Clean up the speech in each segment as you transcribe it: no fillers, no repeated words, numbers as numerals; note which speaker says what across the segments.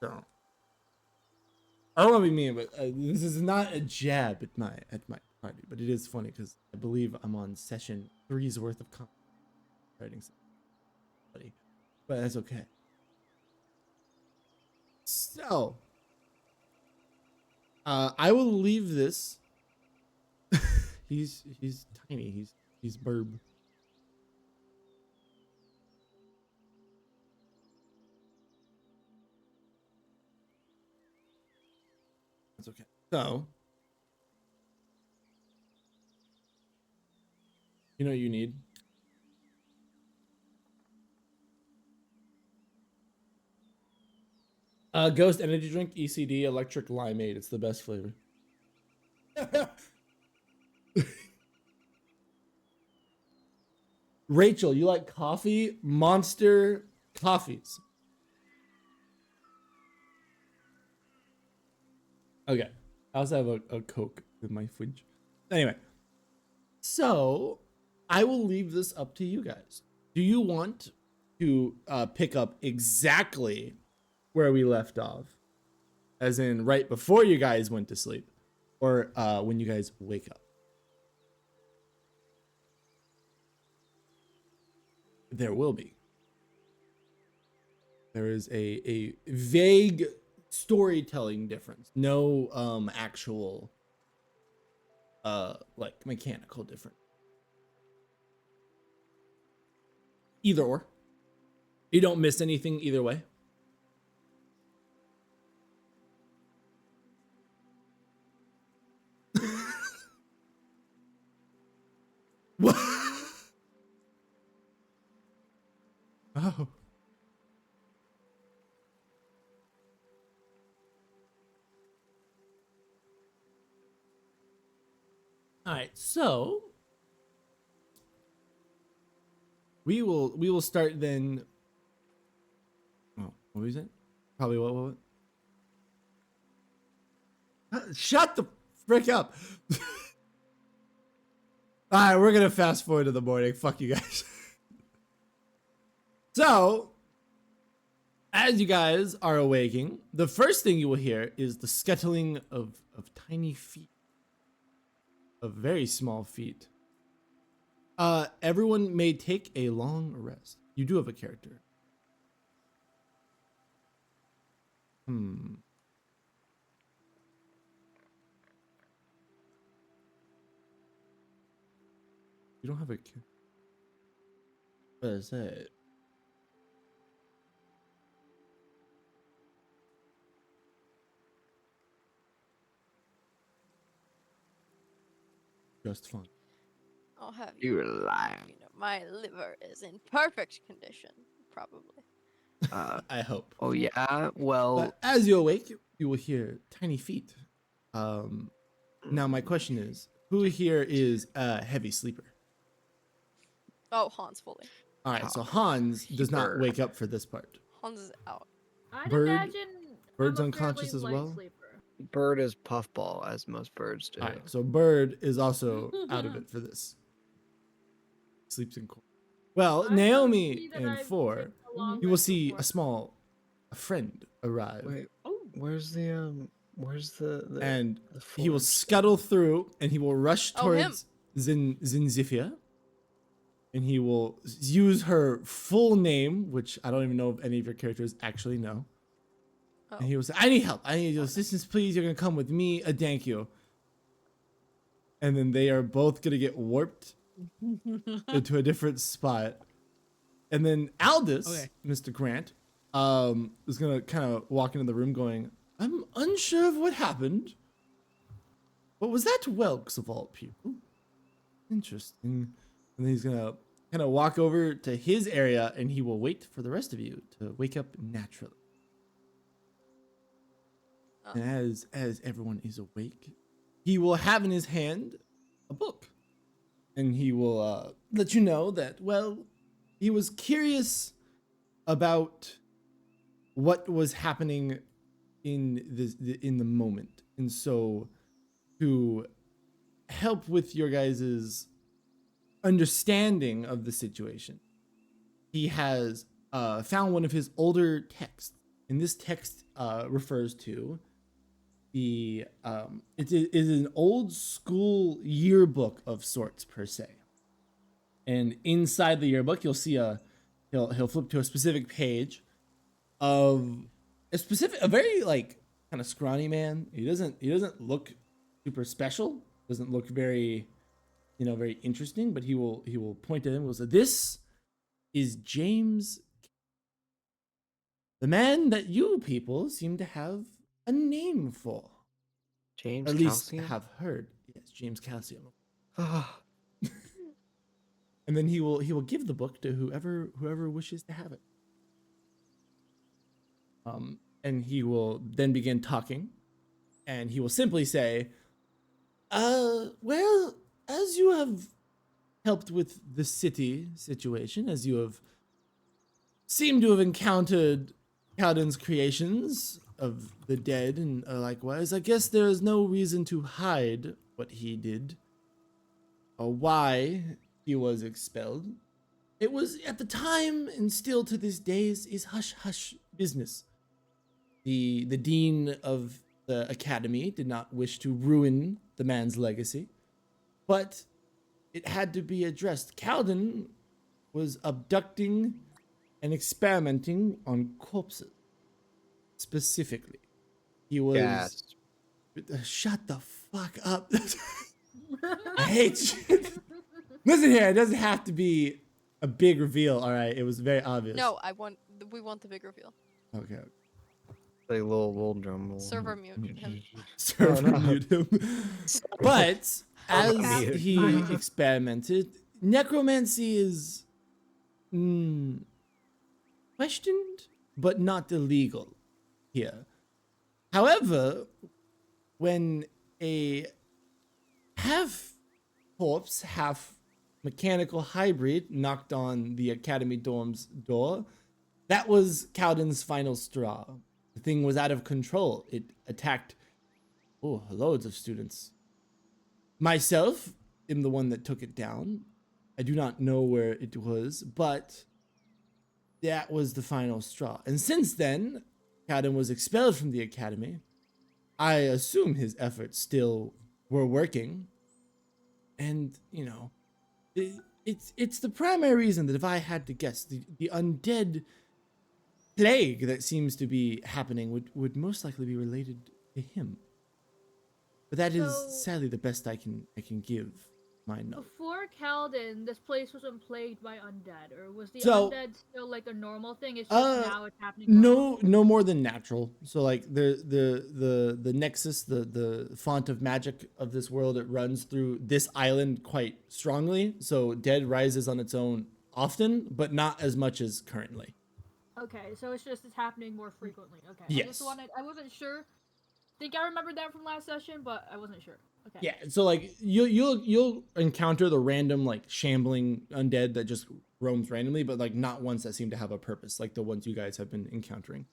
Speaker 1: So I don't want to be mean, but this is not a jab at my party, but it is funny because I believe I'm on session 3's worth of writing somebody, but that's okay. So I will leave this. he's tiny. He's burb. That's okay. So you know what you need. Ghost energy drink, ECD, electric limeade. It's the best flavor. Rachel, you like coffee? Monster coffees. Okay. I also have a Coke with my fridge. Anyway. So I will leave this up to you guys. Do you want to pick up exactly where we left off? As in right before you guys went to sleep? Or when you guys wake up? There will be. There is a vague storytelling difference. No actual like mechanical difference. Either or. You don't miss anything either way. What? Oh. All right, so we will start then. Oh, what was it? Probably what? Shut the frick up! All right, we're gonna fast forward to the morning. Fuck you guys. So, as you guys are awaking, the first thing you will hear is the scuttling of tiny feet. Of very small feet. Everyone may take a long rest. You do have a character. You don't have a character. What is it? Just fun.
Speaker 2: I'll have
Speaker 3: You're lying.
Speaker 2: You know, my liver is in perfect condition, probably.
Speaker 1: I hope.
Speaker 3: Oh yeah. Well,
Speaker 1: But as you awake, you will hear tiny feet. Now my question is, who here is a heavy sleeper?
Speaker 2: Oh, Hans fully.
Speaker 1: All right, so Hans does not
Speaker 3: Sleeper.
Speaker 1: wake up for this part.
Speaker 2: Hans is out.
Speaker 4: I'd
Speaker 1: Bird-
Speaker 4: imagine
Speaker 1: Bird's
Speaker 4: I'm a
Speaker 1: unconscious
Speaker 4: fairly
Speaker 1: as
Speaker 4: light
Speaker 1: well?
Speaker 4: Sleeper.
Speaker 3: bird is puffball, as most birds do.
Speaker 1: All right, so Bird is also out of it for this. Sleeps in court. Well,
Speaker 4: I don't
Speaker 1: Naomi
Speaker 4: see that
Speaker 1: and
Speaker 4: I've
Speaker 1: Four,
Speaker 4: taken a long
Speaker 1: you will
Speaker 4: rest
Speaker 1: see
Speaker 4: before.
Speaker 1: a friend arrive,
Speaker 3: Wait,
Speaker 4: Oh,
Speaker 3: where's the
Speaker 1: and
Speaker 3: the
Speaker 1: he will
Speaker 3: forge?
Speaker 1: scuttle through, and he will rush
Speaker 2: Oh, him.
Speaker 1: towards Zinzifia, and he will use her full name, which I don't even know if any of your characters actually know.
Speaker 2: Oh.
Speaker 1: And he will say, "I need help. I need your assistance, please. You're gonna come with me. Thank you." And then they are both gonna get warped into a different spot. And then Aldous,
Speaker 5: Okay.
Speaker 1: Mr. Grant, is gonna kind of walk into the room going, "I'm unsure of what happened. What was that Welks of all people? Interesting." And then he's gonna kind of walk over to his area, and he will wait for the rest of you to wake up naturally.
Speaker 2: Oh.
Speaker 1: And as everyone is awake, he will have in his hand a book, and he will let you know that, well, he was curious about what was happening in the moment, and so to help with your guys's understanding of the situation, he has found one of his older texts and this text refers to the it is an old school yearbook of sorts per se. And inside the yearbook, you'll see he'll flip to a specific page of a very like kind of scrawny man. He doesn't look super special. Doesn't look very, very interesting. But he will point to him and will say, "This is James, the man that you people seem to have a name for,
Speaker 3: James
Speaker 1: or at least
Speaker 3: Calcium?
Speaker 1: have heard." Yes, James Calcium.
Speaker 3: Ah,
Speaker 1: And then he will give the book to whoever wishes to have it. And he will then begin talking, and he will simply say, well, as you have helped with the city situation, as you have seemed to have encountered Cowden's creations of the dead and likewise, I guess there is no reason to hide what he did or why he was expelled. It was at the time and still to this day is hush hush business. The dean of the academy did not wish to ruin the man's legacy, but it had to be addressed. Cowden was abducting and experimenting on corpses. Specifically, he was.
Speaker 3: yes.
Speaker 1: Shut the fuck up. I hate you. Listen here, it doesn't have to be a big reveal. All right, it was very obvious.
Speaker 2: No, we want the big reveal.
Speaker 1: Okay.
Speaker 3: Like little drum roll.
Speaker 2: Server mute him.
Speaker 1: Server
Speaker 3: no.
Speaker 1: mute him. But as
Speaker 3: Mute.
Speaker 1: he experimented, necromancy is questioned, but not illegal here. However, when a half corpse, half mechanical hybrid knocked on the academy dorm's door, that was Cowden's final straw. The thing was out of control. It attacked loads of students. Myself am the one that took it down. I do not know where it was, but that was the final straw. And since then, Cowden was expelled from the academy. I assume his efforts still were working. And, it's the primary reason that if I had to guess, the undead plague that seems to be happening would most likely be related to him. But that is
Speaker 4: So-
Speaker 1: sadly the best I can give my knowledge.
Speaker 4: Before Calden, this place wasn't plagued by undead, or was the
Speaker 1: So-
Speaker 4: undead still like a normal thing? It's just now it's happening. more
Speaker 1: No,
Speaker 4: often?
Speaker 1: no more than natural. So like the nexus, the font of magic of this world, it runs through this island quite strongly. So dead rises on its own often, but not as much as currently.
Speaker 4: Okay, so it's happening more frequently. Okay.
Speaker 1: Yes.
Speaker 4: I wasn't sure. Think I remembered that from last session, but I wasn't sure. Okay.
Speaker 1: Yeah. So like you'll encounter the random like shambling undead that just roams randomly, but like not ones that seem to have a purpose, like the ones you guys have been encountering.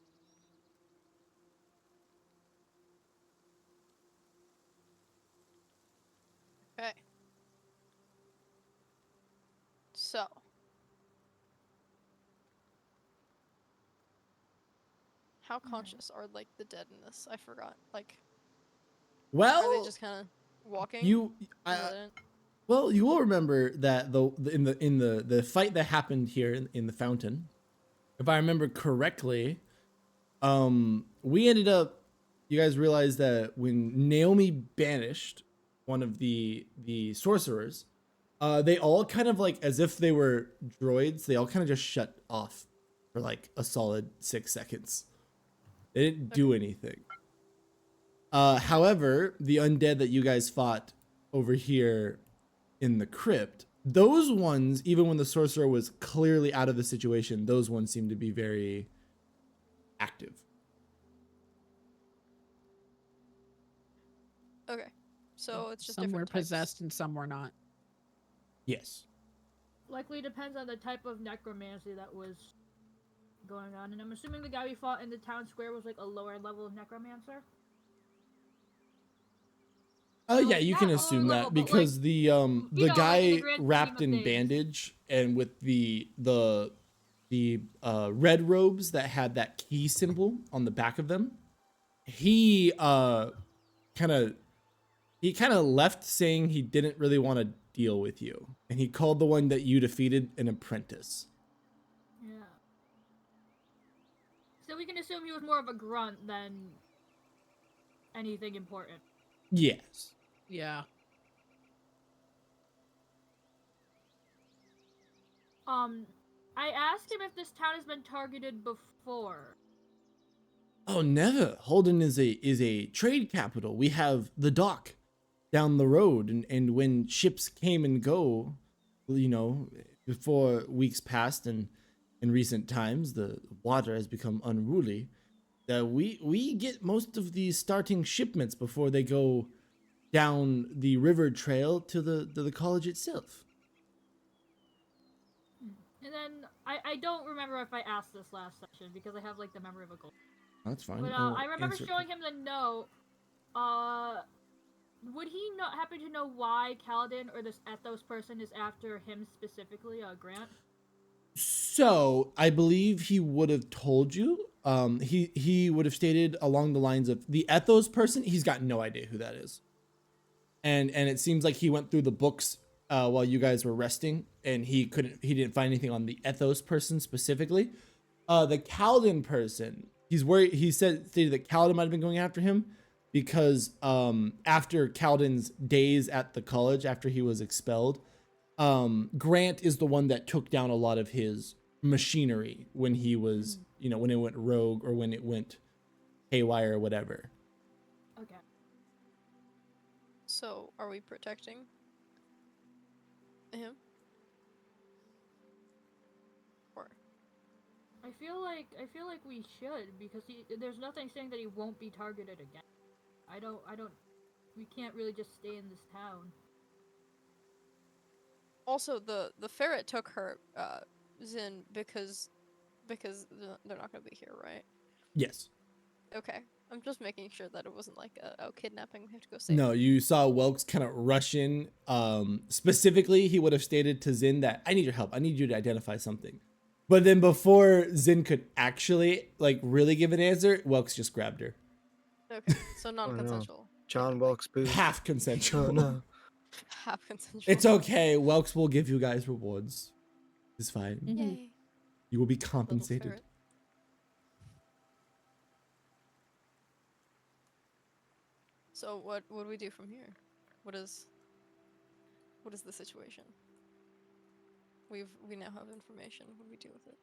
Speaker 2: Okay. So. How conscious are like the dead in this? I forgot. Like, are
Speaker 1: Well,
Speaker 2: they just kind of walking?
Speaker 1: you will remember that in the fight that happened here in the fountain, if I remember correctly, we ended up. You guys realized that when Naomi banished one of the sorcerers, they all kind of like as if they were droids. They all kind of just shut off for like a solid 6 seconds. They didn't do anything. However, the undead that you guys fought over here in the crypt, those ones, even when the sorcerer was clearly out of the situation, those ones seem to be very active.
Speaker 2: Okay. So it's just
Speaker 5: Some were
Speaker 2: different types.
Speaker 5: possessed and some were not.
Speaker 1: Yes.
Speaker 4: Likely depends on the type of necromancy that was going on, and I'm assuming the guy we fought in the town square was like a lower level of necromancer.
Speaker 1: Oh yeah, you
Speaker 4: not
Speaker 1: can
Speaker 4: all
Speaker 1: assume
Speaker 4: level,
Speaker 1: that
Speaker 4: but,
Speaker 1: because the
Speaker 4: know, like, in
Speaker 1: guy
Speaker 4: the grand scheme
Speaker 1: wrapped
Speaker 4: of
Speaker 1: in
Speaker 4: things.
Speaker 1: bandage and with the red robes that had that key symbol on the back of them. He kind of left saying he didn't really want to deal with you, and he called the one that you defeated an apprentice.
Speaker 4: Yeah. So we can assume he was more of a grunt than anything important.
Speaker 1: Yes.
Speaker 5: Yeah.
Speaker 4: I asked him if this town has been targeted before.
Speaker 1: Oh, never. Holden is a trade capital. We have the dock down the road, and when ships came and go, you know, before weeks passed and in recent times, the water has become unruly. We get most of the starting shipments before they go down the river trail to the college itself.
Speaker 4: And then I don't remember if I asked this last session because I have like the memory of a gold.
Speaker 1: That's fine.
Speaker 4: But
Speaker 1: I'll
Speaker 4: I remember
Speaker 1: answer-
Speaker 4: showing him the note. Would he not happen to know why Kaladin or this Ethos person is after him specifically, Grant?
Speaker 1: So I believe he would have told you. He would have stated along the lines of the Ethos person. He's got no idea who that is, and it seems like he went through the books while you guys were resting, and he didn't find anything on the Ethos person specifically. The Kaladin person, he's worried. He stated that Kaladin might have been going after him because after Kaladin's days at the college, after he was expelled, Grant is the one that took down a lot of his machinery when he was, you know, when it went rogue or when it went haywire or whatever.
Speaker 4: Okay.
Speaker 2: So, are we protecting him? Or
Speaker 4: I feel like we should because there's nothing saying that he won't be targeted again. We can't really just stay in this town.
Speaker 2: also the ferret took her Zin because they're not gonna be here, right?
Speaker 1: Yes.
Speaker 2: Okay, I'm just making sure that it wasn't like a kidnapping. We have to go save.
Speaker 1: No, you saw Welks kind of rush in. Specifically, he would have stated to Zin that I need your help. I need you to identify something. But then before Zin could actually like really give an answer, Welks just grabbed her.
Speaker 2: Okay, so non-consensual.
Speaker 3: John Wilkes Booth.
Speaker 1: Half consensual.
Speaker 3: Oh no.
Speaker 2: Half consensual.
Speaker 1: It's okay. Welks will give you guys rewards. It's fine.
Speaker 2: Yay.
Speaker 1: You will be
Speaker 2: Little
Speaker 1: compensated.
Speaker 2: ferret. So what do we do from here? What is the situation? We now have information. What do we do with it?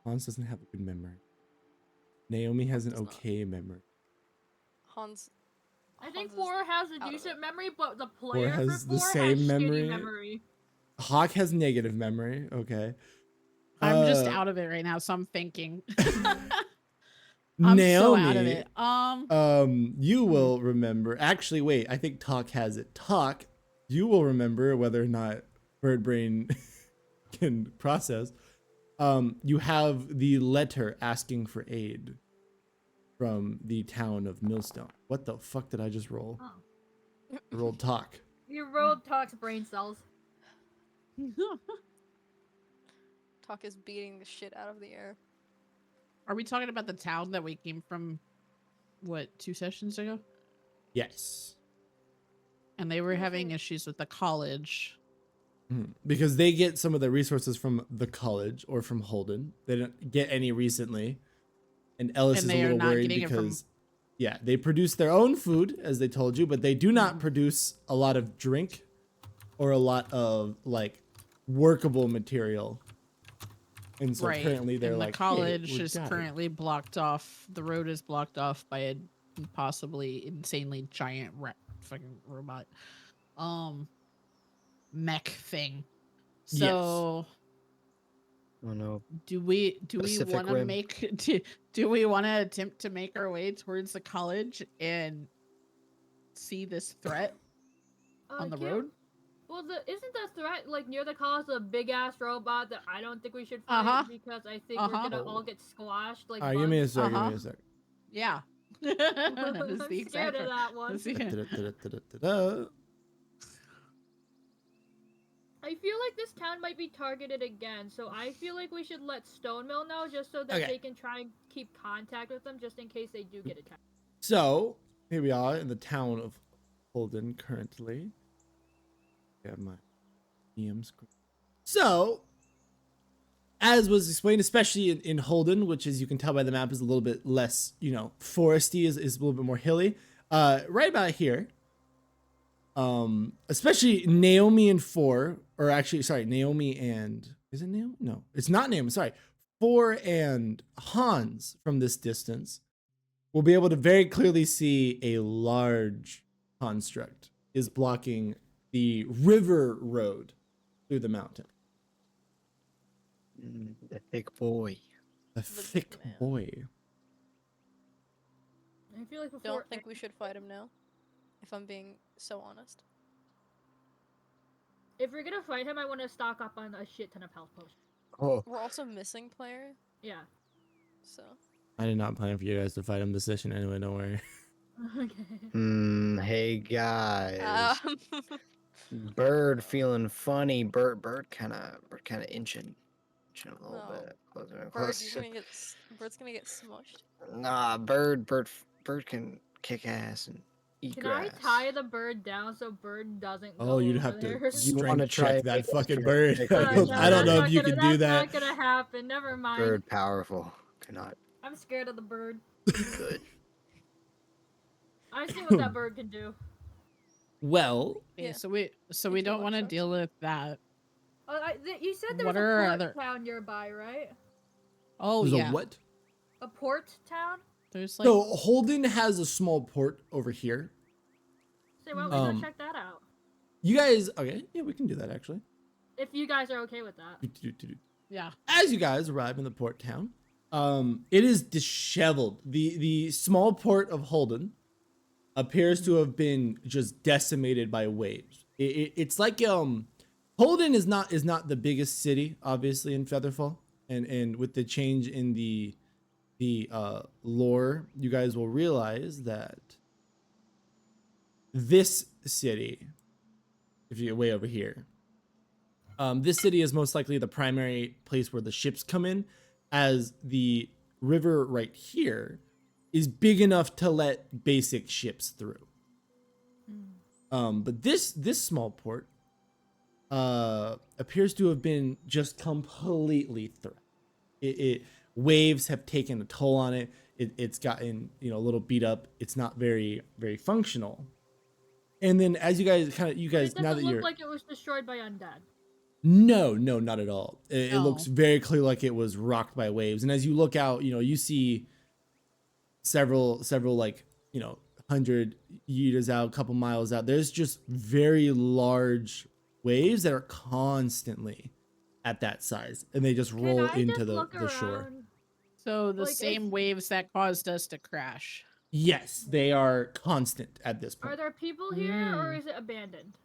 Speaker 1: Hans doesn't have a good memory. Naomi has an
Speaker 2: Does not.
Speaker 1: okay memory.
Speaker 2: Hans.
Speaker 4: I think
Speaker 2: Hans is
Speaker 4: 4 has a
Speaker 2: out of
Speaker 4: decent
Speaker 2: it.
Speaker 4: memory, but the player
Speaker 1: has
Speaker 4: for
Speaker 1: the
Speaker 4: 4
Speaker 1: same
Speaker 4: has
Speaker 1: memory.
Speaker 4: shitty memory.
Speaker 1: Hawk has negative memory. Okay.
Speaker 5: I'm just
Speaker 1: Uh,
Speaker 5: out of it right now, so I'm thinking. I'm
Speaker 1: Naomi,
Speaker 5: so out of it.
Speaker 1: you will remember. Actually, wait. I think Talk has it. Talk, you will remember whether or not Birdbrain can process. You have the letter asking for aid from the town of Millstone. What the fuck did I just roll?
Speaker 4: Oh.
Speaker 1: I rolled Talk.
Speaker 4: You rolled Talk's brain cells.
Speaker 2: Talk is beating the shit out of the air.
Speaker 5: Are we talking about the town that we came from, what, 2 sessions ago?
Speaker 1: Yes.
Speaker 5: And they were having issues with the college.
Speaker 1: Because they get some of the resources from the college or from Holden. They don't get any recently. And Ellis
Speaker 5: And
Speaker 1: is a
Speaker 5: they are
Speaker 1: little
Speaker 5: not
Speaker 1: worried
Speaker 5: getting it from-
Speaker 1: because, yeah, they produce their own food, as they told you, but they do not produce a lot of drink or a lot of, like, workable material. And so
Speaker 5: Right.
Speaker 1: currently they're
Speaker 5: and
Speaker 1: like,
Speaker 5: the college
Speaker 1: hey,
Speaker 5: is currently blocked off. The road is blocked off by a possibly insanely giant fucking robot mech thing. So
Speaker 3: Oh no.
Speaker 5: do we
Speaker 3: Pacific
Speaker 5: want to
Speaker 3: Rim.
Speaker 5: make do we want to attempt to make our way towards the college and see this threat on the
Speaker 4: Can't-
Speaker 5: road?
Speaker 4: Well, isn't the threat like near the college a big ass robot that I don't think we should fight
Speaker 5: Uh-huh.
Speaker 4: because I think we're gonna all get squashed like.
Speaker 1: all right, give me a
Speaker 4: bugs?
Speaker 1: sec, give
Speaker 5: Uh-huh.
Speaker 1: me a sec.
Speaker 5: Yeah.
Speaker 4: I'm
Speaker 5: That's the
Speaker 4: scared
Speaker 5: exact
Speaker 4: of that one.
Speaker 5: that's the-
Speaker 1: Da-da-da-da-da-da-da.
Speaker 4: I feel like this town might be targeted again, so I feel like we should let Stonemill know just so that
Speaker 1: Okay.
Speaker 4: they can try and keep contact with them just in case they do get attacked.
Speaker 1: So here we are in the town of Holden currently. I have my DM screen. So, as was explained, especially in Holden, which as you can tell by the map is a little bit less, foresty, is a little bit more hilly. Right about here, especially Naomi and Naomi and, is it Naomi? No, it's not Naomi, sorry. Four and Hans from this distance will be able to very clearly see a large construct is blocking the river road through the mountain.
Speaker 3: The thick boy.
Speaker 1: A thick
Speaker 2: man.
Speaker 1: boy.
Speaker 4: I feel like before
Speaker 2: Don't think we should fight him now. If I'm being so honest.
Speaker 4: if we're gonna fight him, I want to stock up on a shit ton of health potions.
Speaker 3: Oh,
Speaker 2: We're also missing player,
Speaker 4: Yeah.
Speaker 2: so
Speaker 1: I did not plan for you guys to fight him this session anyway, don't worry.
Speaker 4: Okay.
Speaker 3: hey guys.
Speaker 2: um,
Speaker 3: Bird feeling funny. Bird kind of inching a little
Speaker 2: No.
Speaker 3: bit closer and
Speaker 2: Bird,
Speaker 3: closer.
Speaker 2: Bird's gonna get smushed.
Speaker 3: Nah, bird can kick ass and eat
Speaker 4: Can
Speaker 3: grass.
Speaker 4: I tie the bird down so bird doesn't go
Speaker 1: Oh, you'd
Speaker 4: over
Speaker 1: have to
Speaker 4: there?
Speaker 3: You wanna
Speaker 1: strength
Speaker 3: try
Speaker 1: check
Speaker 3: and
Speaker 1: that
Speaker 3: make us
Speaker 1: fucking
Speaker 3: strength
Speaker 1: bird.
Speaker 3: check
Speaker 1: I
Speaker 3: it?
Speaker 1: don't know
Speaker 4: that's
Speaker 1: if you
Speaker 4: not
Speaker 1: can
Speaker 4: gonna-
Speaker 1: do
Speaker 4: That's
Speaker 1: that.
Speaker 4: not gonna happen. Never mind.
Speaker 3: Bird powerful. Cannot.
Speaker 4: I'm scared of the bird.
Speaker 3: Good.
Speaker 4: I see what that bird can do.
Speaker 1: Well,
Speaker 5: Okay,
Speaker 2: Yeah.
Speaker 5: so we
Speaker 2: Take
Speaker 5: don't
Speaker 2: your
Speaker 5: want to
Speaker 2: luck,
Speaker 5: deal with that.
Speaker 4: You said there
Speaker 5: What
Speaker 4: was
Speaker 5: are
Speaker 4: a port
Speaker 5: other-
Speaker 4: town nearby, right?
Speaker 5: Oh
Speaker 1: there's
Speaker 5: yeah,
Speaker 1: a what?
Speaker 4: A port town?
Speaker 5: there's like
Speaker 1: So Holden has a small port over here.
Speaker 4: So why don't we
Speaker 1: Um,
Speaker 4: go check that out?
Speaker 1: You guys, okay, yeah, we can do that actually.
Speaker 4: If you guys are okay with that.
Speaker 5: yeah.
Speaker 1: As you guys arrive in the port town, it is disheveled. The small port of Holden appears to have been just decimated by waves. It's like Holden is not the biggest city, obviously, in Featherfall, and with the change in the lore, you guys will realize that this city, if you're way over here, this city is most likely the primary place where the ships come in, as the river right here is big enough to let basic ships through. But this small port appears to have been just completely threatened. Waves have taken a toll on it. It's gotten a little beat up. It's not very functional. And then as you guys
Speaker 4: It
Speaker 1: now
Speaker 4: doesn't
Speaker 1: that
Speaker 4: look
Speaker 1: you're
Speaker 4: like it was destroyed by undead.
Speaker 1: no, not at all. It
Speaker 5: No.
Speaker 1: looks very clear like it was rocked by waves. And as you look out, you see several 100 meters out, a couple miles out. There's just very large waves that are constantly at that size, and they just roll
Speaker 4: Can I
Speaker 1: into
Speaker 4: just
Speaker 1: the
Speaker 4: look
Speaker 1: shore.
Speaker 4: around?
Speaker 5: So the
Speaker 4: Like,
Speaker 5: same
Speaker 4: if-
Speaker 5: waves that caused us to crash.
Speaker 1: Yes, they are constant at this
Speaker 4: Are
Speaker 1: point.
Speaker 4: there people here or
Speaker 5: Mm.
Speaker 4: is it abandoned?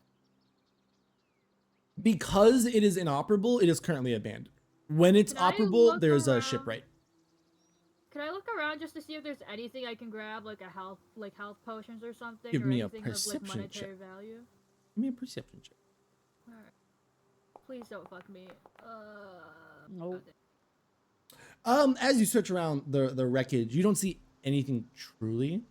Speaker 1: Because it is inoperable, it is currently abandoned. When it's
Speaker 4: Can I
Speaker 1: operable,
Speaker 4: look
Speaker 1: there's a
Speaker 4: around?
Speaker 1: shipwright.
Speaker 4: Can I look around just to see if there's anything I can grab, like health potions or something,
Speaker 1: Give
Speaker 4: or
Speaker 1: me a
Speaker 4: anything of
Speaker 1: perception
Speaker 4: monetary
Speaker 1: check.
Speaker 4: value?
Speaker 1: Give me a perception check.
Speaker 4: Alright. Please don't fuck me.
Speaker 5: Nope.
Speaker 4: okay.
Speaker 1: As you search around the wreckage, you don't see anything truly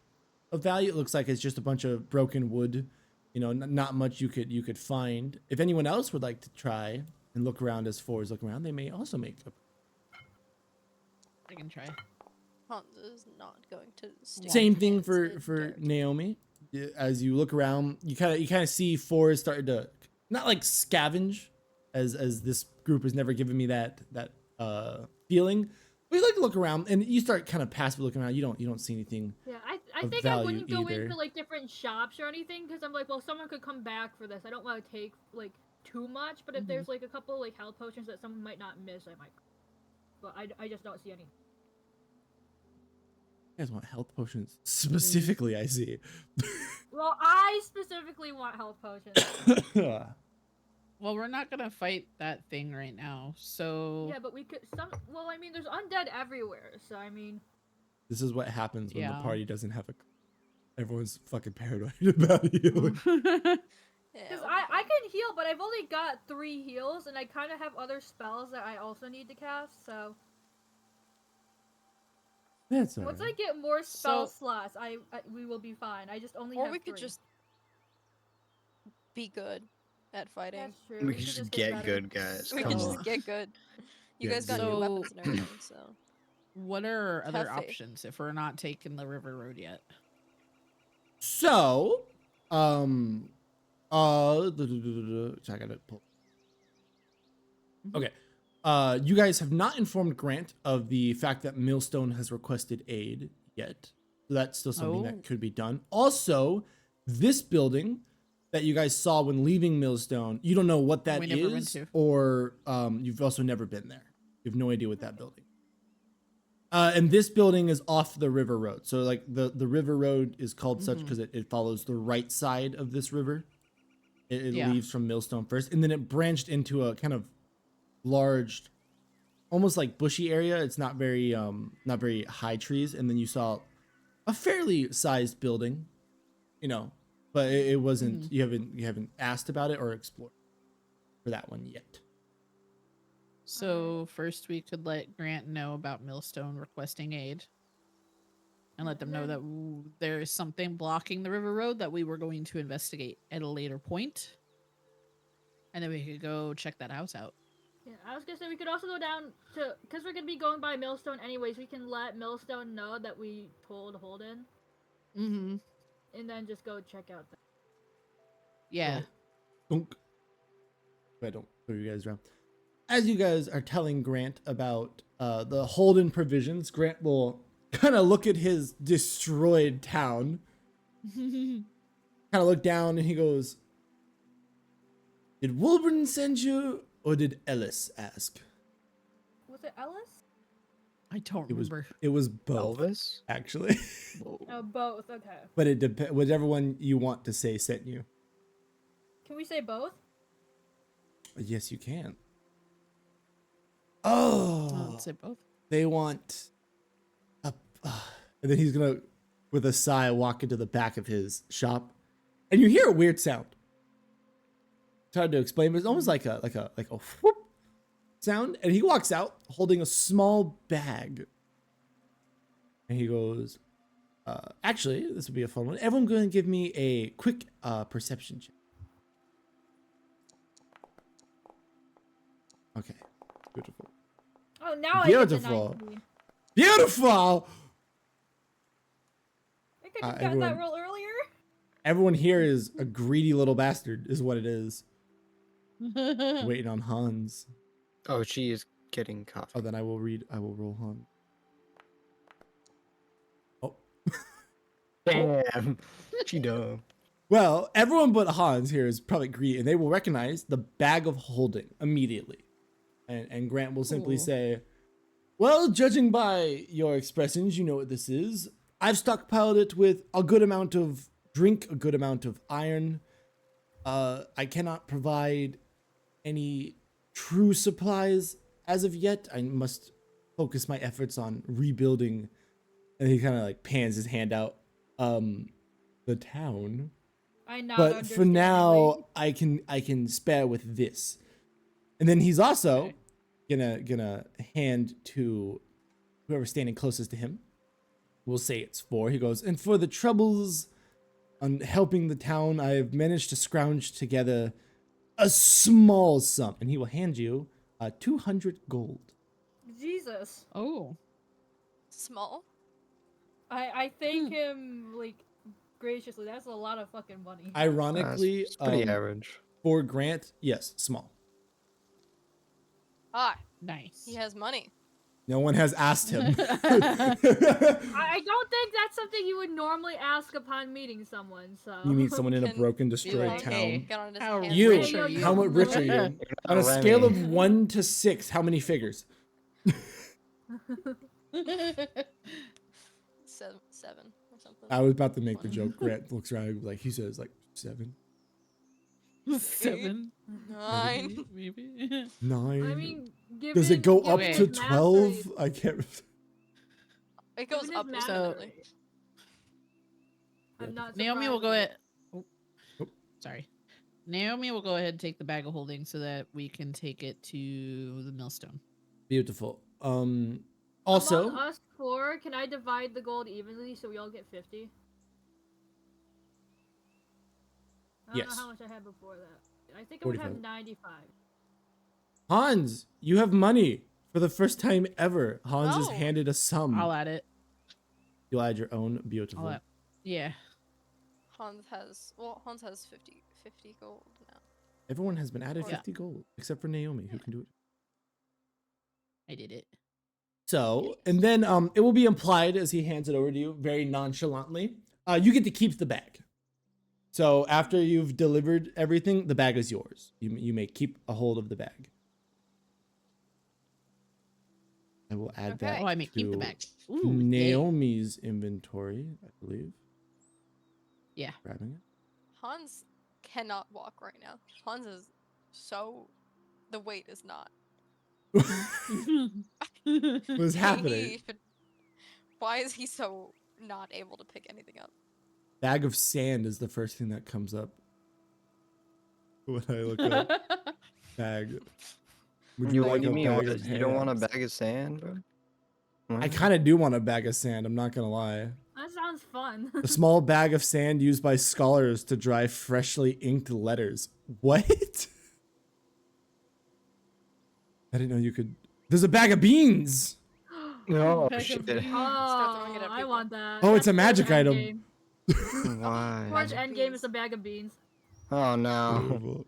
Speaker 1: of value. It looks like it's just a bunch of broken wood. Not much you could find. If anyone else would like to try and look around as four is looking around, they may also make a
Speaker 5: I can try.
Speaker 2: Hans is not going to. stick
Speaker 1: same
Speaker 2: his
Speaker 1: thing
Speaker 2: hands
Speaker 1: for
Speaker 2: in dirt.
Speaker 1: Naomi. As you look around, you kind of see four is starting to not like scavenge, as this group has never given me that feeling. But you like to look around, and you start kind of passively looking around. You don't see anything.
Speaker 4: Yeah, I
Speaker 1: Of
Speaker 4: think I
Speaker 1: value
Speaker 4: wouldn't go
Speaker 1: either.
Speaker 4: into like different shops or anything because I'm like, well, someone could come back for this. I don't want to take like too much, but if
Speaker 1: Mm-hmm.
Speaker 4: there's like a couple like health potions that someone might not miss, I might. But I just don't see any.
Speaker 1: You guys want health potions specifically? I see.
Speaker 4: Well, I specifically want health potions.
Speaker 5: Well, we're not gonna fight that thing right now. So
Speaker 4: Yeah, but we could some. Well, I mean, there's undead everywhere, so I mean.
Speaker 1: This is what happens when the
Speaker 5: Yeah.
Speaker 1: party doesn't have a. Everyone's fucking paranoid about you.
Speaker 2: Yeah,
Speaker 4: Because
Speaker 2: well,
Speaker 4: I can heal, but I've only got 3 heals, and I kind of have other spells that I also need to cast. So
Speaker 1: That's
Speaker 4: once I
Speaker 1: alright.
Speaker 4: get more spell
Speaker 5: So-
Speaker 4: slots, we will be fine. I just only
Speaker 2: Or
Speaker 4: have
Speaker 2: we could
Speaker 4: 3.
Speaker 2: just be good at fighting.
Speaker 4: That's true.
Speaker 3: We can just get
Speaker 4: better.
Speaker 3: good, guys.
Speaker 2: We
Speaker 3: Come
Speaker 2: could
Speaker 5: So-
Speaker 2: just get good. You
Speaker 1: Get
Speaker 2: guys got
Speaker 5: good.
Speaker 2: new weapons and everything, so
Speaker 5: What are
Speaker 2: Have
Speaker 5: other
Speaker 2: faith.
Speaker 5: options if we're not taking the river road yet?
Speaker 1: So, so I gotta pull. Okay. You guys have not informed Grant of the fact that Millstone has requested aid yet. So that's still something
Speaker 5: Oh.
Speaker 1: that could be done. Also, this building that you guys saw when leaving Millstone, you don't know what that
Speaker 5: We never went
Speaker 1: is,
Speaker 5: to.
Speaker 1: or you've also never been there. You have no idea what that building. And this building is off the river road. So like the river road is called such
Speaker 5: Mhm.
Speaker 1: because it follows the right side of this river. It
Speaker 5: Yeah.
Speaker 1: leaves from Millstone first, and then it branched into a kind of large, almost like bushy area. It's not very high trees, and then you saw a fairly sized building, you know, but it wasn't. You haven't asked about it or explored for that one yet.
Speaker 5: So first we could let Grant know about Millstone requesting aid. And let them know that there is something blocking the river road that we were going to investigate at a later point. And then we could go check that house out.
Speaker 4: Yeah, I was gonna say we could also go down to, because we're gonna be going by Millstone anyways. We can let Millstone know that we told Holden,
Speaker 5: Mm-hmm.
Speaker 4: and then just go check out.
Speaker 5: Yeah.
Speaker 1: Dunk. I don't throw you guys around. As you guys are telling Grant about the Holden provisions, Grant will kind of look at his destroyed town, kind of look down, and he goes, "Did Wilburn send you, or did Ellis ask?"
Speaker 4: Was it Ellis?
Speaker 5: I don't
Speaker 1: It was
Speaker 5: remember.
Speaker 1: it was both,
Speaker 3: Elvis?
Speaker 1: actually.
Speaker 4: Oh, both. Okay.
Speaker 1: But it depends. Whichever one you want to say sent you.
Speaker 4: Can we say both?
Speaker 1: Yes, you can. Oh,
Speaker 5: Let's say both.
Speaker 1: they want a, and then he's gonna, with a sigh, walk into the back of his shop, and you hear a weird sound. It's hard to explain, but it's almost like a whoop sound. And he walks out holding a small bag, and he goes, "Actually, this would be a fun one. Everyone, going to give me a quick perception check." Okay, beautiful.
Speaker 4: Oh, now I get the
Speaker 1: Beautiful.
Speaker 4: 19.
Speaker 1: Beautiful.
Speaker 4: I could have gotten
Speaker 1: everyone-
Speaker 4: that roll earlier.
Speaker 1: Everyone here is a greedy little bastard, is what it is.
Speaker 5: Hmm.
Speaker 1: Waiting on Hans.
Speaker 3: Oh, she is getting coffee.
Speaker 1: Oh, then I will roll Hans. Oh.
Speaker 3: Damn. She dumb.
Speaker 1: Well, everyone but Hans here is probably greedy, and they will recognize the bag of holding immediately. And Grant will simply
Speaker 5: Cool.
Speaker 1: say, "Well, judging by your expressions, you know what this is. I've stockpiled it with a good amount of drink, a good amount of iron. I cannot provide any true supplies as of yet. I must focus my efforts on rebuilding." And he kind of like pans his hand out, the town.
Speaker 4: I nod
Speaker 1: But for
Speaker 4: understandingly.
Speaker 1: now, I can spare with this. And then he's also gonna hand to whoever's standing closest to him. We'll say it's 4. He goes, "And for the troubles on helping the town, I have managed to scrounge together a small sum." And he will hand you 200 gold.
Speaker 4: Jesus.
Speaker 5: Oh.
Speaker 2: small.
Speaker 4: I thank him like graciously. That's a lot of fucking money.
Speaker 1: Ironically,
Speaker 3: It's pretty average.
Speaker 1: for Grant, yes, small.
Speaker 2: Ah,
Speaker 5: Nice.
Speaker 2: he has money.
Speaker 1: No one has asked him.
Speaker 4: I don't think that's something you would normally ask upon meeting someone. So
Speaker 1: You meet someone in a
Speaker 2: Can
Speaker 1: broken,
Speaker 2: Be
Speaker 1: destroyed
Speaker 2: like,
Speaker 5: okay.
Speaker 1: town.
Speaker 2: get on his
Speaker 5: How
Speaker 2: hands
Speaker 1: You,
Speaker 2: and
Speaker 5: rich are you?
Speaker 1: how much rich are you?
Speaker 3: You're
Speaker 1: On a
Speaker 3: not
Speaker 1: scale
Speaker 3: Remy.
Speaker 1: of 1 to 6, how many figures?
Speaker 2: 7 or something.
Speaker 1: I was about to make the
Speaker 2: One.
Speaker 1: joke. Grant looks around like he says like 7,
Speaker 5: 7.
Speaker 2: 9.
Speaker 5: Maybe.
Speaker 1: 9.
Speaker 4: I mean,
Speaker 1: Does it go up
Speaker 5: given
Speaker 1: to
Speaker 4: his
Speaker 1: 12?
Speaker 4: mastery-
Speaker 1: I can't.
Speaker 2: It goes
Speaker 4: Given his
Speaker 2: up
Speaker 4: mastery-
Speaker 2: infinitely.
Speaker 4: I'm not
Speaker 5: Naomi will go
Speaker 4: surprised.
Speaker 5: at. Oh.
Speaker 1: Oh.
Speaker 5: Sorry. Naomi will go ahead and take the bag of holding so that we can take it to the millstone.
Speaker 1: Beautiful. Also,
Speaker 4: Among us four, can I divide the gold evenly so we all get 50? I don't
Speaker 1: Yes.
Speaker 4: know how much I had before that. I think I would have
Speaker 1: 45.
Speaker 4: 95.
Speaker 1: Hans, you have money for the first time ever. Hans has
Speaker 2: Oh.
Speaker 1: handed a sum.
Speaker 5: I'll add it.
Speaker 1: You'll add your own. Beautiful.
Speaker 5: I'll add. Yeah.
Speaker 2: Hans has 50 gold now.
Speaker 1: Everyone has been added
Speaker 2: Yeah.
Speaker 1: 50 gold except for Naomi, who can do it.
Speaker 5: I did it.
Speaker 1: So, and then it will be implied as he hands it over to you very nonchalantly. You get to keep the bag. So after you've delivered everything, the bag is yours. You may keep a hold of the bag. I will add that
Speaker 2: Okay.
Speaker 5: Oh, I may keep the
Speaker 1: to
Speaker 5: bag. Ooh, yay.
Speaker 1: Naomi's inventory, I believe.
Speaker 5: Yeah.
Speaker 1: Grabbing
Speaker 2: Hans cannot walk right now. Hans is so. The weight is not.
Speaker 1: it. What's happening?
Speaker 2: He should- Why is he so not able to pick anything up?
Speaker 1: Bag of sand is the first thing that comes up when I look up bag. Would
Speaker 3: You,
Speaker 1: like
Speaker 3: what do you
Speaker 1: a
Speaker 3: mean?
Speaker 1: bag
Speaker 3: What
Speaker 1: of
Speaker 3: is, you don't want a
Speaker 1: hands?
Speaker 3: bag of sand, bro?
Speaker 1: I kind of do want a bag of sand. I'm not gonna lie.
Speaker 4: That sounds fun.
Speaker 1: A small bag of sand used by scholars to dry freshly inked letters. What? I didn't know you could. There's a bag of beans.
Speaker 3: No,
Speaker 5: Bag of
Speaker 3: shit.
Speaker 5: beans.
Speaker 2: Start throwing it at
Speaker 4: I
Speaker 2: people.
Speaker 4: want that.
Speaker 1: Oh, it's a
Speaker 4: That's
Speaker 1: magic
Speaker 4: towards
Speaker 1: item.
Speaker 4: endgame.
Speaker 3: Why?
Speaker 4: Towards
Speaker 2: Magic
Speaker 4: endgame
Speaker 2: beans.
Speaker 4: is a bag of beans.
Speaker 3: Oh no.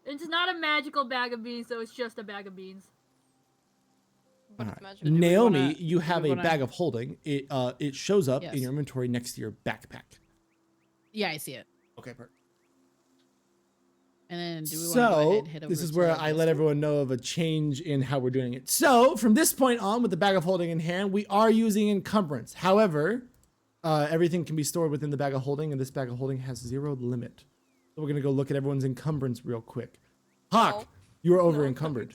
Speaker 4: It's not a magical bag of beans, though. It's just a bag of beans.
Speaker 2: But
Speaker 1: Alright.
Speaker 2: it's magic.
Speaker 5: we
Speaker 1: Naomi,
Speaker 5: wanna-
Speaker 1: you
Speaker 5: do
Speaker 1: have
Speaker 5: we
Speaker 1: a
Speaker 5: wanna-
Speaker 1: bag of holding. It shows up in
Speaker 5: Yes.
Speaker 1: your inventory next to your backpack.
Speaker 5: Yeah, I see it.
Speaker 1: Okay, perfect.
Speaker 5: And then do we want to go
Speaker 1: So
Speaker 5: ahead and head over
Speaker 1: this is
Speaker 5: to
Speaker 1: where
Speaker 5: the
Speaker 1: I let
Speaker 5: millstone?
Speaker 1: everyone know of a change in how we're doing it. So from this point on, with the bag of holding in hand, we are using encumbrance. However, everything can be stored within the bag of holding, and this bag of holding has 0 limit. So we're gonna go look at everyone's encumbrance real quick. Hawk,
Speaker 2: No.
Speaker 1: you are
Speaker 2: No.
Speaker 1: over encumbered.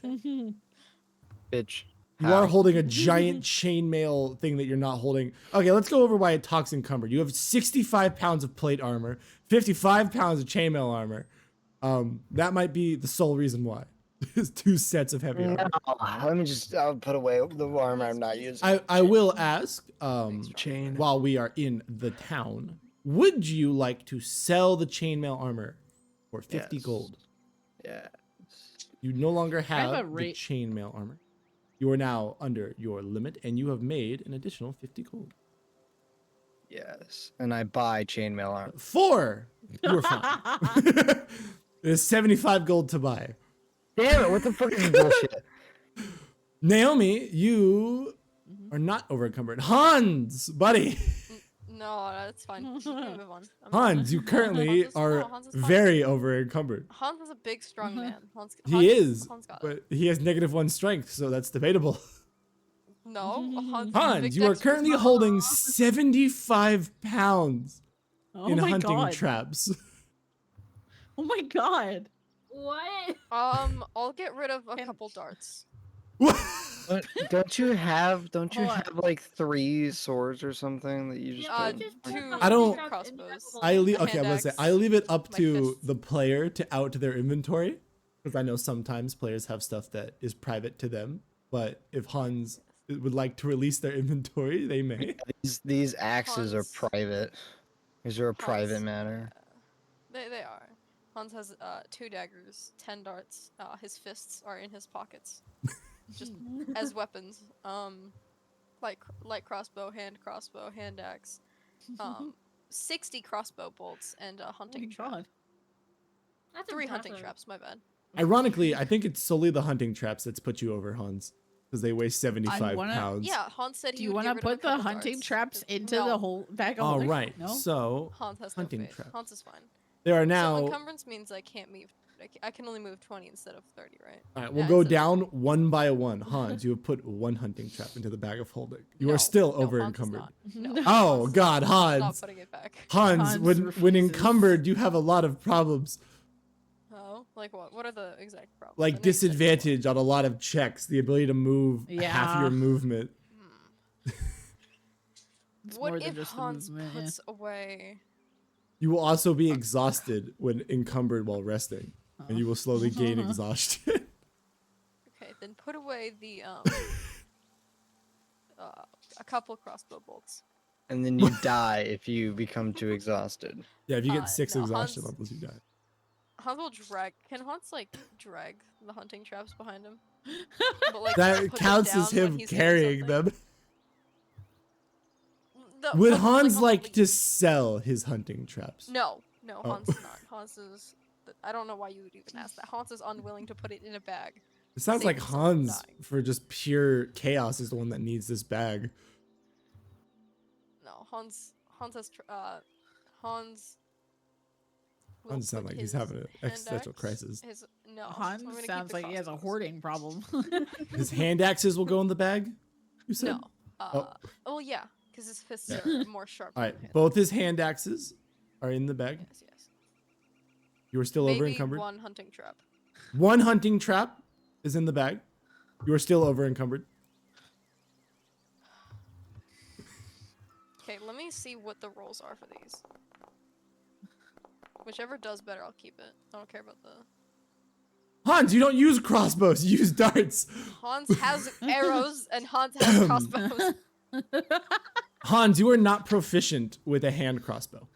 Speaker 3: Bitch.
Speaker 1: You
Speaker 3: How?
Speaker 1: are holding a giant chainmail thing that you're not holding. Okay, let's go over why it talks encumbered. You have 65 pounds of plate armor, 55 pounds of chainmail armor. That might be the sole reason why. There's 2 sets of heavy armor.
Speaker 3: No, let me just. I'll put away the armor I'm not using.
Speaker 1: I will ask,
Speaker 3: Chain.
Speaker 1: while we are in the town, would you like to sell the chainmail armor for 50
Speaker 3: Yes.
Speaker 1: gold?
Speaker 3: Yeah.
Speaker 1: You no longer
Speaker 5: have
Speaker 1: have
Speaker 5: a
Speaker 1: the
Speaker 5: rate-
Speaker 1: chainmail armor. You are now under your limit, and you have made an additional 50 gold.
Speaker 3: Yes. And I buy chainmail armor.
Speaker 1: 4! You were fine. There's 75 gold to buy.
Speaker 3: Damn it! What the fuck is this bullshit?
Speaker 1: Naomi, you
Speaker 5: Mhm.
Speaker 1: are not over encumbered. Hans, buddy.
Speaker 2: No, that's fine. You can move on. I'm
Speaker 1: Hans, you currently
Speaker 2: Hans is-
Speaker 1: are
Speaker 2: no, Hans is fine.
Speaker 1: very over encumbered.
Speaker 2: Hans is a big, strong man. Hans,
Speaker 1: He is,
Speaker 2: Hans got it.
Speaker 1: but he has -1 strength, so that's debatable.
Speaker 2: No, Hans. is
Speaker 1: Hans,
Speaker 2: big
Speaker 1: you are
Speaker 2: dexterous
Speaker 1: currently
Speaker 2: man.
Speaker 1: holding 75 pounds
Speaker 5: Oh
Speaker 1: in
Speaker 5: my
Speaker 1: hunting
Speaker 5: god.
Speaker 1: traps.
Speaker 5: Oh my god.
Speaker 4: What?
Speaker 2: I'll get rid of a couple darts.
Speaker 3: But don't you have
Speaker 2: Hold on.
Speaker 3: like 3 swords or something that you just
Speaker 2: Uh,
Speaker 3: put in?
Speaker 4: just put
Speaker 2: two-
Speaker 4: the
Speaker 1: I don't-
Speaker 4: hunting traps in the
Speaker 2: crossbows.
Speaker 4: bag
Speaker 1: I
Speaker 4: of
Speaker 1: leave.
Speaker 2: A
Speaker 1: Okay, I'm gonna
Speaker 2: hand
Speaker 1: say
Speaker 2: axe,
Speaker 1: I leave it up
Speaker 2: my
Speaker 1: to
Speaker 2: fists.
Speaker 1: the player to out their inventory, because I know sometimes players have stuff that is private to them. But if Hans would like to release their inventory, they may.
Speaker 3: These axes are
Speaker 2: Hans.
Speaker 3: private. These are a private
Speaker 2: Hans,
Speaker 3: matter.
Speaker 2: They are. Hans has 2 daggers, 10 darts. His fists are in his pockets, just as weapons. Like crossbow, hand axe. 60 crossbow bolts and a
Speaker 5: Oh
Speaker 2: hunting
Speaker 5: my
Speaker 2: trap.
Speaker 5: god.
Speaker 4: That's
Speaker 2: 3 hunting
Speaker 4: impressive.
Speaker 2: traps. My bad.
Speaker 1: Ironically, I think it's solely the hunting traps that's put you over, Hans, because they weigh 75
Speaker 5: wanna-
Speaker 1: pounds.
Speaker 2: Yeah, Hans said
Speaker 5: Do
Speaker 2: he
Speaker 5: you
Speaker 2: would
Speaker 5: want to
Speaker 2: get rid of a
Speaker 5: put the
Speaker 2: couple
Speaker 5: hunting
Speaker 2: darts.
Speaker 5: traps into
Speaker 2: No,
Speaker 5: the whole bag of
Speaker 1: All
Speaker 5: holding?
Speaker 1: right,
Speaker 5: No?
Speaker 1: so
Speaker 2: Hans has
Speaker 1: hunting
Speaker 2: no faith.
Speaker 1: trap.
Speaker 2: Hans is fine.
Speaker 1: there are
Speaker 2: So
Speaker 1: now.
Speaker 2: encumbrance means I can't move. I can only move 20 instead of 30, right?
Speaker 1: All right, we'll
Speaker 2: Yeah,
Speaker 1: go
Speaker 2: instead of
Speaker 1: down one by one. Hans, you have put 1 hunting trap into the bag of holding. You
Speaker 2: No,
Speaker 1: are still
Speaker 2: no,
Speaker 1: over
Speaker 2: Hans is
Speaker 1: encumbered.
Speaker 2: not. No,
Speaker 1: Oh
Speaker 2: Hans is
Speaker 1: God,
Speaker 2: not
Speaker 1: Hans.
Speaker 2: putting it back.
Speaker 1: Hans,
Speaker 5: Hans
Speaker 1: when
Speaker 5: refuses.
Speaker 1: encumbered, you have a lot of problems,
Speaker 2: Oh, like what? What are the exact problems? I
Speaker 1: like
Speaker 2: know you said before.
Speaker 1: disadvantage on a lot of checks. The ability to move half your
Speaker 5: Yeah.
Speaker 1: movement.
Speaker 5: It's
Speaker 2: What
Speaker 5: more than
Speaker 2: if
Speaker 5: just the
Speaker 2: Hans
Speaker 5: movement, yeah.
Speaker 2: puts away?
Speaker 1: You will also be exhausted when encumbered while resting, and you will slowly gain
Speaker 5: Uh-huh.
Speaker 1: exhaustion.
Speaker 2: Okay, then put away the a couple crossbow bolts.
Speaker 3: And then you die if you become too exhausted.
Speaker 1: Yeah, if you get 6
Speaker 2: No,
Speaker 1: exhaustion
Speaker 2: Hans-
Speaker 1: levels, you die.
Speaker 2: Hans will drag. Can Hans like drag the hunting traps behind him? But, like,
Speaker 1: That
Speaker 2: put them
Speaker 1: counts as
Speaker 2: down when
Speaker 1: him
Speaker 2: he's doing
Speaker 1: carrying
Speaker 2: something?
Speaker 1: them.
Speaker 2: The-
Speaker 1: Would
Speaker 2: but,
Speaker 1: Hans
Speaker 2: on the
Speaker 1: like
Speaker 2: lead-
Speaker 1: to sell his hunting traps?
Speaker 2: No,
Speaker 1: Oh.
Speaker 2: Hans is not. Hans is. I don't know why you would even ask that. Hans is unwilling to put it in a bag.
Speaker 1: It sounds
Speaker 2: save
Speaker 1: like
Speaker 2: himself from
Speaker 1: Hans,
Speaker 2: dying.
Speaker 1: for just pure chaos, is the one that needs this bag.
Speaker 2: No, Hans has Hans. will
Speaker 1: Hans sounds
Speaker 2: put
Speaker 1: like he's
Speaker 2: his
Speaker 1: having an existential
Speaker 2: hand
Speaker 1: crisis.
Speaker 2: axe- no, I'm
Speaker 5: Hans
Speaker 2: gonna keep
Speaker 5: sounds
Speaker 2: the
Speaker 5: like he has a
Speaker 2: crossbows.
Speaker 5: hoarding problem.
Speaker 1: His hand axes will go in the bag? You said?
Speaker 2: No.
Speaker 1: Oh.
Speaker 2: Well, yeah, because his fists
Speaker 1: Yeah.
Speaker 2: are more sharp.
Speaker 1: All
Speaker 2: than
Speaker 1: right,
Speaker 2: his.
Speaker 1: both his hand axes are in the bag.
Speaker 2: Yes, yes.
Speaker 1: You are still over
Speaker 2: Maybe
Speaker 1: encumbered.
Speaker 2: one hunting trap.
Speaker 1: One hunting trap is in the bag. You are still over encumbered.
Speaker 2: Okay, let me see what the rolls are for these. Whichever does better, I'll keep it. I don't care about the.
Speaker 1: Hans, you don't use crossbows. You use darts.
Speaker 2: Hans has arrows and Hans has crossbows.
Speaker 1: Hans, you are not proficient with a hand crossbow.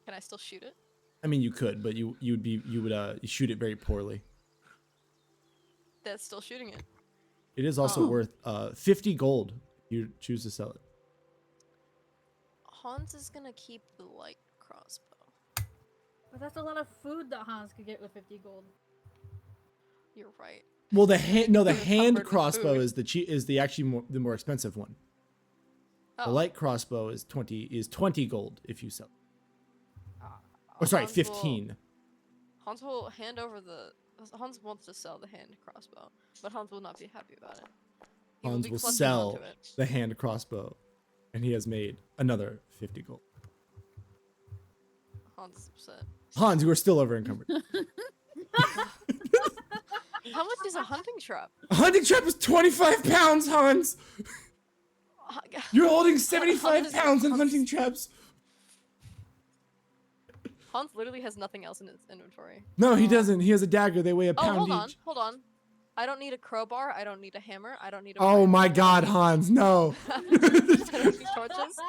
Speaker 2: Can I still shoot it?
Speaker 1: I mean, you could, but you would shoot it very poorly.
Speaker 2: That's still shooting it.
Speaker 1: It is also
Speaker 5: Oh.
Speaker 1: worth 50 gold. If you choose to sell it.
Speaker 2: Hans is gonna keep the light crossbow.
Speaker 4: But that's a lot of food that Hans could get with 50 gold.
Speaker 2: You're right.
Speaker 1: Well, the hand no, the
Speaker 2: Encumbered
Speaker 1: hand
Speaker 2: with
Speaker 1: crossbow
Speaker 2: food.
Speaker 1: is the actually the more expensive one.
Speaker 2: Oh.
Speaker 1: The light crossbow is 20 gold if you sell.
Speaker 2: uh,
Speaker 1: Oh, sorry,
Speaker 2: Hans will-
Speaker 1: 15.
Speaker 2: Hans will hand over the. Hans wants to sell the hand crossbow, but Hans will not be happy about it. He
Speaker 1: Hans
Speaker 2: be
Speaker 1: will
Speaker 2: clutching
Speaker 1: sell
Speaker 2: onto it.
Speaker 1: the hand crossbow, and he has made another 50 gold.
Speaker 2: Hans is upset.
Speaker 1: Hans, you are still over encumbered.
Speaker 2: How much is a hunting trap?
Speaker 1: A hunting trap is 25 pounds, Hans. You're holding 75
Speaker 2: Hans-
Speaker 1: pounds in
Speaker 2: Hans-
Speaker 1: hunting traps.
Speaker 2: Hans literally has nothing else in his inventory.
Speaker 1: No, he doesn't. He has a dagger. They weigh a
Speaker 2: Oh,
Speaker 1: pound
Speaker 2: hold on,
Speaker 1: each.
Speaker 2: hold on. I don't need a crowbar. I don't need a hammer. I don't need a.
Speaker 1: Oh
Speaker 2: knife,
Speaker 1: my
Speaker 2: I
Speaker 1: God,
Speaker 2: don't
Speaker 1: Hans, no.
Speaker 2: need- I don't need torches.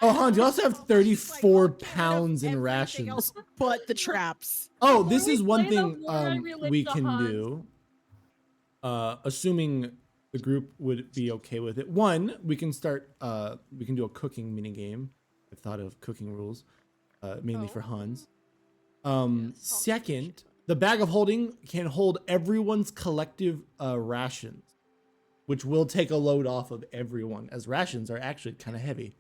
Speaker 1: Oh, Hans, you also have
Speaker 5: Like,
Speaker 1: 34
Speaker 5: I'll get rid of
Speaker 1: pounds in
Speaker 5: everything
Speaker 1: rations.
Speaker 5: else but the traps.
Speaker 1: Oh,
Speaker 4: The
Speaker 1: this
Speaker 4: more
Speaker 1: is
Speaker 4: we
Speaker 1: one
Speaker 4: play, the
Speaker 1: thing
Speaker 4: more I relate
Speaker 1: we
Speaker 4: to
Speaker 1: can
Speaker 4: Hans.
Speaker 1: do. Assuming the group would be okay with it. One, we can start. We can do a cooking mini game. I've thought of cooking rules, mainly for
Speaker 2: Oh.
Speaker 1: Hans.
Speaker 2: Yes, Hans
Speaker 1: Second,
Speaker 2: appreciate
Speaker 1: the bag of holding can hold everyone's collective rations, which will take a load off of everyone, as rations are actually kind of heavy.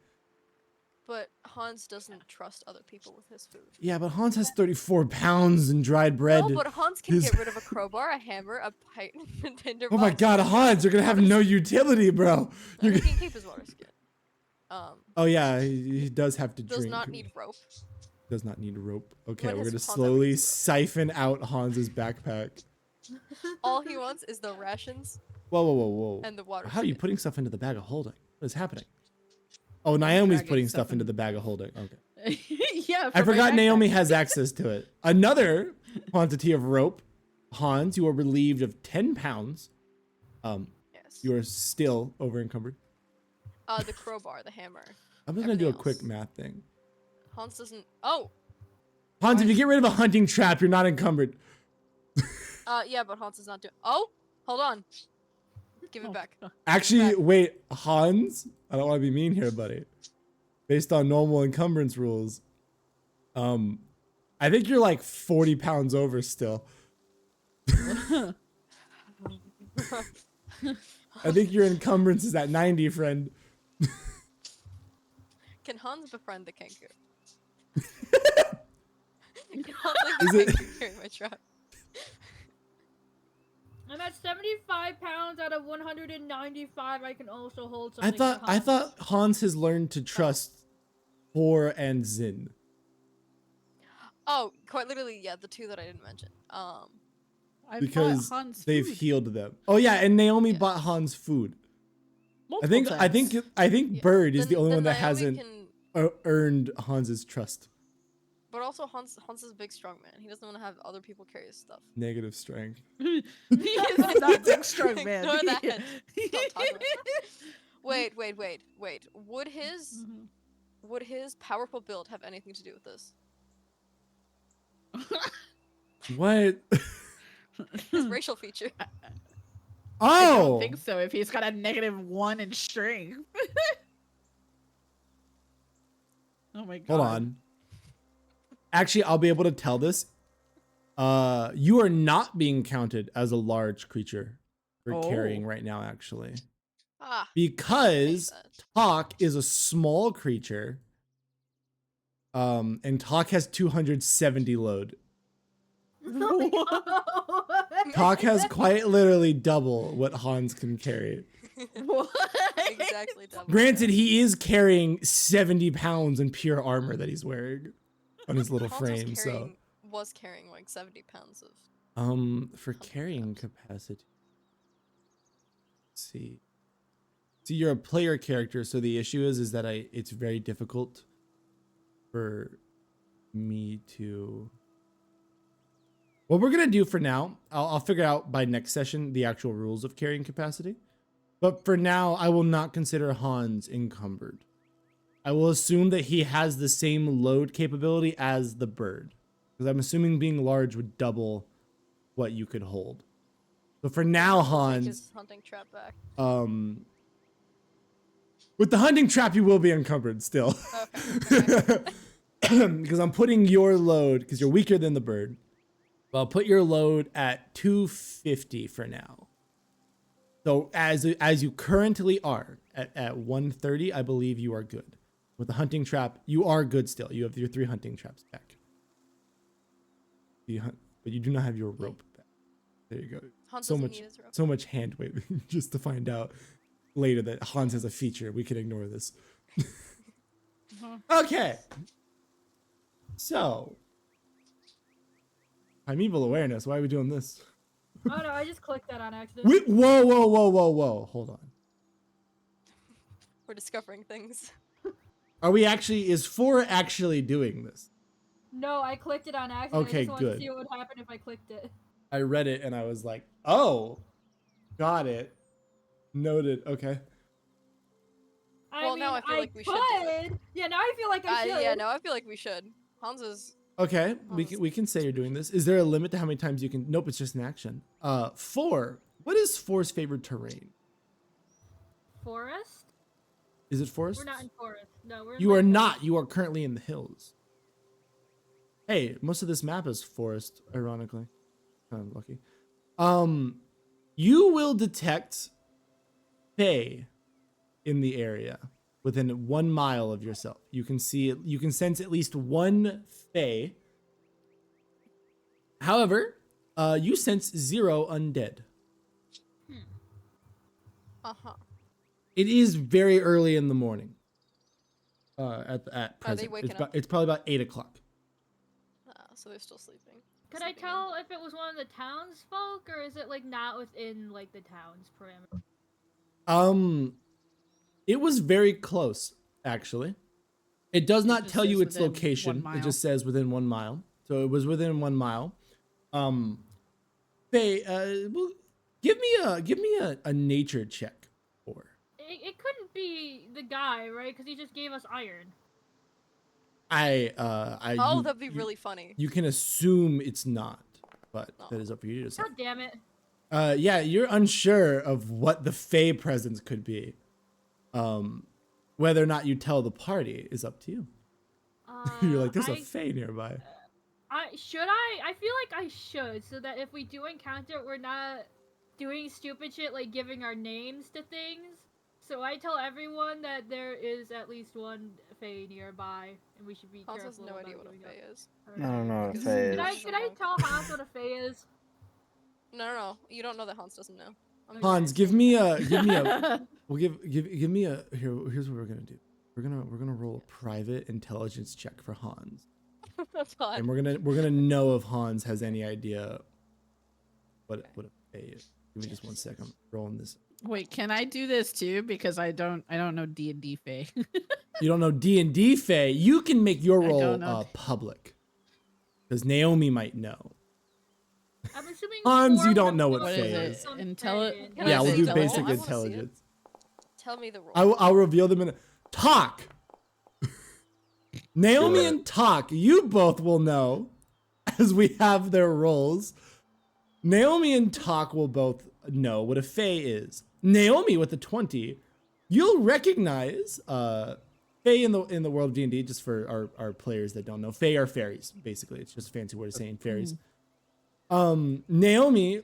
Speaker 2: But Hans doesn't trust other people with his food.
Speaker 1: Yeah, but Hans has 34 pounds in dried bread.
Speaker 2: No, but Hans can
Speaker 1: his-
Speaker 2: get rid of a crowbar, a hammer, a pipe, and tinder
Speaker 1: Oh my
Speaker 2: box.
Speaker 1: God, Hans, you're gonna have no utility, bro.
Speaker 2: And
Speaker 1: You're
Speaker 2: he
Speaker 1: gonna...
Speaker 2: can keep his water skin.
Speaker 1: Oh yeah, he does have to
Speaker 2: Does
Speaker 1: drink.
Speaker 2: not need rope.
Speaker 1: Does not need a rope. Okay,
Speaker 2: When
Speaker 1: we're
Speaker 2: has
Speaker 1: gonna
Speaker 2: Hans ever
Speaker 1: slowly
Speaker 2: used a rope?
Speaker 1: siphon out Hans's backpack.
Speaker 2: All he wants is the rations
Speaker 1: Whoa, whoa, whoa, whoa.
Speaker 2: and the water.
Speaker 1: How are you
Speaker 2: skin.
Speaker 1: putting stuff into the bag of holding? What is happening? Oh, Naomi's
Speaker 5: dragging
Speaker 1: putting
Speaker 5: stuff
Speaker 1: stuff into the bag of holding. Okay.
Speaker 5: Yeah.
Speaker 1: I
Speaker 5: for my
Speaker 1: forgot
Speaker 5: backpack.
Speaker 1: Naomi has access to it. Another quantity of rope. Hans, you are relieved of 10 pounds.
Speaker 2: Yes.
Speaker 1: You are still over encumbered.
Speaker 2: The crowbar, the hammer.
Speaker 1: I'm just gonna do a
Speaker 2: Everything
Speaker 1: quick
Speaker 2: else.
Speaker 1: math thing.
Speaker 2: Hans doesn't. Oh.
Speaker 1: Hans, if you get rid of a hunting trap, you're not encumbered.
Speaker 2: Yeah, but Hans is not doing. Oh, hold on. Give it
Speaker 5: Oh,
Speaker 2: back.
Speaker 5: God.
Speaker 1: Actually,
Speaker 2: Back.
Speaker 1: wait, Hans, I don't want to be mean here, buddy. Based on normal encumbrance rules, I think you're like 40 pounds over still. I think your encumbrance is at 90, friend.
Speaker 2: Can Hans befriend the kangaroo? Can Hans
Speaker 1: Is
Speaker 2: like the
Speaker 1: it-
Speaker 2: kangaroo carry my trap?
Speaker 4: I'm at 75 pounds out of 195. I can also hold
Speaker 1: I
Speaker 4: something.
Speaker 1: thought
Speaker 4: for
Speaker 1: I
Speaker 4: Hans.
Speaker 1: thought Hans has learned to trust Thor and Zin.
Speaker 2: Oh, quite literally, yeah, the two that I didn't mention.
Speaker 5: I bought
Speaker 1: Because
Speaker 5: Hans
Speaker 1: they've
Speaker 5: food
Speaker 1: healed them. Oh yeah, and Naomi
Speaker 2: Yes.
Speaker 1: bought Hans food. I
Speaker 5: multiple
Speaker 1: think
Speaker 5: times.
Speaker 2: Yeah,
Speaker 1: Bird is the only one that
Speaker 2: Naomi
Speaker 1: hasn't.
Speaker 2: Can
Speaker 1: earned Hans's trust.
Speaker 2: But also Hans is a big strong man. He doesn't want to have other people carry his stuff.
Speaker 1: Negative strength.
Speaker 5: He is not big strong man.
Speaker 2: Ignore that. Don't talk about that. Wait. Would his powerful build have anything to do with this?
Speaker 1: What?
Speaker 2: His racial feature.
Speaker 5: I don't
Speaker 1: Oh,
Speaker 5: think so. If he's got a -1 in strength. Oh my god.
Speaker 1: hold on. Actually, I'll be able to tell this. You are not being counted as a large creature for carrying
Speaker 5: Oh.
Speaker 1: right now, actually.
Speaker 2: Ah,
Speaker 1: Because
Speaker 2: makes sense.
Speaker 1: Talk is a small creature. And Talk has 270 load. Talk has quite literally double what Hans can carry.
Speaker 5: What?
Speaker 2: Exactly double.
Speaker 1: Granted, he is carrying 70 pounds in pure armor that he's wearing on his little
Speaker 2: Hans
Speaker 1: frame. So,
Speaker 2: was carrying like 70 pounds of.
Speaker 1: for carrying capacity. Let's see. See, you're a player character, so the issue is that it's very difficult for me to. What we're gonna do for now, I'll figure out by next session the actual rules of carrying capacity. But for now, I will not consider Hans encumbered. I will assume that he has the same load capability as the bird, because I'm assuming being large would double what you could hold. So for now,
Speaker 2: Take
Speaker 1: Hans,
Speaker 2: his hunting trap back.
Speaker 1: with the hunting trap, you will be encumbered still.
Speaker 2: Okay.
Speaker 1: Because I'm putting your load, because you're weaker than the bird. I'll put your load at 250 for now. So as you currently are at 130, I believe you are good. With the hunting trap, you are good still. You have your 3 hunting traps back. But you do not have your rope back. There you go.
Speaker 2: Hans
Speaker 1: So
Speaker 2: doesn't
Speaker 1: much,
Speaker 2: need his rope.
Speaker 1: so much hand waving just to find out later that Hans has a feature. We can ignore this. Okay. So, primeval awareness. Why are we doing this?
Speaker 4: Oh no, I just clicked that on accident.
Speaker 1: Whoa. Hold on.
Speaker 2: We're discovering things.
Speaker 1: Are we actually, is 4 actually doing this?
Speaker 4: No, I clicked it on accident.
Speaker 1: Okay,
Speaker 4: I just wanted
Speaker 1: good.
Speaker 4: to see what would happen if I clicked it.
Speaker 1: I read it and I was like, oh, got it. Noted. Okay.
Speaker 2: Well, now I feel like we should do it.
Speaker 4: could. Yeah, now I feel like I should.
Speaker 2: Yeah, no, I feel like we should. Hans is.
Speaker 1: Okay,
Speaker 2: Hans.
Speaker 1: we can say you're doing this. Is there a limit to how many times you can? Nope, it's just an action. 4. What is 4's favorite terrain?
Speaker 4: Forest?
Speaker 1: Is it forest?
Speaker 4: We're not in forest. No, we're in
Speaker 1: You are
Speaker 4: like,
Speaker 1: not. You are currently in the hills. Hey, most of this map is forest, ironically. Kind of lucky. You will detect Fae in the area within 1 mile of yourself. You can see it. You can sense at least one Fae. However, you sense 0 undead.
Speaker 2: Uh-huh.
Speaker 1: It is very early in the morning. At
Speaker 2: Are
Speaker 1: present,
Speaker 2: they waking up?
Speaker 1: it's probably about 8 o'clock.
Speaker 2: So they're still sleeping.
Speaker 4: Could I
Speaker 2: Sleeping in.
Speaker 4: tell if it was one of the townsfolk or is it like not within like the town's parameter?
Speaker 1: It was very close, actually. It does not
Speaker 5: just
Speaker 1: tell you
Speaker 5: says
Speaker 1: its
Speaker 5: within
Speaker 1: location.
Speaker 5: 1 mile.
Speaker 1: It just says within 1 mile. So it was within 1 mile. Faye, well, give me a nature check for.
Speaker 4: It couldn't be the guy, right? Because he just gave us iron.
Speaker 2: Oh,
Speaker 1: you-
Speaker 2: that'd be
Speaker 1: you-
Speaker 2: really funny.
Speaker 1: You can assume it's not, but
Speaker 2: Oh.
Speaker 1: that is up for you to decide.
Speaker 4: God damn it.
Speaker 1: Yeah, you're unsure of what the Fae presence could be. Whether or not you tell the party is up to you. You're like, there's a Fae nearby.
Speaker 4: I feel like I should, so that if we do encounter it, we're not doing stupid shit like giving our names to things. So I tell everyone that there is at least one Fae nearby, and we should be
Speaker 2: Hans
Speaker 4: careful.
Speaker 2: has no idea
Speaker 4: about
Speaker 2: what a
Speaker 4: doing
Speaker 2: Fae
Speaker 4: that.
Speaker 2: is.
Speaker 3: I don't know what a
Speaker 2: Because-
Speaker 3: Fae
Speaker 4: Should I,
Speaker 3: is.
Speaker 4: should I tell Hans what a Fae is?
Speaker 2: No. You don't know that Hans doesn't know. I'm
Speaker 1: Hans,
Speaker 2: just
Speaker 1: give
Speaker 2: saying.
Speaker 1: me a well give me a here's what we're gonna do. We're gonna roll a private intelligence check for Hans.
Speaker 2: That's fine.
Speaker 1: And we're gonna know if Hans has any idea what a Fae is. Give me just 1 second. I'm rolling this
Speaker 5: Wait, can I do this too? Because I don't know D&D Fae.
Speaker 1: You don't know D&D Fae. You can make your
Speaker 5: I
Speaker 1: role
Speaker 5: don't know.
Speaker 1: public. Because Naomi might know.
Speaker 4: I'm assuming
Speaker 1: Hans, you
Speaker 4: four
Speaker 1: don't
Speaker 4: would
Speaker 1: know what
Speaker 5: What
Speaker 1: Fae
Speaker 5: is
Speaker 1: is.
Speaker 5: it?
Speaker 4: some
Speaker 5: Intelli-
Speaker 4: Fae.
Speaker 2: Can
Speaker 1: Yeah,
Speaker 2: I
Speaker 1: we'll
Speaker 2: see
Speaker 1: do
Speaker 2: the
Speaker 1: basic
Speaker 2: role? I wanna see it.
Speaker 1: intelligence.
Speaker 2: Tell me the role.
Speaker 1: I'll reveal them in a... Talk! Naomi
Speaker 3: Do it.
Speaker 1: and Talk, you both will know as we have their roles. Naomi and Talk will both know what a Fae is. Naomi with the 20, you'll recognize Fae in the world of D&D, just for our players that don't know. Fae are fairies, basically. It's just a fancy word of saying fairies. Naomi,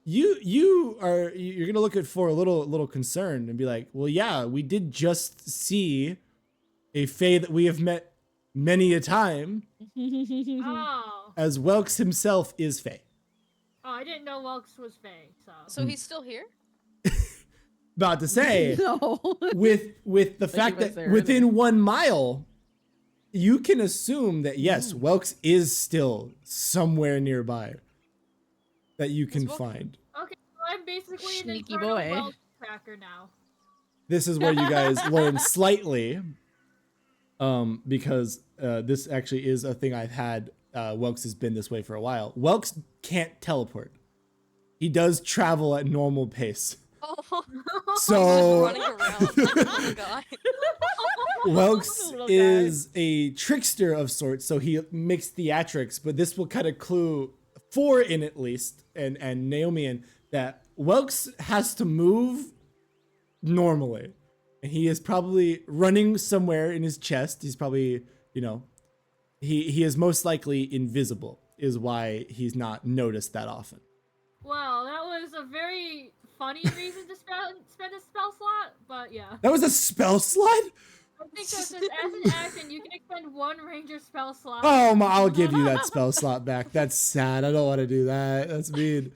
Speaker 1: you're gonna look at for a little concerned and be like, well, yeah, we did just see a Fae that we have met many a time,
Speaker 4: Oh.
Speaker 1: as Welks himself is Fae.
Speaker 4: Oh, I didn't know Welks was Fae, so.
Speaker 2: So he's still here?
Speaker 1: About to say,
Speaker 5: No.
Speaker 1: with the fact
Speaker 5: was
Speaker 1: that
Speaker 5: there
Speaker 1: within
Speaker 5: earlier.
Speaker 1: 1 mile, you can assume that yes, Welks is still somewhere nearby that you can
Speaker 2: Welks-
Speaker 1: find.
Speaker 4: Okay, so I'm basically an
Speaker 5: Sneaky
Speaker 4: infernal
Speaker 5: boy.
Speaker 4: Welks tracker now.
Speaker 1: This is where you guys learn slightly, because this actually is a thing I've had. Welks has been this way for a while. Welks can't teleport. He does travel at normal pace.
Speaker 2: Oh,
Speaker 1: So
Speaker 2: running around like a little guy.
Speaker 1: Welks
Speaker 5: Little guy.
Speaker 1: is a trickster of sorts, so he makes theatrics, but this will kind of clue four in at least, and Naomi in, that Welks has to move normally. And he is probably running somewhere in his chest. He's probably, he is most likely invisible, is why he's not noticed that often.
Speaker 4: Well, that was a very funny reason to spend a spell slot, but yeah.
Speaker 1: That was a spell slot?
Speaker 4: I think that says as an action, you can expend 1 ranger spell slot.
Speaker 1: Oh, I'll give you that spell slot back. That's sad. I don't want to do that. That's mean.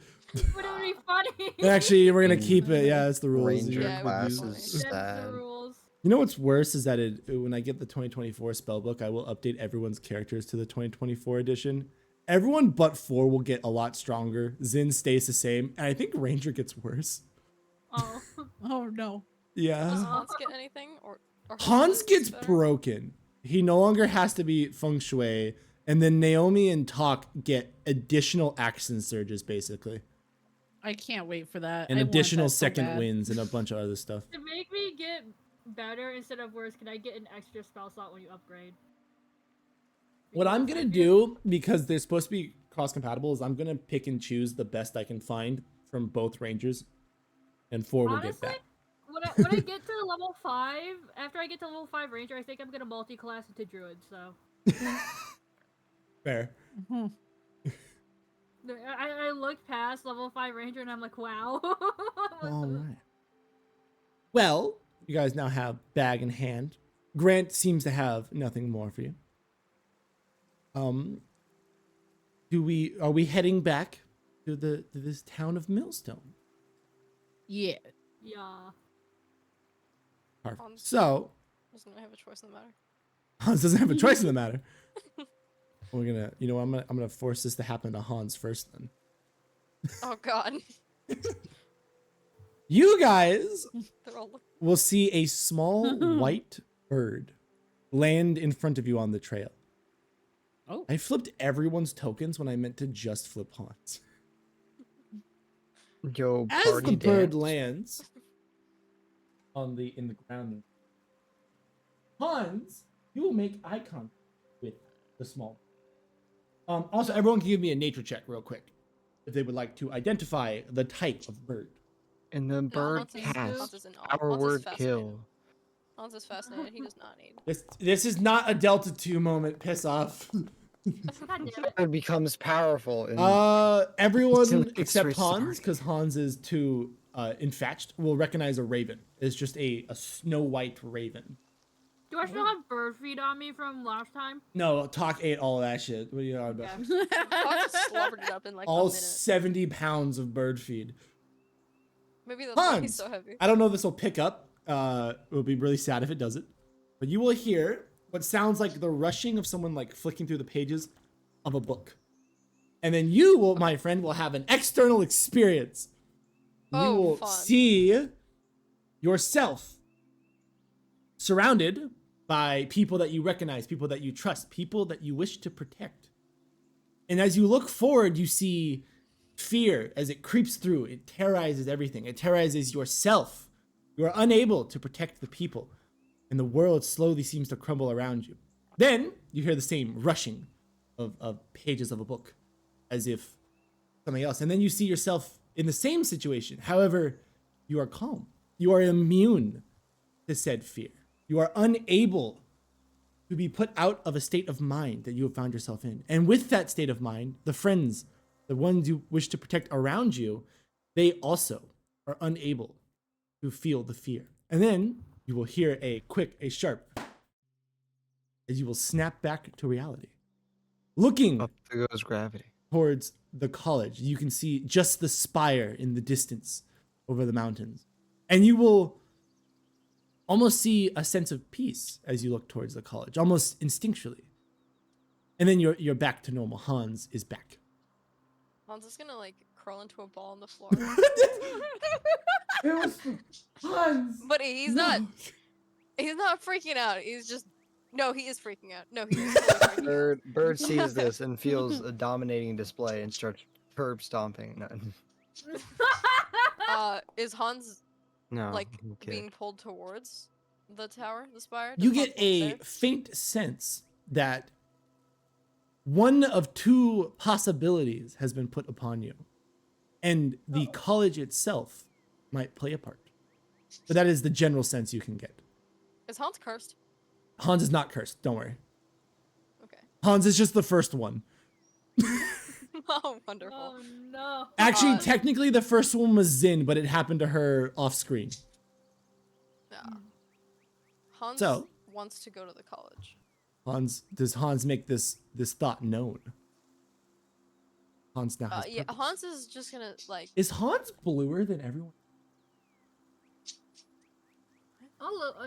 Speaker 4: But it would be funny.
Speaker 1: Actually, we're gonna keep it. Yeah, that's the rules.
Speaker 3: Ranger
Speaker 2: Yeah, it would be
Speaker 3: classes.
Speaker 2: funny.
Speaker 4: That's the
Speaker 3: Sad.
Speaker 4: rules.
Speaker 1: You know what's worse is that when I get the 2024 spellbook, I will update everyone's characters to the 2024 edition. Everyone but 4 will get a lot stronger. Zin stays the same, and I think Ranger gets worse.
Speaker 4: Oh.
Speaker 5: Oh no.
Speaker 2: Does
Speaker 1: Yeah.
Speaker 2: Hans get anything? Or
Speaker 1: Hans gets
Speaker 2: better?
Speaker 1: broken. He no longer has to be feng shui, and then Naomi and Talk get additional action surges, basically.
Speaker 5: I can't wait for that.
Speaker 1: And
Speaker 5: I want
Speaker 1: additional
Speaker 5: that so
Speaker 1: second
Speaker 5: bad.
Speaker 1: wins and a bunch of other stuff.
Speaker 4: To make me get better instead of worse, can I get an extra spell slot when you upgrade?
Speaker 1: What I'm
Speaker 4: Because
Speaker 1: gonna
Speaker 4: I feel-
Speaker 1: do, because they're supposed to be cross-compatible, is I'm gonna pick and choose the best I can find from both Rangers, and 4 will get
Speaker 4: Honestly,
Speaker 1: that.
Speaker 4: when I get to level 5, after I get to level 5 ranger, I think I'm gonna multi-class into druid, so.
Speaker 1: Fair.
Speaker 5: Mhm.
Speaker 4: I looked past level 5 ranger and I'm like, wow.
Speaker 1: All right. Well, you guys now have bag in hand. Grant seems to have nothing more for you. Are we heading back to this town of Millstone?
Speaker 5: Yeah.
Speaker 4: Yeah.
Speaker 1: Perfect. So
Speaker 2: Doesn't have a choice in the matter.
Speaker 1: Hans doesn't have a choice in the matter. We're gonna, I'm gonna force this to happen to Hans first. Then
Speaker 2: Oh god.
Speaker 1: you guys
Speaker 2: They're all
Speaker 1: will see a small white bird land in front of you on the trail.
Speaker 5: Oh.
Speaker 1: I flipped everyone's tokens when I meant to just flip Hans.
Speaker 3: Yo,
Speaker 1: As
Speaker 3: party
Speaker 1: the bird
Speaker 3: dance.
Speaker 1: lands in the ground, Hans, you will make eye contact with the small. Also, everyone can give me a nature check real quick if they would like to identify the type of bird.
Speaker 3: And the bird
Speaker 2: Hans is- Hans
Speaker 3: cast
Speaker 2: is in awe.
Speaker 3: our
Speaker 2: Hans is
Speaker 3: word
Speaker 2: fascinated.
Speaker 3: kill.
Speaker 2: Hans is fascinated. He does not need.
Speaker 1: This is not a Delta 2 moment. Piss off.
Speaker 4: God damn it.
Speaker 3: It becomes powerful. And
Speaker 1: Everyone
Speaker 3: Still gets
Speaker 1: except
Speaker 3: restarted.
Speaker 1: Hans, because Hans is too infatuated, will recognize a raven. It's just a snow white raven.
Speaker 4: Do I still have bird feed on me from last time?
Speaker 1: No, Talk ate all that shit. What are you on about?
Speaker 2: Hans just slobbered it up in like
Speaker 1: All
Speaker 2: a minute.
Speaker 1: 70 pounds of bird feed.
Speaker 2: Maybe that's why he's
Speaker 1: Hans,
Speaker 2: so heavy.
Speaker 1: I don't know if this will pick up. It will be really sad if it doesn't. But you will hear what sounds like the rushing of someone like flicking through the pages of a book. And then you will, my friend, will have an external experience. You will
Speaker 2: fun.
Speaker 1: see yourself surrounded by people that you recognize, people that you trust, people that you wish to protect. And as you look forward, you see fear as it creeps through. It terrorizes everything. It terrorizes yourself. You are unable to protect the people, and the world slowly seems to crumble around you. Then you hear the same rushing of pages of a book, as if something else. And then you see yourself in the same situation. However, you are calm. You are immune to said fear. You are unable to be put out of a state of mind that you have found yourself in. And with that state of mind, the friends, the ones you wish to protect around you, they also are unable to feel the fear. And then you will hear a sharp, as you will snap back to reality. Looking
Speaker 3: Up there goes gravity.
Speaker 1: towards the college, you can see just the spire in the distance over the mountains. And you will almost see a sense of peace as you look towards the college, almost instinctually. And then you're back to normal. Hans is back.
Speaker 2: Hans is gonna like crawl into a ball on the floor.
Speaker 1: It was Hans.
Speaker 2: But he's not freaking out. He's just no, he is freaking out. No, he is totally freaking out.
Speaker 3: Bird sees this and feels a dominating display and starts curb stomping. No,
Speaker 2: Is Hans
Speaker 3: no,
Speaker 2: like
Speaker 3: okay.
Speaker 2: being pulled towards the tower, the spire?
Speaker 1: You
Speaker 2: Does
Speaker 1: get
Speaker 2: Hans look
Speaker 1: a
Speaker 2: there?
Speaker 1: faint sense that one of two possibilities has been put upon you, and the college itself might play a part. But that is the general sense you can get.
Speaker 2: Is Hans cursed?
Speaker 1: Hans is not cursed, don't worry.
Speaker 2: Okay.
Speaker 1: Hans is just the first one.
Speaker 2: Oh, wonderful.
Speaker 4: Oh no.
Speaker 1: Actually,
Speaker 2: Uh,
Speaker 1: technically the first one was Zin, but it happened to her off screen.
Speaker 2: Yeah. Hans
Speaker 1: So-
Speaker 2: wants to go to the college.
Speaker 1: Does Hans make this thought known? Hans now has
Speaker 2: Yeah,
Speaker 1: purpose.
Speaker 2: Hans is just gonna like.
Speaker 1: Is Hans bluer than everyone?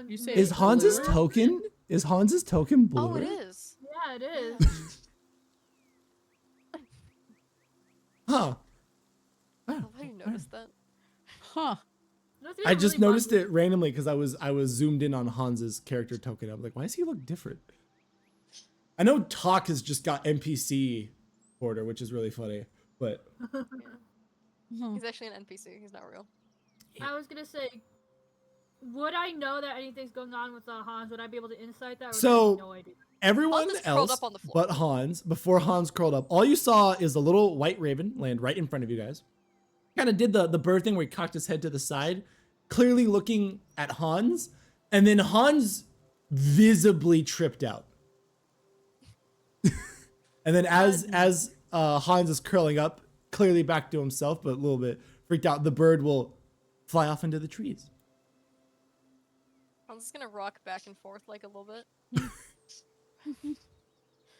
Speaker 5: You say
Speaker 1: Is Hans's
Speaker 5: bluer?
Speaker 1: token? Is Hans's token bluer?
Speaker 2: Oh, it is.
Speaker 4: Yeah, it is.
Speaker 1: Huh.
Speaker 2: I love how you noticed that.
Speaker 5: Huh.
Speaker 1: I just noticed it randomly because I was zoomed in on Hans's character token. I'm like, why does he look different? I know Talk has just got NPC order, which is really funny, but
Speaker 5: Huh.
Speaker 2: He's actually an NPC. He's not real.
Speaker 4: I was gonna say, would I know that anything's going on with Hans? Would I be able to insight that? Or would I
Speaker 1: So-
Speaker 4: have no idea?
Speaker 1: everyone
Speaker 2: Hans is curled
Speaker 1: else
Speaker 2: up on the floor.
Speaker 1: but Hans, before Hans curled up, all you saw is a little white raven land right in front of you guys. Kind of did the bird thing where he cocked his head to the side, clearly looking at Hans, and then Hans visibly tripped out. And then as Hans is curling up, clearly back to himself, but a little bit freaked out, the bird will fly off into the trees.
Speaker 2: Hans is gonna rock back and forth like a little bit.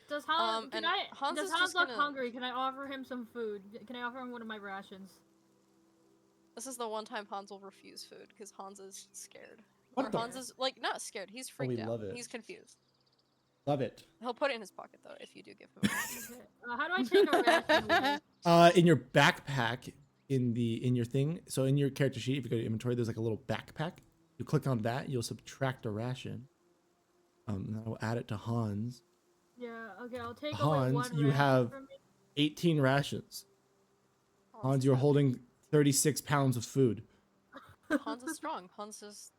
Speaker 4: Does Hans?
Speaker 2: and
Speaker 4: Can I?
Speaker 2: Hans
Speaker 4: Does
Speaker 2: is
Speaker 4: Hans
Speaker 2: just
Speaker 4: look
Speaker 2: gonna-
Speaker 4: hungry? Can I offer him some food? Can I offer him one of my rations?
Speaker 2: This is the one time Hans will refuse food because Hans is scared.
Speaker 1: What
Speaker 2: or
Speaker 1: the-
Speaker 2: Hans is like not scared. He's
Speaker 1: Oh, we
Speaker 2: freaked out.
Speaker 1: love it.
Speaker 2: He's confused.
Speaker 1: Love it.
Speaker 2: He'll put it in his pocket though if you do give him. a ration.
Speaker 4: Okay. How do I take a ration? away?
Speaker 1: In your backpack, in your thing. So in your character sheet, if you go to inventory, there's like a little backpack. You click on that, you'll subtract a ration. That'll add it to Hans.
Speaker 4: Yeah. Okay. I'll take away
Speaker 1: Hans,
Speaker 4: one
Speaker 1: you
Speaker 4: ration
Speaker 1: have
Speaker 4: from me.
Speaker 1: 18 rations. Hans,
Speaker 2: is
Speaker 1: you're
Speaker 2: fat.
Speaker 1: holding 36 pounds of food.
Speaker 2: Hans is strong. Hans is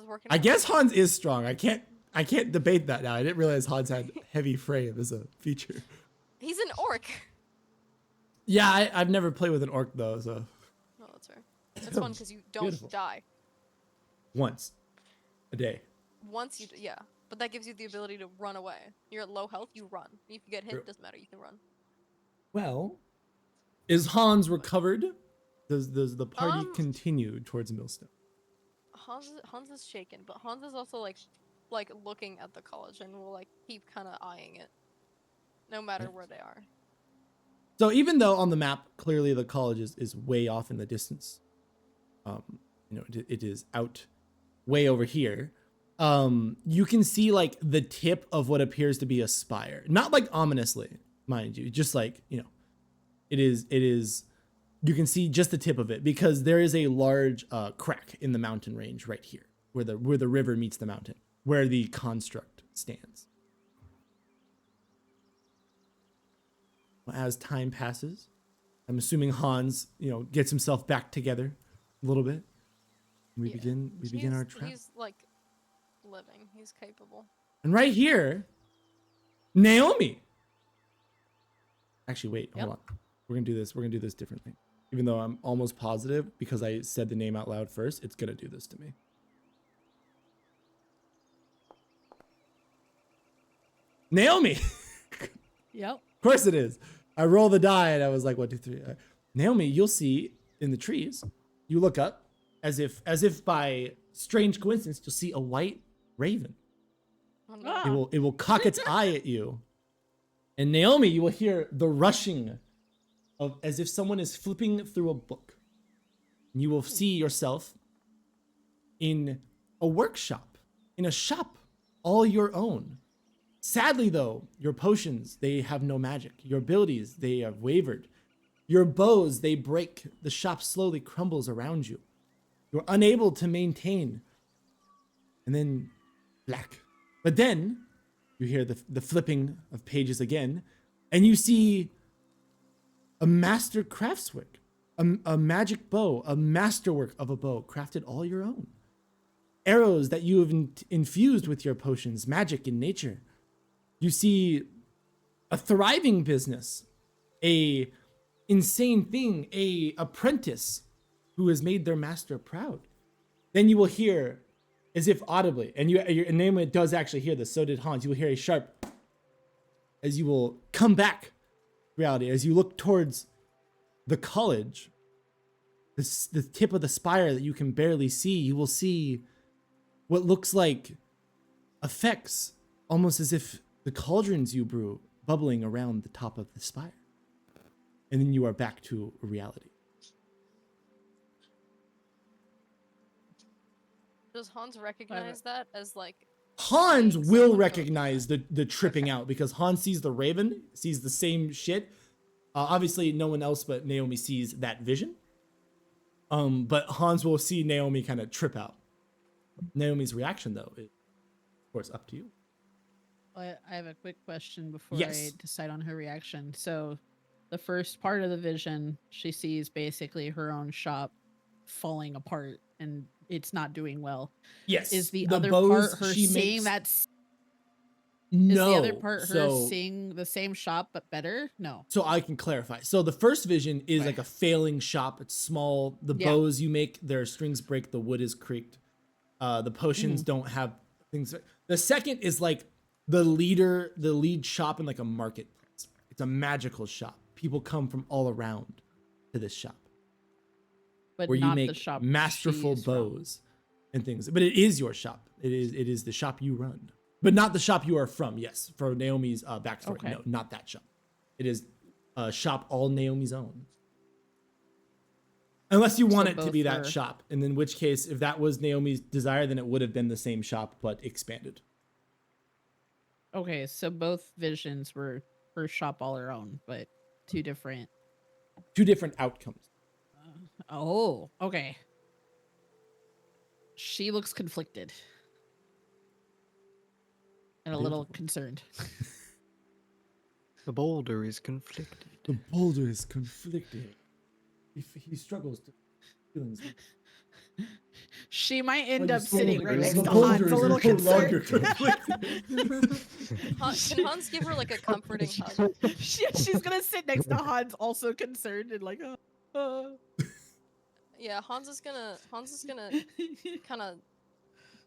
Speaker 2: working.
Speaker 1: I
Speaker 2: out.
Speaker 1: guess Hans is strong. I can't debate that now. I didn't realize Hans had heavy frame as a feature.
Speaker 2: He's an orc.
Speaker 1: Yeah, I've never played with an orc though, so
Speaker 2: No, that's fair. It's fun because you don't
Speaker 1: Beautiful.
Speaker 2: die.
Speaker 1: once a day.
Speaker 2: Once you yeah, but that gives you the ability to run away. You're at low health, you run. If you get hit,
Speaker 1: True.
Speaker 2: it doesn't matter. You can run.
Speaker 1: Well, is Hans recovered? Does the party
Speaker 2: Um,
Speaker 1: continue towards Millstone?
Speaker 2: Hans is shaken, but Hans is also like looking at the college and will like keep kind of eyeing it, no matter where they are.
Speaker 1: So even though on the map clearly the college is way off in the distance, it is out way over here. You can see like the tip of what appears to be a spire, not like ominously, mind you, just like it is you can see just the tip of it because there is a large crack in the mountain range right here where the river meets the mountain, where the construct stands. As time passes, I'm assuming Hans, gets himself back together a little bit. We
Speaker 2: Yeah.
Speaker 1: begin our trap.
Speaker 2: He's like living. He's capable.
Speaker 1: And right here, Naomi. Actually, wait,
Speaker 5: Yep.
Speaker 1: hold on. We're gonna do this differently. Even though I'm almost positive because I said the name out loud first, it's gonna do this to me. Naomi.
Speaker 5: Yep.
Speaker 1: Of course it is. I roll the die and I was like, 1, 2, 3. Naomi, you'll see in the trees. You look up, as if by strange coincidence, you'll see a white raven.
Speaker 2: Oh, no.
Speaker 5: Ah.
Speaker 1: It will cock its eye at you. And Naomi, you will hear the rushing of as if someone is flipping through a book. And you will see yourself in a workshop, in a shop all your own. Sadly, though, your potions, they have no magic. Your abilities, they have wavered. Your bows, they break. The shop slowly crumbles around you. You're unable to maintain. And then black. But then you hear the flipping of pages again, and you see a master craftswork, a magic bow, a masterwork of a bow crafted all your own. Arrows that you have infused with your potions, magic in nature. You see a thriving business, a insane thing, a apprentice who has made their master proud. Then you will hear, as if audibly, and your Naomi does actually hear this, so did Hans, you will hear a sharp, as you will come back to reality, as you look towards the college, the tip of the spire that you can barely see, you will see what looks like effects, almost as if the cauldrons you brew bubbling around the top of the spire. And then you are back to reality.
Speaker 2: Does Hans recognize that as like?
Speaker 1: Hans
Speaker 2: seeing
Speaker 1: will
Speaker 2: someone go-
Speaker 1: recognize the tripping out because Hans sees the raven, sees the same shit. Obviously, no one else but Naomi sees that vision. But Hans will see Naomi kind of trip out. Naomi's reaction, though, is, of course, up to you.
Speaker 5: I have a quick question before
Speaker 1: Yes.
Speaker 5: I decide on her reaction. So, the first part of the vision, she sees basically her own shop falling apart and it's not doing well.
Speaker 1: Yes.
Speaker 5: Is the other part her seeing that's
Speaker 1: No.
Speaker 5: is the other part her
Speaker 1: so,
Speaker 5: seeing the same shop but better? No.
Speaker 1: So I can clarify. So the first vision is
Speaker 5: Okay.
Speaker 1: like a failing shop. It's small. The
Speaker 5: Yeah.
Speaker 1: bows you make, their strings break. The wood is creaked. The potions don't have things. The second is like the lead shop in like a marketplace. It's a magical shop. People come from all around to this shop
Speaker 5: But
Speaker 1: where you
Speaker 5: not
Speaker 1: make
Speaker 5: the shop
Speaker 1: masterful
Speaker 5: she's from.
Speaker 1: bows and things. But it is your shop. It is the shop you run, but not the shop you are from. Yes, for Naomi's backstory.
Speaker 5: Okay.
Speaker 1: No, not that shop. It is a shop all Naomi's own. Unless you want
Speaker 5: So
Speaker 1: it to
Speaker 5: both
Speaker 1: be that
Speaker 5: are-
Speaker 1: shop, and in which case, if that was Naomi's desire, then it would have been the same shop but expanded.
Speaker 5: Okay, so both visions were her shop all her own, but two different.
Speaker 1: Two different outcomes.
Speaker 5: Oh, okay. She looks conflicted and a little concerned.
Speaker 3: The boulder is conflicted.
Speaker 1: The boulder is conflicted. He struggles to feelings.
Speaker 5: She might end
Speaker 1: Like
Speaker 5: up
Speaker 1: the
Speaker 5: sitting
Speaker 1: boulder
Speaker 5: right
Speaker 1: is-
Speaker 5: next
Speaker 1: the
Speaker 5: to Hans,
Speaker 1: boulder
Speaker 5: a
Speaker 1: is
Speaker 5: little
Speaker 1: no longer
Speaker 5: concerned.
Speaker 2: Can Hans give her like a comforting hug?
Speaker 5: She's gonna sit next to Hans, also concerned and like,
Speaker 2: Yeah, Hans is gonna kind of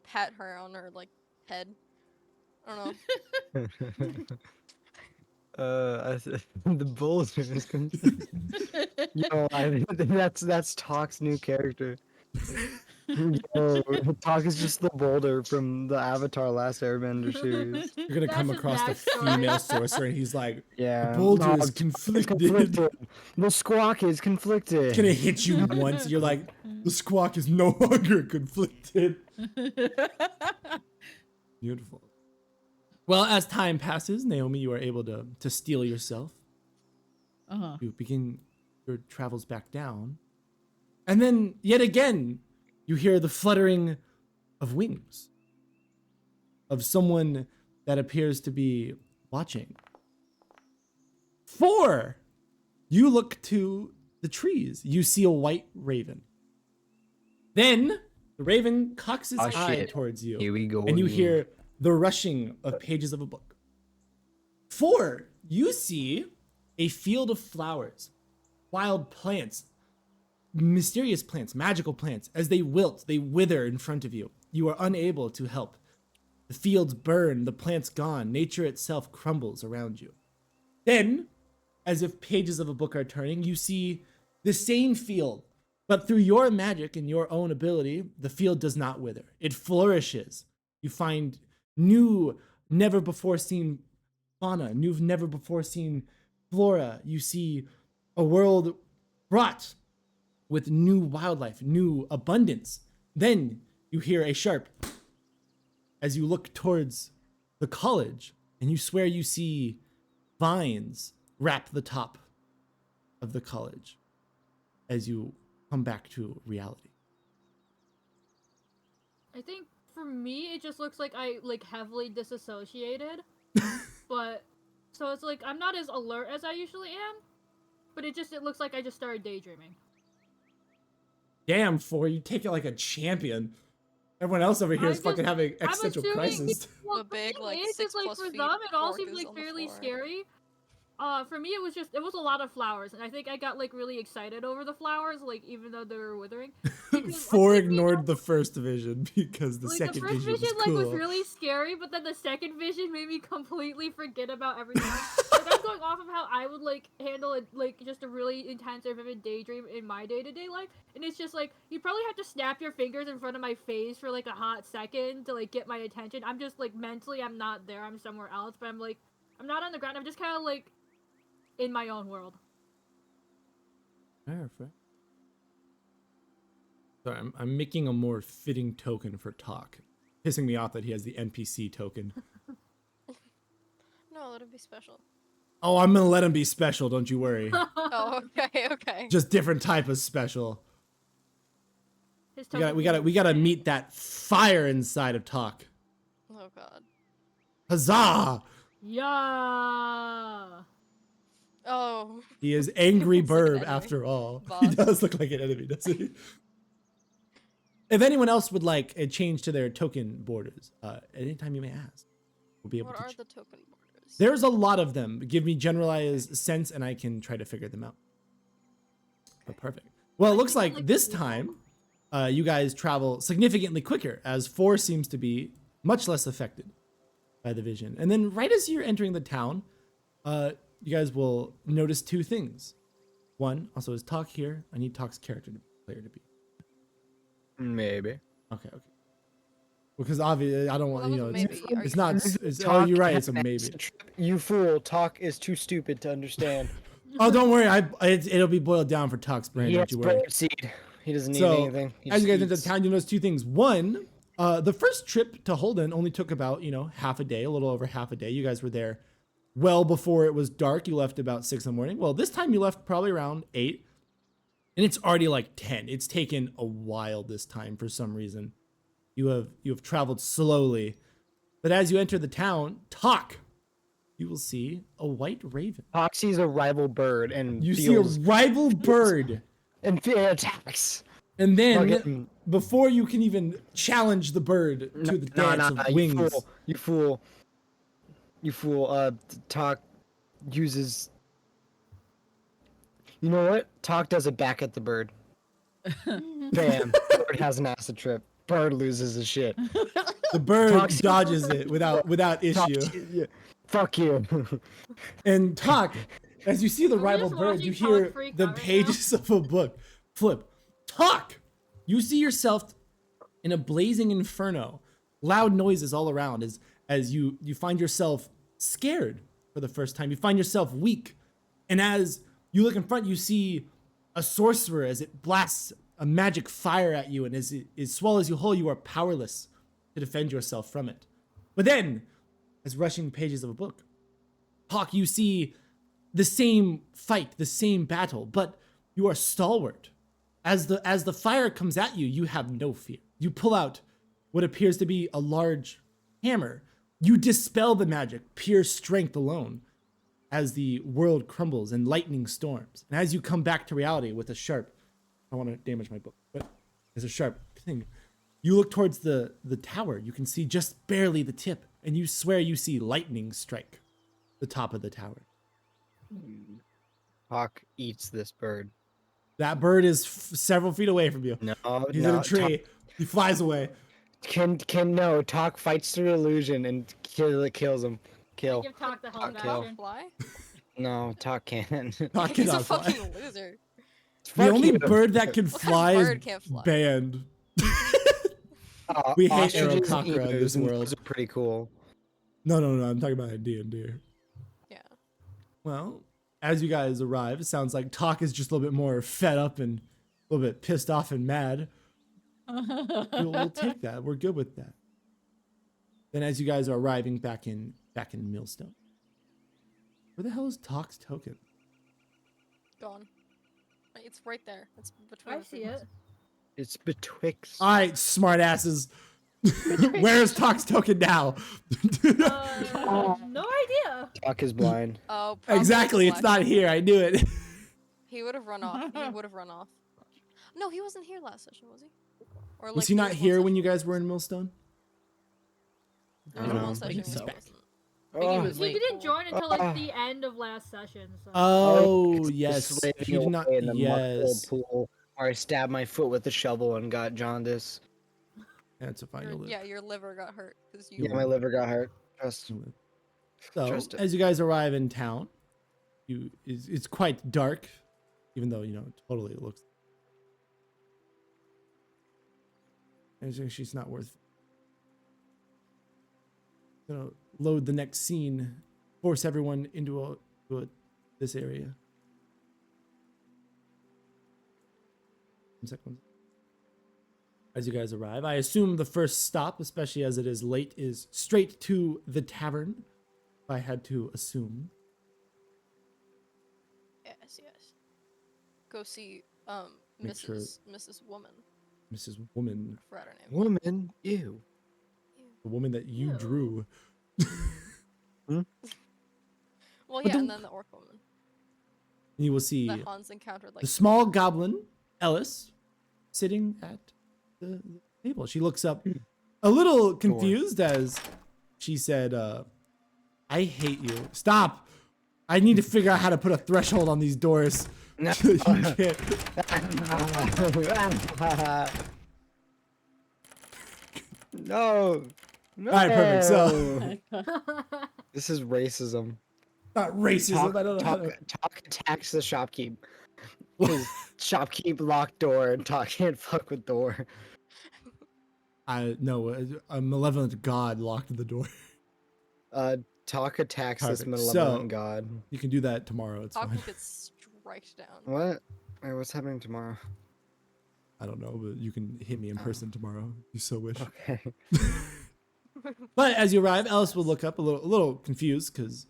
Speaker 2: pat her on her like head. I don't know.
Speaker 3: The boulder is conflicted. Yo, that's Talk's new character. Yo, Talk is just the boulder from the Avatar Last Airbender series.
Speaker 1: You're gonna come
Speaker 4: That's his
Speaker 1: across the
Speaker 4: backstory.
Speaker 1: female sorcerer, and he's like,
Speaker 3: Yeah.
Speaker 1: "The boulder
Speaker 3: no,
Speaker 1: is
Speaker 3: it's
Speaker 1: conflicted."
Speaker 3: The squawk is conflicted.
Speaker 1: It's gonna hit you once. You're like, the squawk is no longer conflicted. Beautiful. Well, as time passes, Naomi, you are able to steel yourself.
Speaker 5: uh-huh.
Speaker 1: You begin your travels back down. And then, yet again, you hear the fluttering of wings of someone that appears to be watching. 4, you look to the trees. You see a white raven. Then the raven cocks its
Speaker 3: Oh,
Speaker 1: eye
Speaker 3: shit.
Speaker 1: towards you.
Speaker 3: Here we go.
Speaker 1: And you
Speaker 3: again.
Speaker 1: hear the rushing of pages of a book. 4, you see a field of flowers, wild plants, mysterious plants, magical plants. As they wilt, they wither in front of you. You are unable to help. The fields burn, the plants gone, nature itself crumbles around you. Then, as if pages of a book are turning, you see the same field, but through your magic and your own ability, the field does not wither. It flourishes. You find new, never before seen fauna, new, never before seen flora. You see a world brought with new wildlife, new abundance. Then you hear a sharp as you look towards the college, and you swear you see vines wrap the top of the college as you come back to reality.
Speaker 4: I think for me, it just looks like I like heavily disassociated. But so it's like I'm not as alert as I usually am. But it looks like I just started daydreaming.
Speaker 1: Damn, 4, you take it like a champion. Everyone else over here
Speaker 4: I
Speaker 1: is fucking
Speaker 4: just-
Speaker 1: having
Speaker 4: I'm
Speaker 1: existential
Speaker 4: assuming-
Speaker 1: crisis.
Speaker 4: Well,
Speaker 2: The big,
Speaker 4: thing
Speaker 2: like,
Speaker 4: is,
Speaker 2: 6
Speaker 4: like
Speaker 2: plus
Speaker 4: for
Speaker 2: feet
Speaker 4: them, it all
Speaker 2: fork
Speaker 4: seems
Speaker 2: is
Speaker 4: like
Speaker 2: on the
Speaker 4: fairly
Speaker 2: floor.
Speaker 4: scary. For me, it was a lot of flowers, and I think I got like really excited over the flowers, like even though they were withering. Because I
Speaker 1: 4
Speaker 4: think,
Speaker 1: ignored the first vision because the
Speaker 4: like
Speaker 1: second
Speaker 4: the first
Speaker 1: vision
Speaker 4: vision
Speaker 1: was
Speaker 4: like
Speaker 1: cool.
Speaker 4: was really scary, but then the second vision made me completely forget about everything else. Like I'm going off of how I would like handle it, like just a really intense or vivid daydream in my day-to-day life, and it's just like you probably have to snap your fingers in front of my face for like a hot second to like get my attention. I'm just like mentally I'm not there, I'm somewhere else, but I'm like I'm not on the ground, I'm just kind of like in my own world.
Speaker 1: Fair, fair. Sorry, I'm making a more fitting token for Talk. Pissing me off that he has the NPC token.
Speaker 2: No, let it be special.
Speaker 1: Oh, I'm gonna let him be special, don't you worry.
Speaker 2: Oh, okay, okay.
Speaker 1: Just different type of special.
Speaker 4: His
Speaker 1: We gotta meet that fire inside of Talk.
Speaker 2: Oh god.
Speaker 1: Huzzah!
Speaker 4: Yeah.
Speaker 2: Oh.
Speaker 1: He is Angry
Speaker 2: Looks like an
Speaker 1: Bird
Speaker 2: enemy.
Speaker 1: after all.
Speaker 2: Boss.
Speaker 1: He does look like an enemy, doesn't he? If anyone else would like a change to their token borders, anytime you may ask, we'll be able
Speaker 2: What
Speaker 1: to.
Speaker 2: are the token borders?
Speaker 1: There's a lot of them. Give me generalized sense, and I can try to figure them out. But perfect. Well, it looks like this time, you guys travel significantly quicker, as 4 seems to be much less affected by the vision. And then, right as you're entering the town, you guys will notice 2 things. One, also is Talk here. I need Talk's character player to be.
Speaker 3: Maybe.
Speaker 1: Okay. Because obviously, I don't
Speaker 2: Well,
Speaker 1: want
Speaker 2: that
Speaker 1: you know.
Speaker 2: was a
Speaker 1: It's,
Speaker 2: maybe. Are
Speaker 1: it's
Speaker 2: you
Speaker 1: not.
Speaker 2: sure?
Speaker 1: It's, oh, you're right.
Speaker 3: has
Speaker 1: It's a
Speaker 3: an
Speaker 1: maybe.
Speaker 3: acid trip. You fool! Talk is too stupid to understand.
Speaker 1: Oh, don't worry. It'll be boiled down for Talk's brain.
Speaker 3: He
Speaker 1: Don't
Speaker 3: has
Speaker 1: you worry.
Speaker 3: bird seed. He doesn't need
Speaker 1: So,
Speaker 3: anything. He
Speaker 1: as you
Speaker 3: just
Speaker 1: guys enter the
Speaker 3: eats.
Speaker 1: town, you notice 2 things. One, the first trip to Holden only took about, half a day, a little over half a day. You guys were there well before it was dark. You left about 6 in the morning. Well, this time you left probably around 8, and it's already like 10. It's taken a while this time for some reason. You have traveled slowly, but as you enter the town, Talk, you will see a white raven.
Speaker 3: Talk sees a rival bird and
Speaker 1: You see
Speaker 3: feels
Speaker 1: a rival bird.
Speaker 3: and attacks.
Speaker 1: And then,
Speaker 3: Fucking-
Speaker 1: before you can even challenge the bird to the dance of wings,
Speaker 3: You fool. Talk uses. You know what? Talk does it back at the bird. Bam. Bird has an acid trip. Bird loses his shit.
Speaker 1: the bird
Speaker 3: Talk's-
Speaker 1: dodges it without
Speaker 3: Talk,
Speaker 1: issue.
Speaker 3: yeah. Fuck you.
Speaker 1: And Talk, as you see the
Speaker 4: Are we
Speaker 1: rival
Speaker 4: just
Speaker 1: bird, you
Speaker 4: watching
Speaker 1: hear
Speaker 4: Talk freak
Speaker 1: the
Speaker 4: out right
Speaker 1: pages of a book flip. Talk! You see yourself in a blazing inferno. Loud noises all around as you find yourself scared for the first time. You find yourself weak. And as you look in front, you see a sorcerer as it blasts a magic fire at you, and as it swallows you whole, you are powerless to defend yourself from it. But then, as rushing pages of a book, Talk, you see the same fight, the same battle, but You are stalwart. As the fire comes at you, you have no fear. You pull out what appears to be a large hammer. You dispel the magic, pure strength alone, as the world crumbles and lightning storms. And as you come back to reality with a sharp, I don't want to damage my book, but there's a sharp thing. You look towards the tower. You can see just barely the tip, and you swear you see lightning strike the top of the tower.
Speaker 3: Hawk eats this bird.
Speaker 1: That bird is several feet away from you.
Speaker 3: No,
Speaker 1: He's
Speaker 3: no.
Speaker 1: in a tree. He flies away.
Speaker 3: Can no. Talk fights through illusion and kills him. Kill.
Speaker 4: Give Talk the helmet
Speaker 3: kill.
Speaker 4: action.
Speaker 2: Fly?
Speaker 3: No, Talk can.
Speaker 1: Talk
Speaker 2: He's a
Speaker 1: cannot fly.
Speaker 2: fucking loser.
Speaker 1: The
Speaker 3: Fuck
Speaker 1: only
Speaker 3: you.
Speaker 1: bird that can
Speaker 2: What
Speaker 1: fly
Speaker 2: kind of
Speaker 1: is
Speaker 2: bird can't fly?
Speaker 1: banned. We hate
Speaker 3: Ostriches and
Speaker 1: Aarakocra in
Speaker 3: emus,
Speaker 1: this
Speaker 3: and
Speaker 1: world.
Speaker 3: those are pretty cool.
Speaker 1: No. I'm talking about D&D.
Speaker 2: Yeah.
Speaker 1: Well, as you guys arrive, it sounds like Talk is just a little bit more fed up and a little bit pissed off and mad. We'll take that. We're good with that. Then, as you guys are arriving back in Millstone, where the hell is Talk's token?
Speaker 2: Gone. It's right there. It's between
Speaker 4: I
Speaker 2: the
Speaker 4: see
Speaker 2: three of us.
Speaker 4: it.
Speaker 3: It's betwixt.
Speaker 1: All right, smart asses. Where is Talk's token now?
Speaker 4: No idea.
Speaker 3: Talk is blind.
Speaker 2: Oh, probably
Speaker 1: Exactly, it's
Speaker 2: flash.
Speaker 1: not here. I knew it.
Speaker 2: He would have run off. He would have run off. No, he wasn't here last session, was he? Or
Speaker 1: Was he not
Speaker 2: there
Speaker 1: here
Speaker 2: one
Speaker 1: when you
Speaker 2: session
Speaker 1: guys were in Millstone?
Speaker 2: There was
Speaker 3: I
Speaker 2: one
Speaker 3: don't know.
Speaker 2: session
Speaker 1: He's
Speaker 2: where he
Speaker 1: back.
Speaker 2: wasn't.
Speaker 5: I think he
Speaker 3: Oh,
Speaker 5: was
Speaker 4: He
Speaker 5: late.
Speaker 4: didn't join until like the end of last session. So.
Speaker 1: Oh,
Speaker 3: it's
Speaker 1: yes.
Speaker 3: slaving
Speaker 1: He did not.
Speaker 3: away in the muck-filled
Speaker 1: Yes.
Speaker 3: pool where I stabbed my foot with a shovel and got jaundice.
Speaker 1: That's a fine.
Speaker 2: Yeah, your liver got hurt because you.
Speaker 3: Yeah, my liver got hurt. Trust.
Speaker 1: So,
Speaker 3: Trust it.
Speaker 1: as you guys arrive in town, it's quite dark, even though totally it looks. She's not worth. Gonna load the next scene, force everyone into this area. 1 second. As you guys arrive, I assume the first stop, especially as it is late, is straight to the tavern. If I had to assume.
Speaker 2: Yes. Go see
Speaker 1: Make
Speaker 2: Mrs. Woman.
Speaker 1: Mrs. Woman,
Speaker 2: I forgot her name.
Speaker 3: Woman, ew.
Speaker 1: the woman that you
Speaker 4: Ew.
Speaker 1: drew.
Speaker 2: Well,
Speaker 1: But
Speaker 2: yeah,
Speaker 1: the-
Speaker 2: and then the orc woman
Speaker 1: You will see
Speaker 2: that Hans encountered. Like
Speaker 1: the small goblin, Ellis, sitting at the table. She looks up a little confused as she said, I hate you. Stop! I need to figure out how to put a threshold on these doors.
Speaker 3: No.
Speaker 1: You can't.
Speaker 3: No. No.
Speaker 1: All right, perfect. So,
Speaker 3: This is racism.
Speaker 1: not racism. I don't know. How to,
Speaker 3: Talk attacks the shopkeep. Because shopkeep locked door and Talk can't fuck with door.
Speaker 1: no, a malevolent god locked the door.
Speaker 3: Talk attacks this
Speaker 1: Perfect.
Speaker 3: malevolent
Speaker 1: So-
Speaker 3: god.
Speaker 1: You can do that tomorrow. It's
Speaker 2: Talk
Speaker 1: fine.
Speaker 2: will get striked down.
Speaker 3: What? Wait, what's happening tomorrow?
Speaker 1: I don't know, but you can hit me in person tomorrow. If you so wish.
Speaker 3: Okay.
Speaker 1: But as you arrive, Alice will look up a little confused because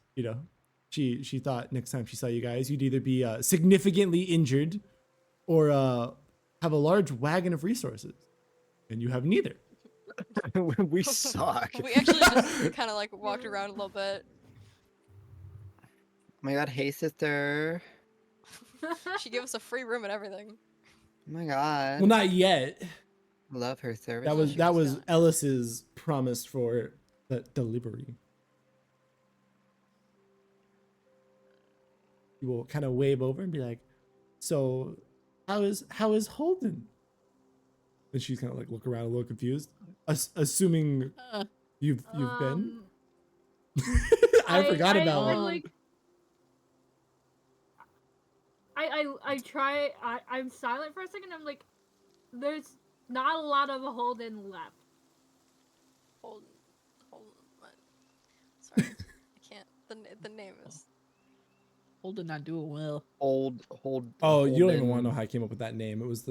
Speaker 1: she thought next time she saw you guys, you'd either be significantly injured or have a large wagon of resources, and you have neither.
Speaker 3: We suck.
Speaker 2: We actually just kind of like walked around a little bit.
Speaker 3: Oh my god, hey sister.
Speaker 2: She gave us a free room and everything.
Speaker 3: Oh my god.
Speaker 1: Well, not yet.
Speaker 3: Love her service.
Speaker 1: That was
Speaker 2: she
Speaker 1: that
Speaker 2: was
Speaker 1: was
Speaker 2: done.
Speaker 1: Ellis's promise for the delivery. He will kind of wave over and be like, "So, how is Holden?" And she's kind of like look around a little confused, assuming
Speaker 5: Uh,
Speaker 1: you've been.
Speaker 4: Um,
Speaker 1: I forgot about
Speaker 4: I,
Speaker 1: it.
Speaker 4: like, I try. I'm silent for a second. I'm like, there's not a lot of Holden left.
Speaker 2: Holden. What? Sorry, I can't. The name is.
Speaker 5: Holden not doing well.
Speaker 3: hold.
Speaker 1: Oh, you don't even
Speaker 3: Holden.
Speaker 1: want to know how I came up with that name. It was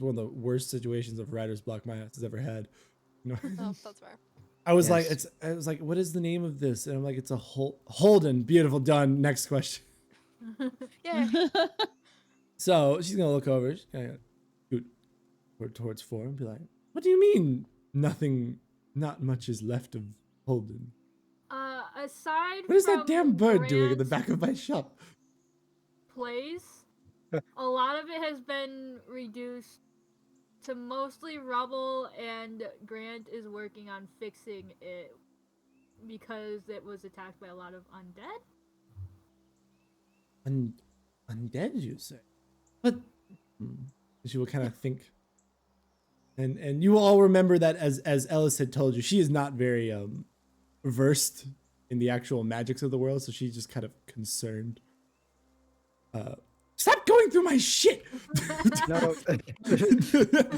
Speaker 1: one of the worst situations of writer's block my ass has ever had.
Speaker 2: Oh, that's fair.
Speaker 1: I was like,
Speaker 3: Yes.
Speaker 1: I was like, what is the name of this? And I'm like, it's a Holden. Beautiful, done. Next question.
Speaker 2: Yeah.
Speaker 1: So she's gonna look over. She's gonna scoot towards 4 and be like, "What do you mean? Nothing, not much is left of Holden.
Speaker 4: Aside
Speaker 1: What is that
Speaker 4: from
Speaker 1: damn bird doing in the
Speaker 4: Grant's
Speaker 1: back of my shop?"
Speaker 4: place, a lot of it has been reduced to mostly rubble, and Grant is working on fixing it because it was attacked by a lot of undead.
Speaker 1: Undead, you say? But she will kind of think, and you will all remember that as Ellis had told you, she is not very versed in the actual magics of the world, so she's just kind of concerned. Stop going through my shit.
Speaker 3: No.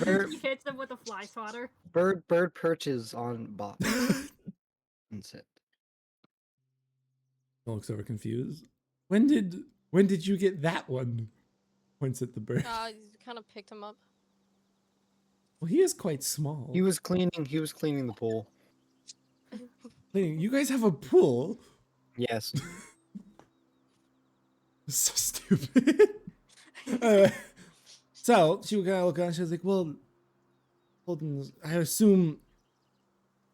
Speaker 3: bird,
Speaker 4: He hits him with a fly swatter.
Speaker 3: bird perches on box and sit.
Speaker 1: Looks over confused. When did you get that one? Points at the bird.
Speaker 2: You kind of picked him up.
Speaker 1: Well, he is quite small.
Speaker 3: He was cleaning the pool.
Speaker 1: You guys have a pool?
Speaker 3: Yes.
Speaker 1: So stupid. So she would kind of look around. She was like, "Well, Holden, I assume.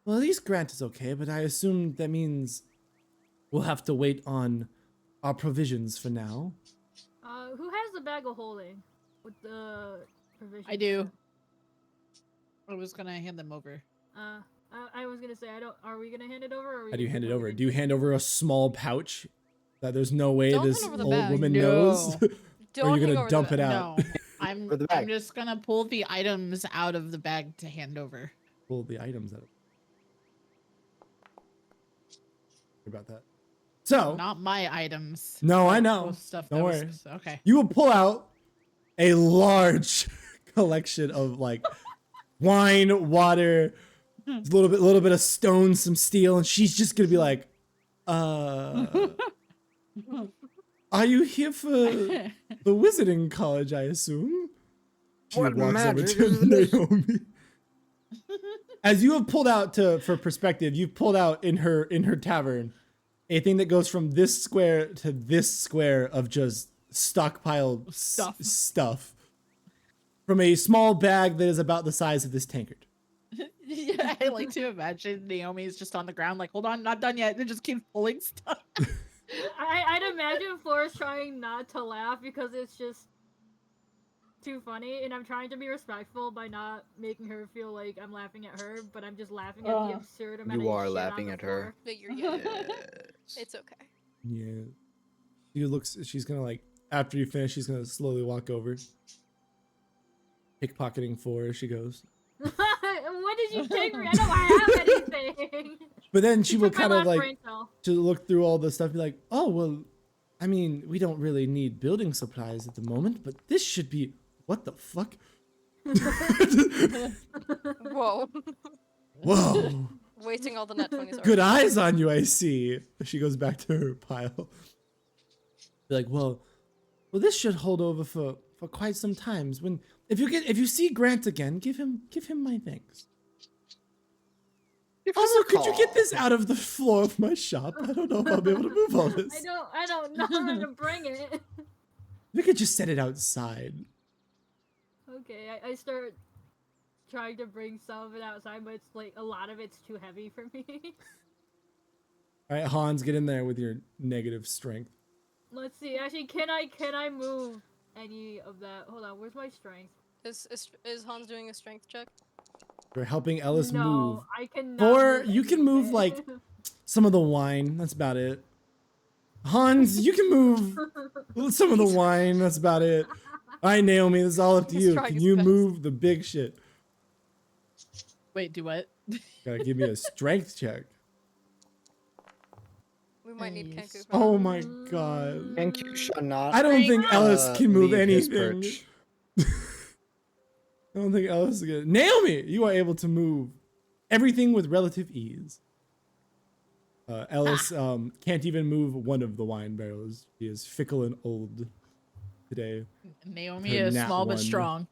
Speaker 1: Well, at least Grant is okay, but I assume that means we'll have to wait on our provisions for now."
Speaker 4: Who has the bag of holding with the provisions?
Speaker 5: I do. I was gonna hand them over.
Speaker 4: I was gonna say I don't. Are we gonna hand it over? Or are we
Speaker 1: How do you
Speaker 4: gonna
Speaker 1: hand it
Speaker 4: put
Speaker 1: over?
Speaker 4: in-
Speaker 1: Do you hand over a small pouch that there's no way
Speaker 2: Don't
Speaker 1: this
Speaker 2: hand over the
Speaker 1: old
Speaker 2: bag.
Speaker 1: woman
Speaker 5: No.
Speaker 1: knows?
Speaker 2: Don't
Speaker 1: Or are you
Speaker 2: hang
Speaker 1: gonna
Speaker 2: over the
Speaker 1: dump
Speaker 2: bag.
Speaker 1: it out?
Speaker 5: No, I'm
Speaker 3: For the
Speaker 5: I'm
Speaker 3: bag.
Speaker 5: just gonna pull the items out of the bag to hand over.
Speaker 1: Pull the items out. About that. So
Speaker 5: Not my items.
Speaker 1: No, I
Speaker 5: but
Speaker 1: know.
Speaker 5: Stuff
Speaker 1: Don't
Speaker 5: that
Speaker 1: worry.
Speaker 5: was okay.
Speaker 1: you will pull out a large collection of like wine, water, a little bit of stone, some steel, and she's just gonna be like, are you here for the Wizarding College, I assume? She
Speaker 3: What
Speaker 1: walks over
Speaker 3: magic
Speaker 1: to
Speaker 3: is this?
Speaker 1: Naomi. As you have pulled out for perspective, you've pulled out in her tavern a thing that goes from this square to this square of just stockpiled stuff from a small bag that is about the size of this tankard.
Speaker 5: Yeah, I like to imagine Naomi's just on the ground, like, hold on, not done yet, and just keeps pulling stuff.
Speaker 4: I'd imagine Flora's trying not to laugh because it's just too funny, and I'm trying to be respectful by not making her feel like I'm laughing at her, but I'm just laughing at the absurd amount
Speaker 3: You
Speaker 4: of
Speaker 3: are
Speaker 4: shit on
Speaker 3: laughing
Speaker 4: the
Speaker 3: at
Speaker 4: floor.
Speaker 3: her.
Speaker 2: But yeah,
Speaker 3: Yes.
Speaker 2: it's okay.
Speaker 1: Yeah. She's gonna like, after you finish, she's gonna slowly walk over. Pickpocketing 4 as she goes.
Speaker 4: What did you take? I don't have anything.
Speaker 1: But then she will
Speaker 4: took my
Speaker 1: kind of
Speaker 4: last
Speaker 1: like
Speaker 4: brain cell.
Speaker 1: to look through all the stuff, be like, "Oh well, I mean, we don't really need building supplies at the moment, but this should be what the fuck."
Speaker 2: Whoa.
Speaker 1: Whoa,
Speaker 2: Wasting all the net 20s.
Speaker 1: good eyes on you, I see. She goes back to her pile. Be like, well, this should hold over for quite some times. When if you see Grant again, give him my thanks.
Speaker 3: Give us
Speaker 1: Also,
Speaker 3: a
Speaker 1: could you get
Speaker 3: call.
Speaker 1: this out of the floor of my shop? I don't know if I'll be able to move all this.
Speaker 4: I don't know how to bring it.
Speaker 1: We could just set it outside.
Speaker 4: Okay, I start trying to bring some of it outside, but it's like a lot of it's too heavy for me.
Speaker 1: All right, Hans, get in there with your negative strength.
Speaker 4: Let's see. Actually, can I move any of that? Hold on. Where's my strength?
Speaker 2: Is Hans doing a strength check?
Speaker 1: We're helping Ellis
Speaker 4: no,
Speaker 1: move.
Speaker 4: I cannot.
Speaker 1: Or
Speaker 4: move
Speaker 1: you can
Speaker 4: any of
Speaker 1: move,
Speaker 4: it.
Speaker 1: like, some of the wine. That's about it. Hans, you can move some of the wine. That's about it. All right, Naomi, this is all up to
Speaker 2: He's
Speaker 1: you.
Speaker 2: trying
Speaker 1: Can
Speaker 2: his
Speaker 1: you
Speaker 2: best.
Speaker 1: move the big shit?
Speaker 5: Wait, do what?
Speaker 1: Gotta give me a strength check.
Speaker 2: We might need
Speaker 5: Nice.
Speaker 2: Kenku. for
Speaker 1: Oh
Speaker 2: that.
Speaker 1: my god.
Speaker 3: Thank you, shall not.
Speaker 1: I don't think Ellis can move
Speaker 3: leave his
Speaker 1: anything.
Speaker 3: perch.
Speaker 1: I don't think Ellis is good. Naomi, you are able to move everything with relative ease. Ellis can't even move one of the wine barrels. He is fickle and old today.
Speaker 5: Naomi
Speaker 1: Her
Speaker 5: is
Speaker 1: nat
Speaker 5: small
Speaker 1: one.
Speaker 5: but strong.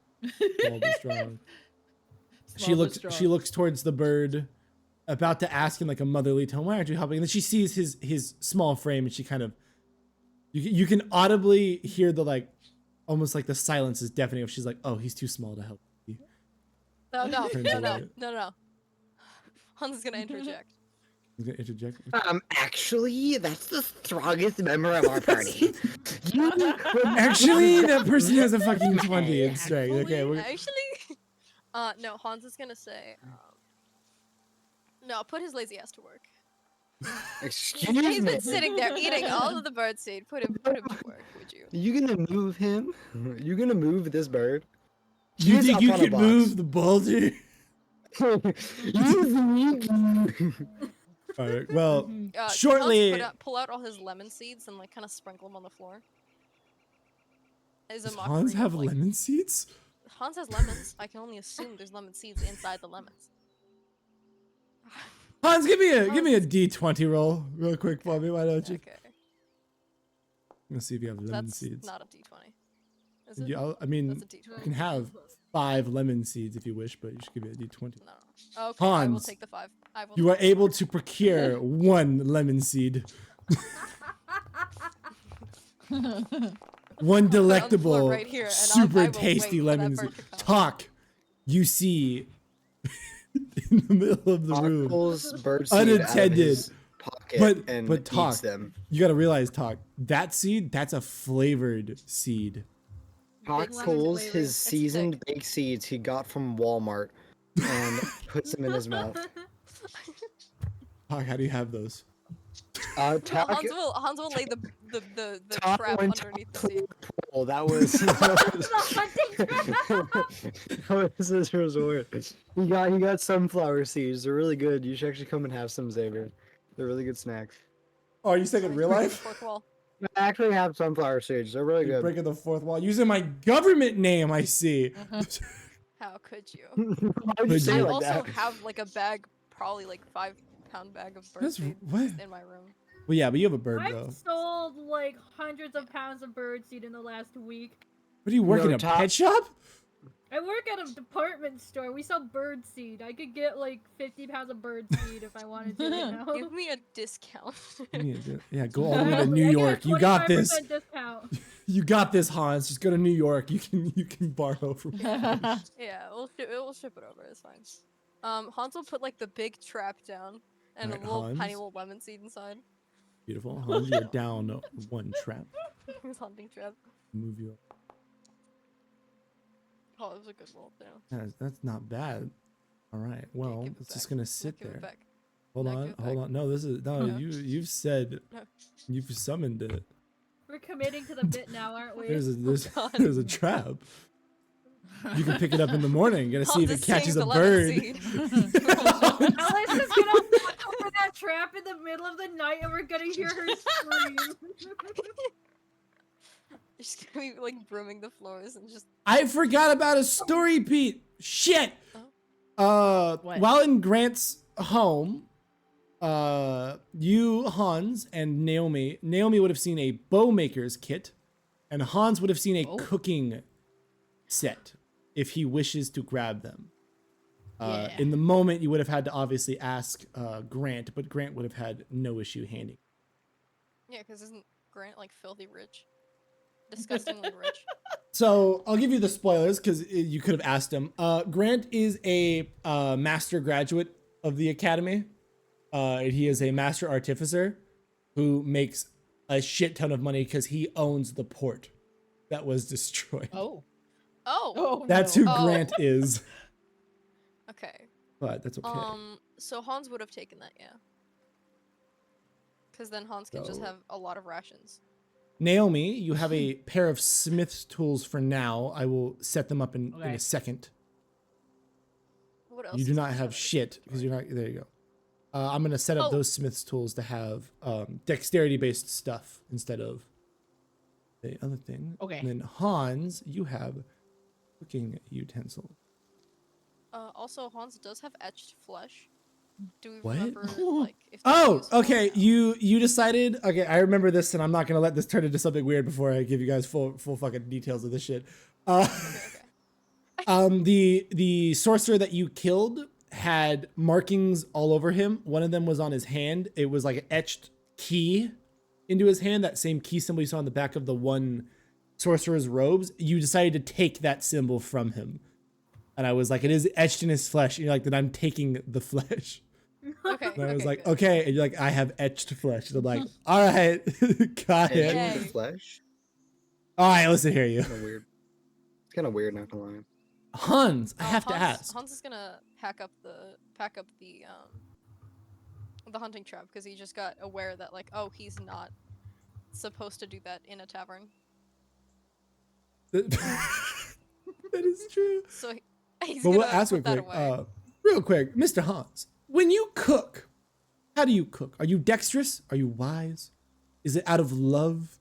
Speaker 1: Small but strong. She
Speaker 5: Small but
Speaker 1: looks.
Speaker 5: strong.
Speaker 1: She looks towards the bird, about to ask in like a motherly tone, "Why aren't you helping?" And then she sees his small frame, and she kind of, you can audibly hear the like, almost like the silence is deafening. If she's like, "Oh, he's too small to help."
Speaker 2: No.
Speaker 1: Turns away.
Speaker 2: Hans is gonna interject.
Speaker 1: He's gonna interject.
Speaker 3: Actually, that's the strongest member of our party.
Speaker 1: Actually, that person has a fucking 20 in strength. Okay,
Speaker 2: Actually, no. Hans is gonna say, no. Put his lazy ass to work.
Speaker 3: Excuse
Speaker 2: He's
Speaker 3: me.
Speaker 2: been sitting there eating all of the bird seed. Put him to work, would you?
Speaker 3: You gonna move him? You gonna move this bird?
Speaker 1: you
Speaker 3: He's
Speaker 1: think
Speaker 3: up
Speaker 1: you
Speaker 3: on a
Speaker 1: could
Speaker 3: box.
Speaker 1: move the boulder?
Speaker 3: You
Speaker 1: All right. Well,
Speaker 2: Hans
Speaker 1: shortly.
Speaker 2: pull out all his lemon seeds and like kind of sprinkle them on the floor. As a
Speaker 1: Does
Speaker 2: mockery
Speaker 1: Hans
Speaker 2: of,
Speaker 1: have
Speaker 2: like,
Speaker 1: lemon seeds?
Speaker 2: Hans has lemons. I can only assume there's lemon seeds inside the lemons.
Speaker 1: Hans, give me a D20 roll real quick for me. Why don't you?
Speaker 2: Okay,
Speaker 1: Let's see if you have lemon
Speaker 2: that's
Speaker 1: seeds.
Speaker 2: not a D20. Is it?
Speaker 1: I mean,
Speaker 2: That's a
Speaker 1: you
Speaker 2: D20.
Speaker 1: can have 5 lemon seeds if you wish, but you should give me a D20.
Speaker 2: No. Okay, I will
Speaker 1: Hans,
Speaker 2: take the 5. I will.
Speaker 1: You are able to procure 1 lemon seed. One delectable,
Speaker 2: right here, and I
Speaker 1: super
Speaker 2: will wait
Speaker 1: tasty
Speaker 2: for that
Speaker 1: lemon
Speaker 2: bird
Speaker 1: seed.
Speaker 2: to come.
Speaker 1: Talk. You see in the middle of the room.
Speaker 3: pulls bird seed
Speaker 1: Unattended.
Speaker 3: out of his pocket
Speaker 1: But-
Speaker 3: and
Speaker 1: but
Speaker 3: eats
Speaker 1: talk.
Speaker 3: them.
Speaker 1: You gotta realize, Talk. That seed, that's a flavored seed.
Speaker 3: Hawk
Speaker 4: lemon
Speaker 3: pulls
Speaker 4: flavor.
Speaker 3: his
Speaker 2: It's
Speaker 3: seasoned baked seeds he got from Walmart and puts them in his mouth.
Speaker 1: Talk, how do you have those?
Speaker 2: Well,
Speaker 3: Talk,
Speaker 2: Hans will lay the
Speaker 3: Talk
Speaker 2: trap
Speaker 3: went
Speaker 2: underneath the
Speaker 3: to
Speaker 2: seed.
Speaker 3: oh, that was that was his resort. He got sunflower seeds. They're really good. You should actually come and have some, Xavier. They're really good snacks.
Speaker 1: Oh, are you saying in real
Speaker 2: Breaking the
Speaker 1: life?
Speaker 2: fourth wall.
Speaker 3: I actually have sunflower seeds. They're really
Speaker 1: You're
Speaker 3: good.
Speaker 1: breaking the fourth wall. Using my government name, I see.
Speaker 2: How could you?
Speaker 3: Why would you
Speaker 1: Could
Speaker 3: say
Speaker 2: I
Speaker 3: it
Speaker 1: you?
Speaker 3: like
Speaker 2: also
Speaker 3: that?
Speaker 2: have like a bag, probably like 5-pound bag of bird
Speaker 1: That's
Speaker 2: seed
Speaker 1: what?
Speaker 2: in my room.
Speaker 1: Well, yeah, but you have a bird though.
Speaker 4: I've sold like hundreds of pounds of birdseed in the last week.
Speaker 1: What do you work
Speaker 3: No,
Speaker 1: in a
Speaker 3: Talk-
Speaker 1: pet shop?
Speaker 4: I work at a department store. We sell birdseed. I could get like 50 pounds of birdseed if I wanted to right now.
Speaker 2: Give me a discount.
Speaker 1: Yeah, go all the way to
Speaker 4: Exactly,
Speaker 1: New
Speaker 4: I get a
Speaker 1: York. You got this.
Speaker 4: 25% discount.
Speaker 1: You got this, Hans. Just go to New York. You can borrow from.
Speaker 2: Yeah, we'll ship it over. It's fine. Hans will put like the big trap down and
Speaker 1: Alright,
Speaker 2: a little tiny
Speaker 1: Hans.
Speaker 2: little lemon seed inside.
Speaker 1: Beautiful, Hans. You're down 1 trap.
Speaker 2: His hunting trap.
Speaker 1: Move you up.
Speaker 2: Oh, it was a good roll too.
Speaker 1: That's not bad. All right. Well,
Speaker 2: give it
Speaker 1: it's just
Speaker 2: back.
Speaker 1: gonna
Speaker 2: No,
Speaker 1: sit
Speaker 2: give it
Speaker 1: there.
Speaker 2: back.
Speaker 1: Hold
Speaker 2: No,
Speaker 1: on.
Speaker 2: give it
Speaker 1: Hold
Speaker 2: back.
Speaker 1: on. No, this is no.
Speaker 2: No.
Speaker 1: You've said
Speaker 2: No.
Speaker 1: you've summoned it.
Speaker 4: We're committing to the bit now, aren't we?
Speaker 1: There's
Speaker 2: God.
Speaker 1: there's a trap. You can pick it up in the morning. Gotta see if
Speaker 2: Hans
Speaker 1: it
Speaker 2: is
Speaker 1: catches
Speaker 2: seeing
Speaker 1: a
Speaker 2: the lemon
Speaker 1: bird.
Speaker 2: seed.
Speaker 4: Alice is gonna walk over that trap in the middle of the night and we're gonna hear her scream.
Speaker 2: Just gonna be like brooming the floors and just.
Speaker 1: I forgot about a story, Pete. Shit.
Speaker 5: What?
Speaker 1: While in Grant's home, you, Hans, and Naomi would have seen a bowmaker's kit, and Hans would have seen a
Speaker 5: Oh.
Speaker 1: cooking set if he wishes to grab them.
Speaker 5: Yeah.
Speaker 1: In the moment, you would have had to obviously ask Grant, but Grant would have had no issue handing.
Speaker 2: Yeah, because isn't Grant like filthy rich? Disgustingly rich.
Speaker 1: So I'll give you the spoilers because you could have asked him. Grant is a master graduate of the academy. He is a master artificer who makes a shit ton of money because he owns the port that was destroyed.
Speaker 5: Oh.
Speaker 2: Oh.
Speaker 5: Oh.
Speaker 1: That's
Speaker 5: no.
Speaker 1: who
Speaker 2: Oh.
Speaker 1: Grant is.
Speaker 2: Okay.
Speaker 1: But that's okay.
Speaker 2: So Hans would have taken that, yeah. Because then Hans can just
Speaker 1: So-
Speaker 2: have a lot of rations.
Speaker 1: Naomi, you have a pair of smith's tools for now. I will set them up in
Speaker 5: Okay.
Speaker 1: a second.
Speaker 2: What else?
Speaker 1: You do
Speaker 2: does
Speaker 1: not
Speaker 2: Hans
Speaker 1: have
Speaker 2: in
Speaker 1: shit
Speaker 2: his
Speaker 1: because
Speaker 2: inventory?
Speaker 1: you're not. There you go. I'm gonna set up
Speaker 2: Oh.
Speaker 1: those smith's tools to have dexterity-based stuff instead of the other thing.
Speaker 5: Okay.
Speaker 1: And then Hans, you have cooking utensils.
Speaker 2: Also, Hans does have etched flesh. Do we
Speaker 1: What?
Speaker 2: remember, like, if they're
Speaker 1: Oh,
Speaker 2: useful?
Speaker 1: okay. You decided. Okay, I remember this, and I'm not gonna let this turn into something weird before I give you guys full fucking details of this shit. The sorcerer that you killed had markings all over him. One of them was on his hand. It was like an etched key into his hand. That same key symbol you saw on the back of the one sorcerer's robes, you decided to take that symbol from him. And I was like, it is etched in his flesh. And you're like, then I'm taking the flesh.
Speaker 2: Okay.
Speaker 1: And I was
Speaker 2: okay,
Speaker 1: like,
Speaker 2: good.
Speaker 1: okay. And you're like, I have etched flesh. And I'm like, all right, got
Speaker 3: Edge
Speaker 1: it.
Speaker 2: Yay.
Speaker 3: in the flesh.
Speaker 1: All right, listen here, you.
Speaker 3: Kind of weird. It's kind of weird, not gonna lie.
Speaker 1: Hans, I have to
Speaker 2: Hans,
Speaker 1: ask.
Speaker 2: Hans is gonna pack up the hunting trap because he just got aware that like, oh, he's not supposed to do that in a tavern.
Speaker 1: That is true.
Speaker 2: So he's
Speaker 1: But
Speaker 2: gonna
Speaker 1: we'll ask
Speaker 2: put
Speaker 1: real
Speaker 2: that
Speaker 1: quick.
Speaker 2: away.
Speaker 1: Real quick, Mr. Hans, when you cook, how do you cook? Are you dexterous? Are you wise? Is it out of love?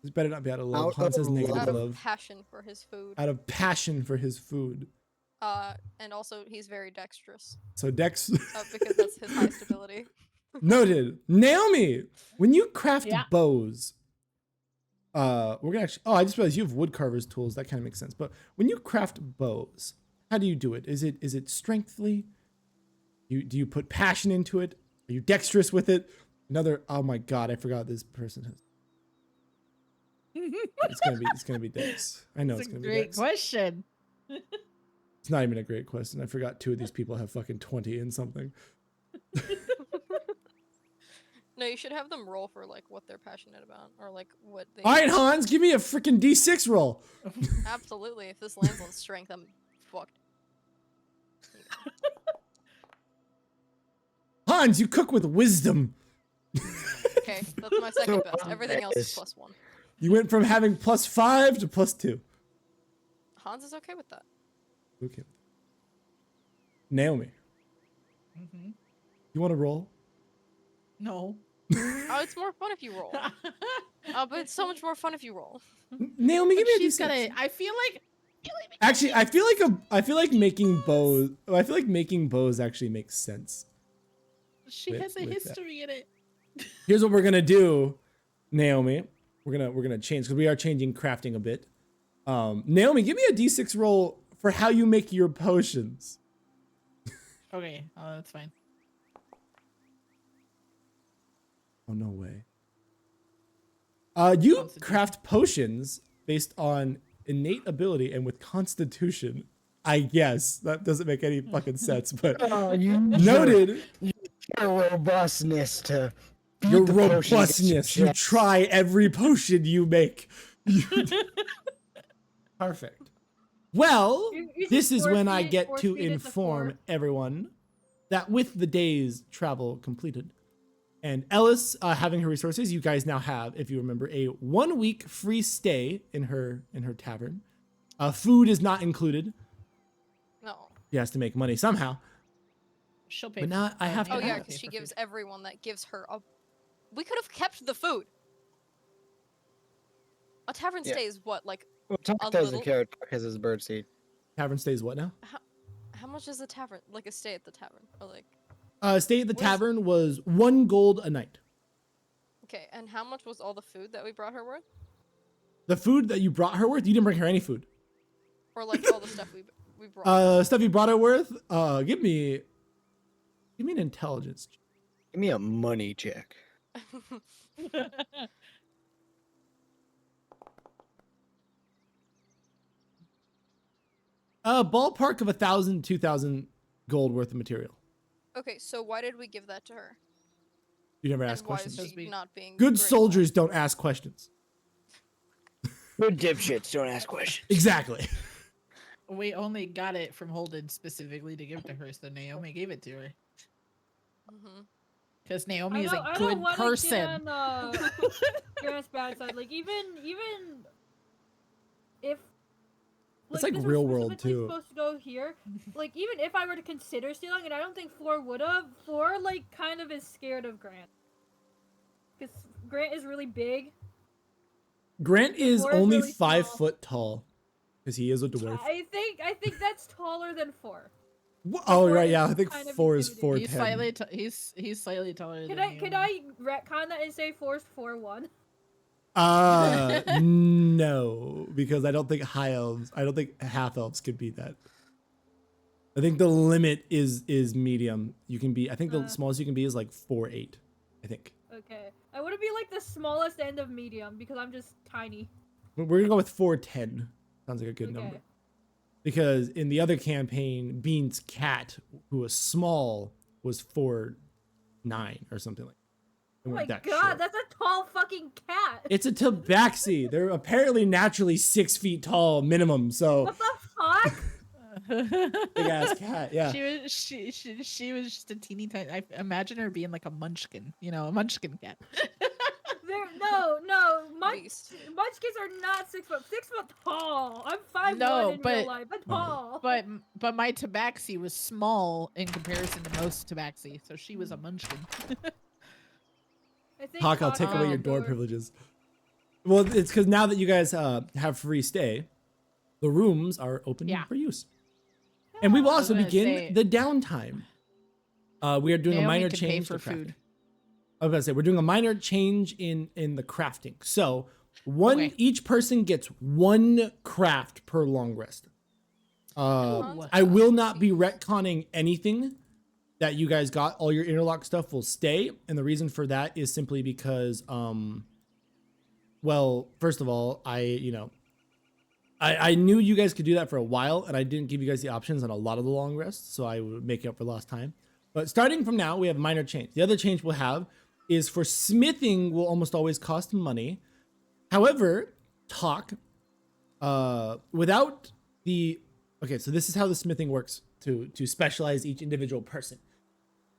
Speaker 1: It better not be out of love.
Speaker 3: Out
Speaker 1: Hans
Speaker 3: of
Speaker 1: says negative
Speaker 2: Out of
Speaker 1: love.
Speaker 2: passion for his food.
Speaker 1: Out of passion for his food.
Speaker 2: And also he's very dexterous
Speaker 1: So Dex
Speaker 2: because that's his highest ability.
Speaker 1: noted. Naomi, when you craft
Speaker 5: Yeah.
Speaker 1: bows, we're gonna actually. Oh, I just realized you have woodcarver's tools. That kind of makes sense. But when you craft bows, how do you do it? Is it strengthly? Do you put passion into it? Are you dexterous with it? Another. Oh my god, I forgot this person has. It's gonna be Dex. I know
Speaker 5: That's
Speaker 1: it's
Speaker 5: a
Speaker 1: gonna be
Speaker 5: great
Speaker 1: Dex.
Speaker 5: question.
Speaker 1: It's not even a great question. I forgot 2 of these people have fucking 20 in something.
Speaker 2: No, you should have them roll for like what they're passionate about or like what they.
Speaker 1: All right, Hans, give me a freaking D6 roll.
Speaker 2: Absolutely. If this lands on strength, I'm fucked.
Speaker 1: Hans, you cook with wisdom.
Speaker 2: Okay, that's my second
Speaker 3: So,
Speaker 2: best. Everything else is
Speaker 3: Yes.
Speaker 2: +1.
Speaker 1: You went from having +5 to +2.
Speaker 2: Hans is okay with that.
Speaker 1: Okay. Naomi,
Speaker 5: Mhm.
Speaker 1: you want to roll?
Speaker 5: No.
Speaker 2: Oh, it's more fun if you roll. But it's so much more fun if you roll.
Speaker 1: Naomi, give me a
Speaker 5: She's
Speaker 1: D6.
Speaker 5: gonna. I feel like.
Speaker 1: Actually, I feel like making bows. I feel like making bows actually makes sense.
Speaker 5: She
Speaker 1: with-
Speaker 5: has a
Speaker 1: with that.
Speaker 5: history in it.
Speaker 1: Here's what we're gonna do, Naomi. We're gonna change because we are changing crafting a bit. Naomi, give me a D6 roll for how you make your potions.
Speaker 5: Okay. Oh, that's fine.
Speaker 1: Oh no way. You
Speaker 5: Constitution.
Speaker 1: craft potions based on innate ability and with constitution. I guess that doesn't make any fucking sense, but
Speaker 3: Oh, you
Speaker 1: noted
Speaker 3: Your robustness to beat
Speaker 1: your
Speaker 3: the potion against your
Speaker 1: robustness. You
Speaker 3: chest.
Speaker 1: try every potion you make. Perfect. Well,
Speaker 4: You
Speaker 1: this
Speaker 4: just
Speaker 1: is when
Speaker 4: force
Speaker 1: I
Speaker 4: feed-
Speaker 1: get
Speaker 4: force
Speaker 1: to
Speaker 4: feed it to
Speaker 1: inform
Speaker 4: 4.
Speaker 1: everyone that with the day's travel completed and Ellis having her resources, you guys now have, if you remember, a 1-week free stay in her tavern. Food is not included.
Speaker 2: No.
Speaker 1: She has to make money somehow.
Speaker 5: She'll pay.
Speaker 1: But now I have to
Speaker 2: Oh
Speaker 1: Okay.
Speaker 2: yeah,
Speaker 1: ask.
Speaker 2: because she gives everyone that gives her a. We could have kept the food. A tavern
Speaker 3: Yeah.
Speaker 2: stay is what, like,
Speaker 3: Well, Tuck
Speaker 2: a
Speaker 3: does the
Speaker 2: little-
Speaker 3: carrot. Tuck has his bird seed.
Speaker 1: Tavern stays what now?
Speaker 2: how much is a tavern? Like a stay at the tavern, or like,
Speaker 1: Stay at the
Speaker 2: What is-
Speaker 1: tavern was 1 gold a night.
Speaker 2: okay, and how much was all the food that we brought her worth,
Speaker 1: The food that you brought her worth, you didn't bring her any food.
Speaker 2: or like all the stuff we brought?
Speaker 1: Stuff you brought her worth, give me an intelligence.
Speaker 3: Give me a money check.
Speaker 1: Ballpark of 1,000, 2,000 gold worth of material.
Speaker 2: Okay, so why did we give that to her?
Speaker 1: You never
Speaker 2: And
Speaker 1: ask
Speaker 2: why
Speaker 1: questions.
Speaker 2: is she not being
Speaker 1: Good
Speaker 2: grateful?
Speaker 1: soldiers don't ask questions.
Speaker 3: Good dipshits don't ask questions.
Speaker 1: Exactly.
Speaker 5: We only got it from Holden specifically to give to her, so Naomi gave it to her.
Speaker 2: Mhm.
Speaker 5: Because Naomi is
Speaker 4: I
Speaker 5: a
Speaker 4: don't
Speaker 5: good
Speaker 4: wanna
Speaker 5: person.
Speaker 4: Get on, Grant's bad side. Like even if
Speaker 1: It's like
Speaker 4: this was
Speaker 1: real world,
Speaker 4: specifically
Speaker 1: too.
Speaker 4: Supposed to go here. Like even if I were to consider stealing, and I don't think Floor would have. Floor like kind of is scared of Grant because Grant is really big.
Speaker 1: Grant is
Speaker 4: Four is
Speaker 1: only
Speaker 4: really
Speaker 1: 5
Speaker 4: small.
Speaker 1: foot tall because he is a dwarf.
Speaker 4: I think that's taller than 4.
Speaker 1: Oh,
Speaker 4: Four
Speaker 1: right,
Speaker 4: is
Speaker 1: yeah. I think
Speaker 4: kind of
Speaker 1: 4 is
Speaker 4: intimidating.
Speaker 5: He's
Speaker 1: 4'10".
Speaker 5: slightly he's slightly taller
Speaker 4: Could
Speaker 5: than
Speaker 4: I could
Speaker 5: Naomi.
Speaker 4: I retcon that and say 4 is 4'1"?
Speaker 1: No, because I don't think half elves could be that. I think the limit is medium. You can be. I think the smallest you can be is like 4'8". I think.
Speaker 4: Okay, I want to be like the smallest end of medium because I'm just tiny.
Speaker 1: We're gonna go with 410. Sounds like a good number.
Speaker 4: Okay.
Speaker 1: Because in the other campaign, Bean's cat, who was small, was 4'9" or something like. They
Speaker 4: Oh my
Speaker 1: weren't that
Speaker 4: god,
Speaker 1: short.
Speaker 4: that's a tall fucking cat.
Speaker 1: It's a tabaxi. They're apparently naturally 6 feet tall minimum. So
Speaker 4: What the fuck?
Speaker 1: big ass cat. Yeah.
Speaker 5: She was just a teeny tiny. I imagine her being like a munchkin, a munchkin cat.
Speaker 4: No,
Speaker 2: Beast.
Speaker 4: munchkins are not 6 foot. 6 foot tall. I'm 5'1"
Speaker 5: No,
Speaker 4: in
Speaker 5: but-
Speaker 4: real life, but tall.
Speaker 5: But my tabaxi was small in comparison to most tabaxi, so she was a munchkin.
Speaker 4: I think
Speaker 1: Hawk, I'll
Speaker 4: Hawk
Speaker 1: take away
Speaker 4: opened
Speaker 1: your
Speaker 4: the
Speaker 1: door privileges. Well, it's because now that you guys have free stay, the rooms are open
Speaker 5: Yeah.
Speaker 1: for use. And we will
Speaker 5: I was
Speaker 1: also
Speaker 5: gonna
Speaker 1: begin
Speaker 5: say-
Speaker 1: the downtime. We are doing
Speaker 5: Naomi
Speaker 1: a minor
Speaker 5: can pay
Speaker 1: change
Speaker 5: for
Speaker 1: to crafting.
Speaker 5: food.
Speaker 1: I was gonna say we're doing a minor change in the crafting. So
Speaker 5: Okay.
Speaker 1: each person gets 1 craft per long rest.
Speaker 2: Hans,
Speaker 1: I will not be retconning anything that you guys got. All your interlock stuff will stay, and the reason for that is simply because, well, first of all, I knew you guys could do that for a while, and I didn't give you guys the options on a lot of the long rests, so I would make up for lost time. But starting from now, we have a minor change. The other change we'll have is for smithing will almost always cost money. However, talk without the okay. So this is how the smithing works to specialize each individual person.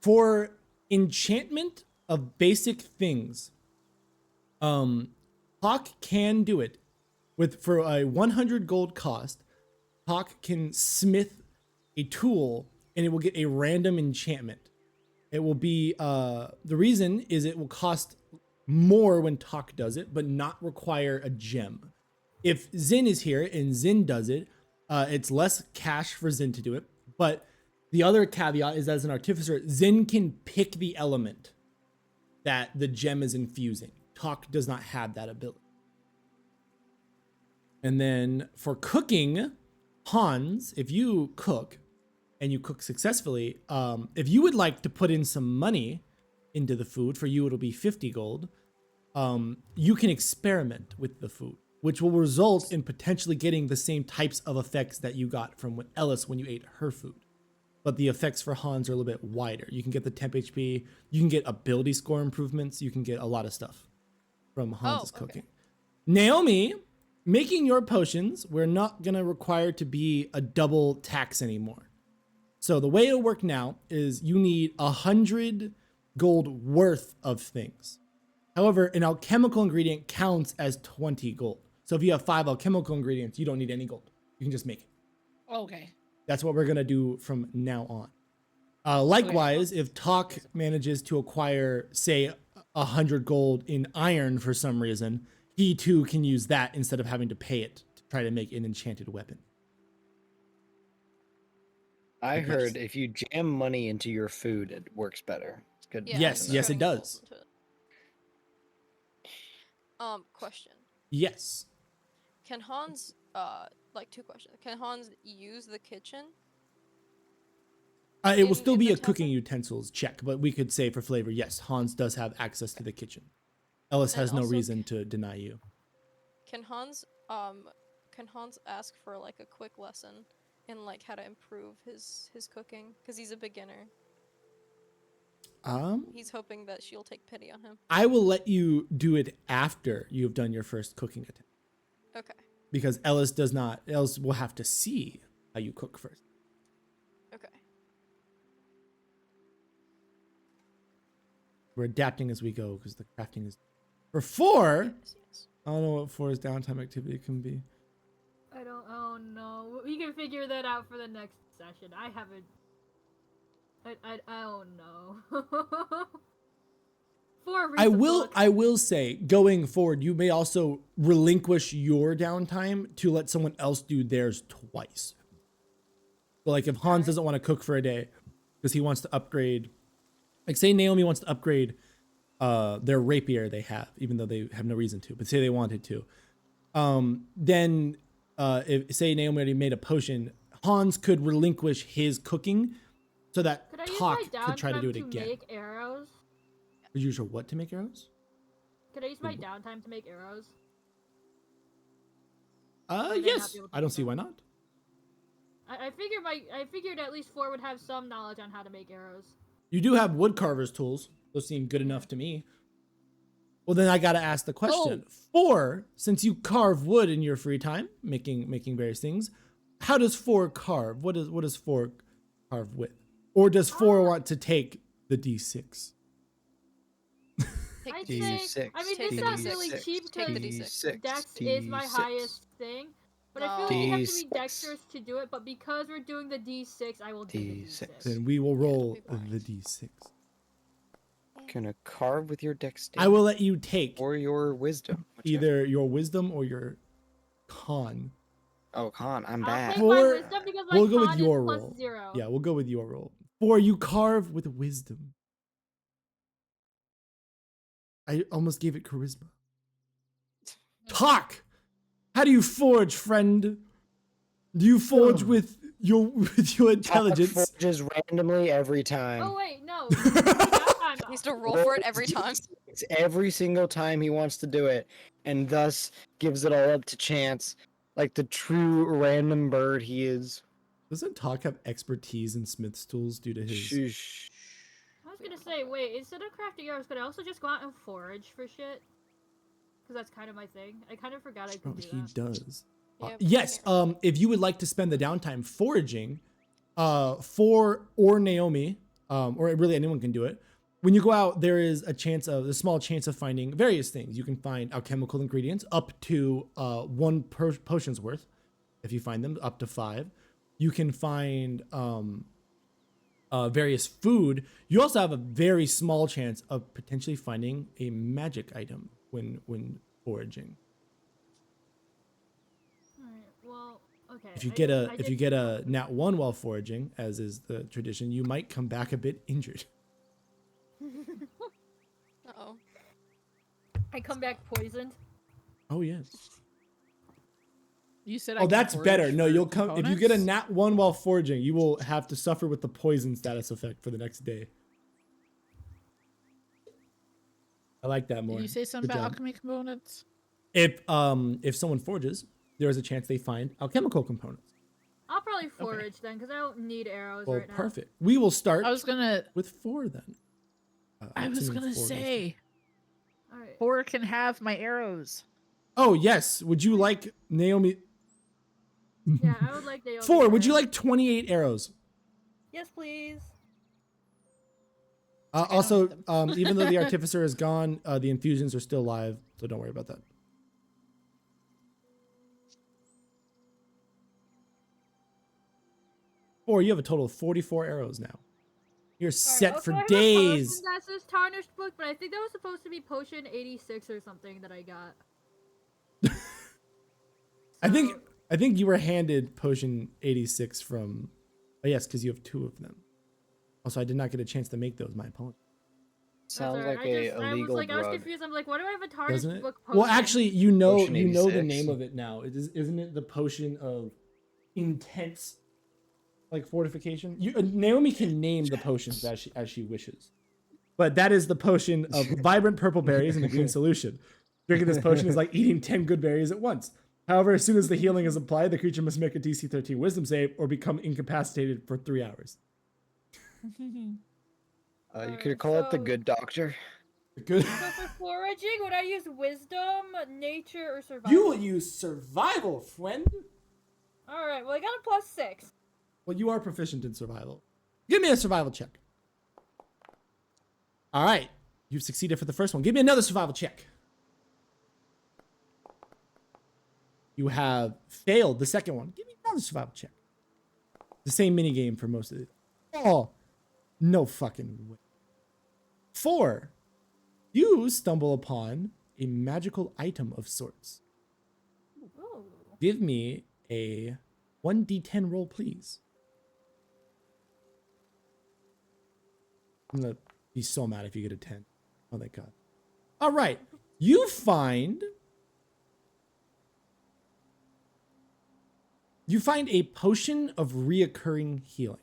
Speaker 1: For enchantment of basic things, Hawk can do it for a 100 gold cost. Hawk can smith a tool and it will get a random enchantment. It will be the reason is it will cost more when Talk does it, but not require a gem. If Zin is here and Zin does it, it's less cash for Zin to do it. But the other caveat is, as an artificer, Zin can pick the element that the gem is infusing. Talk does not have that ability. And then for cooking, Hans, if you cook and you cook successfully, if you would like to put in some money into the food, for you it'll be 50 gold, you can experiment with the food, which will result in potentially getting the same types of effects that you got from Ellis when you ate her food. But the effects for Hans are a little bit wider. You can get the temp HP, you can get ability score improvements, you can get a lot of stuff from Hans's
Speaker 2: okay.
Speaker 1: cooking. Naomi, making your potions, we're not gonna require to be a double tax anymore. So the way it'll work now is you need 100 gold worth of things. However, an alchemical ingredient counts as 20 gold. So if you have 5 alchemical ingredients, you don't need any gold. You can just make it.
Speaker 5: Okay.
Speaker 1: That's what we're gonna do from now on. Likewise, if Talk manages to acquire, say, 100 gold in iron for some reason, he too can use that instead of having to pay it to try to make an enchanted weapon.
Speaker 3: I
Speaker 1: Good
Speaker 3: heard
Speaker 1: question.
Speaker 3: if you jam money into your food, it works better. It's good.
Speaker 2: Yeah,
Speaker 1: Yes,
Speaker 2: it's
Speaker 1: yes, it
Speaker 2: turning gold
Speaker 1: does.
Speaker 2: into it. Question.
Speaker 1: Yes.
Speaker 2: Can Hans, like 2 questions. Can Hans use the kitchen?
Speaker 1: It will
Speaker 2: In-
Speaker 1: still
Speaker 2: in
Speaker 1: be
Speaker 2: the
Speaker 1: a cooking
Speaker 2: temple?
Speaker 1: utensils check, but we could say for flavor, yes, Hans does have access to the kitchen. Ellis
Speaker 2: And
Speaker 1: has no
Speaker 2: also
Speaker 1: reason to deny you.
Speaker 2: Can Hans ask for like a quick lesson in like how to improve his cooking? Because he's a beginner. He's hoping that she'll take pity on him.
Speaker 1: I will let you do it after you have done your first cooking attempt,
Speaker 2: Okay.
Speaker 1: because Ellis does not. Ellis will have to see how you cook first.
Speaker 2: Okay.
Speaker 1: We're adapting as we go because the crafting is for 4.
Speaker 2: Yes, yes.
Speaker 1: I don't know what 4's downtime activity can be.
Speaker 4: I don't. Oh no. We can figure that out for the next session. I haven't. I don't know.
Speaker 1: I will say, going forward, you may also relinquish your downtime to let someone else do theirs twice. So like if Hans doesn't want to cook for a day because he wants to upgrade, like say Naomi wants to upgrade their rapier they have, even though they have no reason to, but say they wanted to. Then if say Naomi already made a potion, Hans could relinquish his cooking so that
Speaker 4: Could I use
Speaker 1: Talk
Speaker 4: my
Speaker 1: could try to do it
Speaker 4: downtime
Speaker 1: again.
Speaker 4: make arrows?
Speaker 1: Use your what to make arrows?
Speaker 4: Could I use my downtime to make arrows? Or they not
Speaker 1: Yes.
Speaker 4: be able to
Speaker 1: I don't
Speaker 4: do
Speaker 1: see
Speaker 4: that?
Speaker 1: why not.
Speaker 4: I figured at least 4 would have some knowledge on how to make arrows.
Speaker 1: You do have wood carver's tools. Those seem good enough to me. Well, then I gotta ask the question: 4, since you carve wood in your free time, making various things, how does 4 carve? What does 4 carve with? Or does 4 want to take the D6?
Speaker 2: Take
Speaker 4: I'd
Speaker 2: the
Speaker 4: say,
Speaker 3: D6,
Speaker 4: I mean,
Speaker 2: Take
Speaker 4: this
Speaker 2: the
Speaker 4: sounds
Speaker 2: D6.
Speaker 4: really cheap
Speaker 2: Take the
Speaker 4: because
Speaker 2: D6.
Speaker 4: Dex is my highest thing. But I feel like you have to be
Speaker 3: D6.
Speaker 4: dexterous to do it, but because we're doing the D6, I will do the
Speaker 3: D6.
Speaker 4: D6.
Speaker 1: Then we will roll
Speaker 2: be boring.
Speaker 1: the D6.
Speaker 3: Gonna carve with your dexterity
Speaker 1: I will let you take
Speaker 3: or your wisdom. whichever.
Speaker 1: either your wisdom or your con.
Speaker 3: Oh, con, I'm
Speaker 4: I'll
Speaker 3: bad.
Speaker 4: take my
Speaker 1: Four-
Speaker 4: wisdom because my
Speaker 1: we'll go with
Speaker 4: con
Speaker 1: your
Speaker 4: is plus
Speaker 1: roll.
Speaker 4: 0.
Speaker 1: Yeah, we'll go with your roll. 4, you carve with wisdom. I almost gave it charisma. Talk! How do you forge, friend? Do you forge with your intelligence?
Speaker 3: Talk forges randomly every time.
Speaker 4: Oh wait, no. That time,
Speaker 2: He needs to roll for it every time.
Speaker 3: It's every single time he wants to do it, and thus gives it all up to chance, like the true random bird he is.
Speaker 1: Doesn't Talk have expertise in smith's tools due to his...
Speaker 3: Shush.
Speaker 4: I was gonna say, wait, instead of crafting arrows, could I also just go out and forage for shit? Because that's kind of my thing. I kind of forgot I
Speaker 1: Oh,
Speaker 4: could do
Speaker 1: he
Speaker 4: that.
Speaker 1: does.
Speaker 2: Yeah,
Speaker 1: Yes, if you would like to spend the downtime foraging, for or Naomi, or really anyone can do it. When you go out, there is a small chance of finding various things. You can find alchemical ingredients up to 1 potion's worth, if you find them, up to 5. You can find various food. You also have a very small chance of potentially finding a magic item when foraging.
Speaker 4: Alright, well, okay.
Speaker 1: If you
Speaker 4: I
Speaker 1: get
Speaker 4: did- I
Speaker 1: if
Speaker 4: did-
Speaker 1: you get a nat 1 while foraging, as is the tradition, you might come back a bit injured.
Speaker 2: Uh-oh.
Speaker 4: I come back poisoned.
Speaker 1: Oh yes.
Speaker 5: You said I
Speaker 1: Oh,
Speaker 5: can
Speaker 1: that's
Speaker 5: forage
Speaker 1: better. No,
Speaker 5: for
Speaker 1: you'll come if you get a
Speaker 5: components?
Speaker 1: nat 1 while foraging, you will have to suffer with the poison status effect for the next day. I like that more.
Speaker 5: Did you say something
Speaker 1: Good
Speaker 5: about
Speaker 1: job.
Speaker 5: alchemy components?
Speaker 1: If someone forages, there is a chance they find alchemical components.
Speaker 4: I'll probably forage then, because I don't need arrows
Speaker 1: Well,
Speaker 4: right now.
Speaker 1: perfect. We will start
Speaker 5: I was gonna
Speaker 1: with 4 then.
Speaker 5: I was
Speaker 1: assuming
Speaker 5: gonna
Speaker 1: 4 goes
Speaker 5: say
Speaker 4: Alright.
Speaker 5: 4 can have my arrows.
Speaker 1: Oh yes. Would you like Naomi?
Speaker 4: Yeah, I would like the
Speaker 1: 4. Would you like 28 arrows?
Speaker 4: Yes, please.
Speaker 5: don't
Speaker 1: Also,
Speaker 5: need them.
Speaker 1: even though the artificer is gone, the infusions are still live, so don't worry about that. Four, you have a total of 44 arrows now. You're set
Speaker 4: Alright,
Speaker 1: for
Speaker 4: also I have a potion
Speaker 1: days.
Speaker 4: that says tarnished book, but I think that was supposed to be potion 86 or something that I got.
Speaker 1: I think you were handed potion 86 from. Oh yes, because you have 2 of them. Also, I did not get a chance to make those. My apologies.
Speaker 3: Sounds
Speaker 4: That's
Speaker 3: like
Speaker 4: alright.
Speaker 3: a
Speaker 4: I was
Speaker 3: illegal
Speaker 4: like, I was
Speaker 3: drug.
Speaker 4: confused. I'm like, why do I have a tarnished
Speaker 1: Doesn't it?
Speaker 4: book potion?
Speaker 1: Well, actually, you know
Speaker 3: Potion
Speaker 1: the
Speaker 3: 86.
Speaker 1: name of it now. Isn't it the potion of intense, like fortification? Naomi can name the potions as she wishes, but that is the potion of vibrant purple berries in a green solution. Drinking this potion is like eating 10 good berries at once. However, as soon as the healing is applied, the creature must make a DC 13 Wisdom save or become incapacitated for 3 hours.
Speaker 3: You could call it the
Speaker 4: so-
Speaker 3: good doctor.
Speaker 1: Good.
Speaker 4: So for foraging, would I use wisdom, nature, or survival?
Speaker 1: You will use survival, friend.
Speaker 4: Alright, well I got a plus 6.
Speaker 1: Well, you are proficient in survival. Give me a survival check. All right. You've succeeded for the first one. Give me another survival check. You have failed the second one. Give me another survival check. The same mini game for most of it. Oh, no fucking way. 4. You stumble upon a magical item of sorts.
Speaker 4: Ooh.
Speaker 1: Give me a 1d10 roll, please. I'm gonna be so mad if you get a 10. Oh, thank God. All right. You find a potion of reoccurring healing.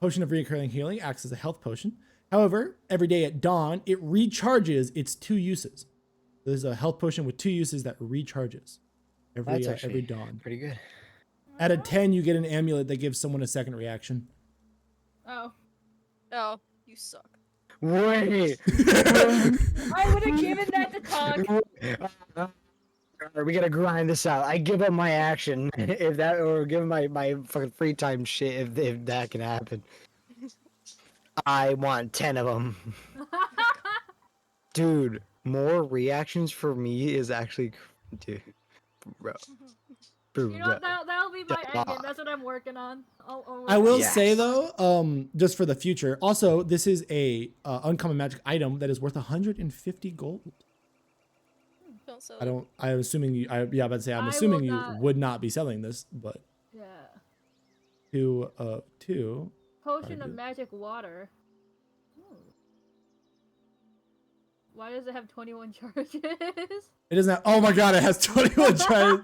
Speaker 1: Potion of reoccurring healing acts as a health potion. However, every day at dawn, it recharges its 2 uses. There's a health potion with 2 uses that recharges.
Speaker 3: That's
Speaker 1: every
Speaker 3: actually
Speaker 1: dawn.
Speaker 3: pretty good.
Speaker 1: At a 10, you get an amulet that gives someone a second reaction.
Speaker 4: Oh.
Speaker 2: Oh, you suck.
Speaker 3: Wait.
Speaker 4: I would have given that to Talk.
Speaker 3: We gotta grind this out. I give up my action if that, or give my fucking free time shit if that can happen. I want 10 of them, dude. More reactions for me is actually, dude, bro.
Speaker 4: You know
Speaker 3: Bro.
Speaker 4: what? That'll be my
Speaker 3: Yeah.
Speaker 4: endgame. That's what I'm working on. I'll
Speaker 1: I will
Speaker 3: Yes.
Speaker 1: say though, just for the future, also this is a uncommon magic item that is worth 150 gold.
Speaker 2: Don't sell
Speaker 1: I
Speaker 2: it.
Speaker 1: don't. I'm assuming you. I'm
Speaker 4: I will
Speaker 1: assuming you
Speaker 4: not.
Speaker 1: would not be selling this, but
Speaker 4: Yeah.
Speaker 1: 2 of 2.
Speaker 4: Potion of
Speaker 1: good.
Speaker 4: magic water. Why does it have 21 charges?
Speaker 1: It doesn't. Oh my god! It has 21 tries.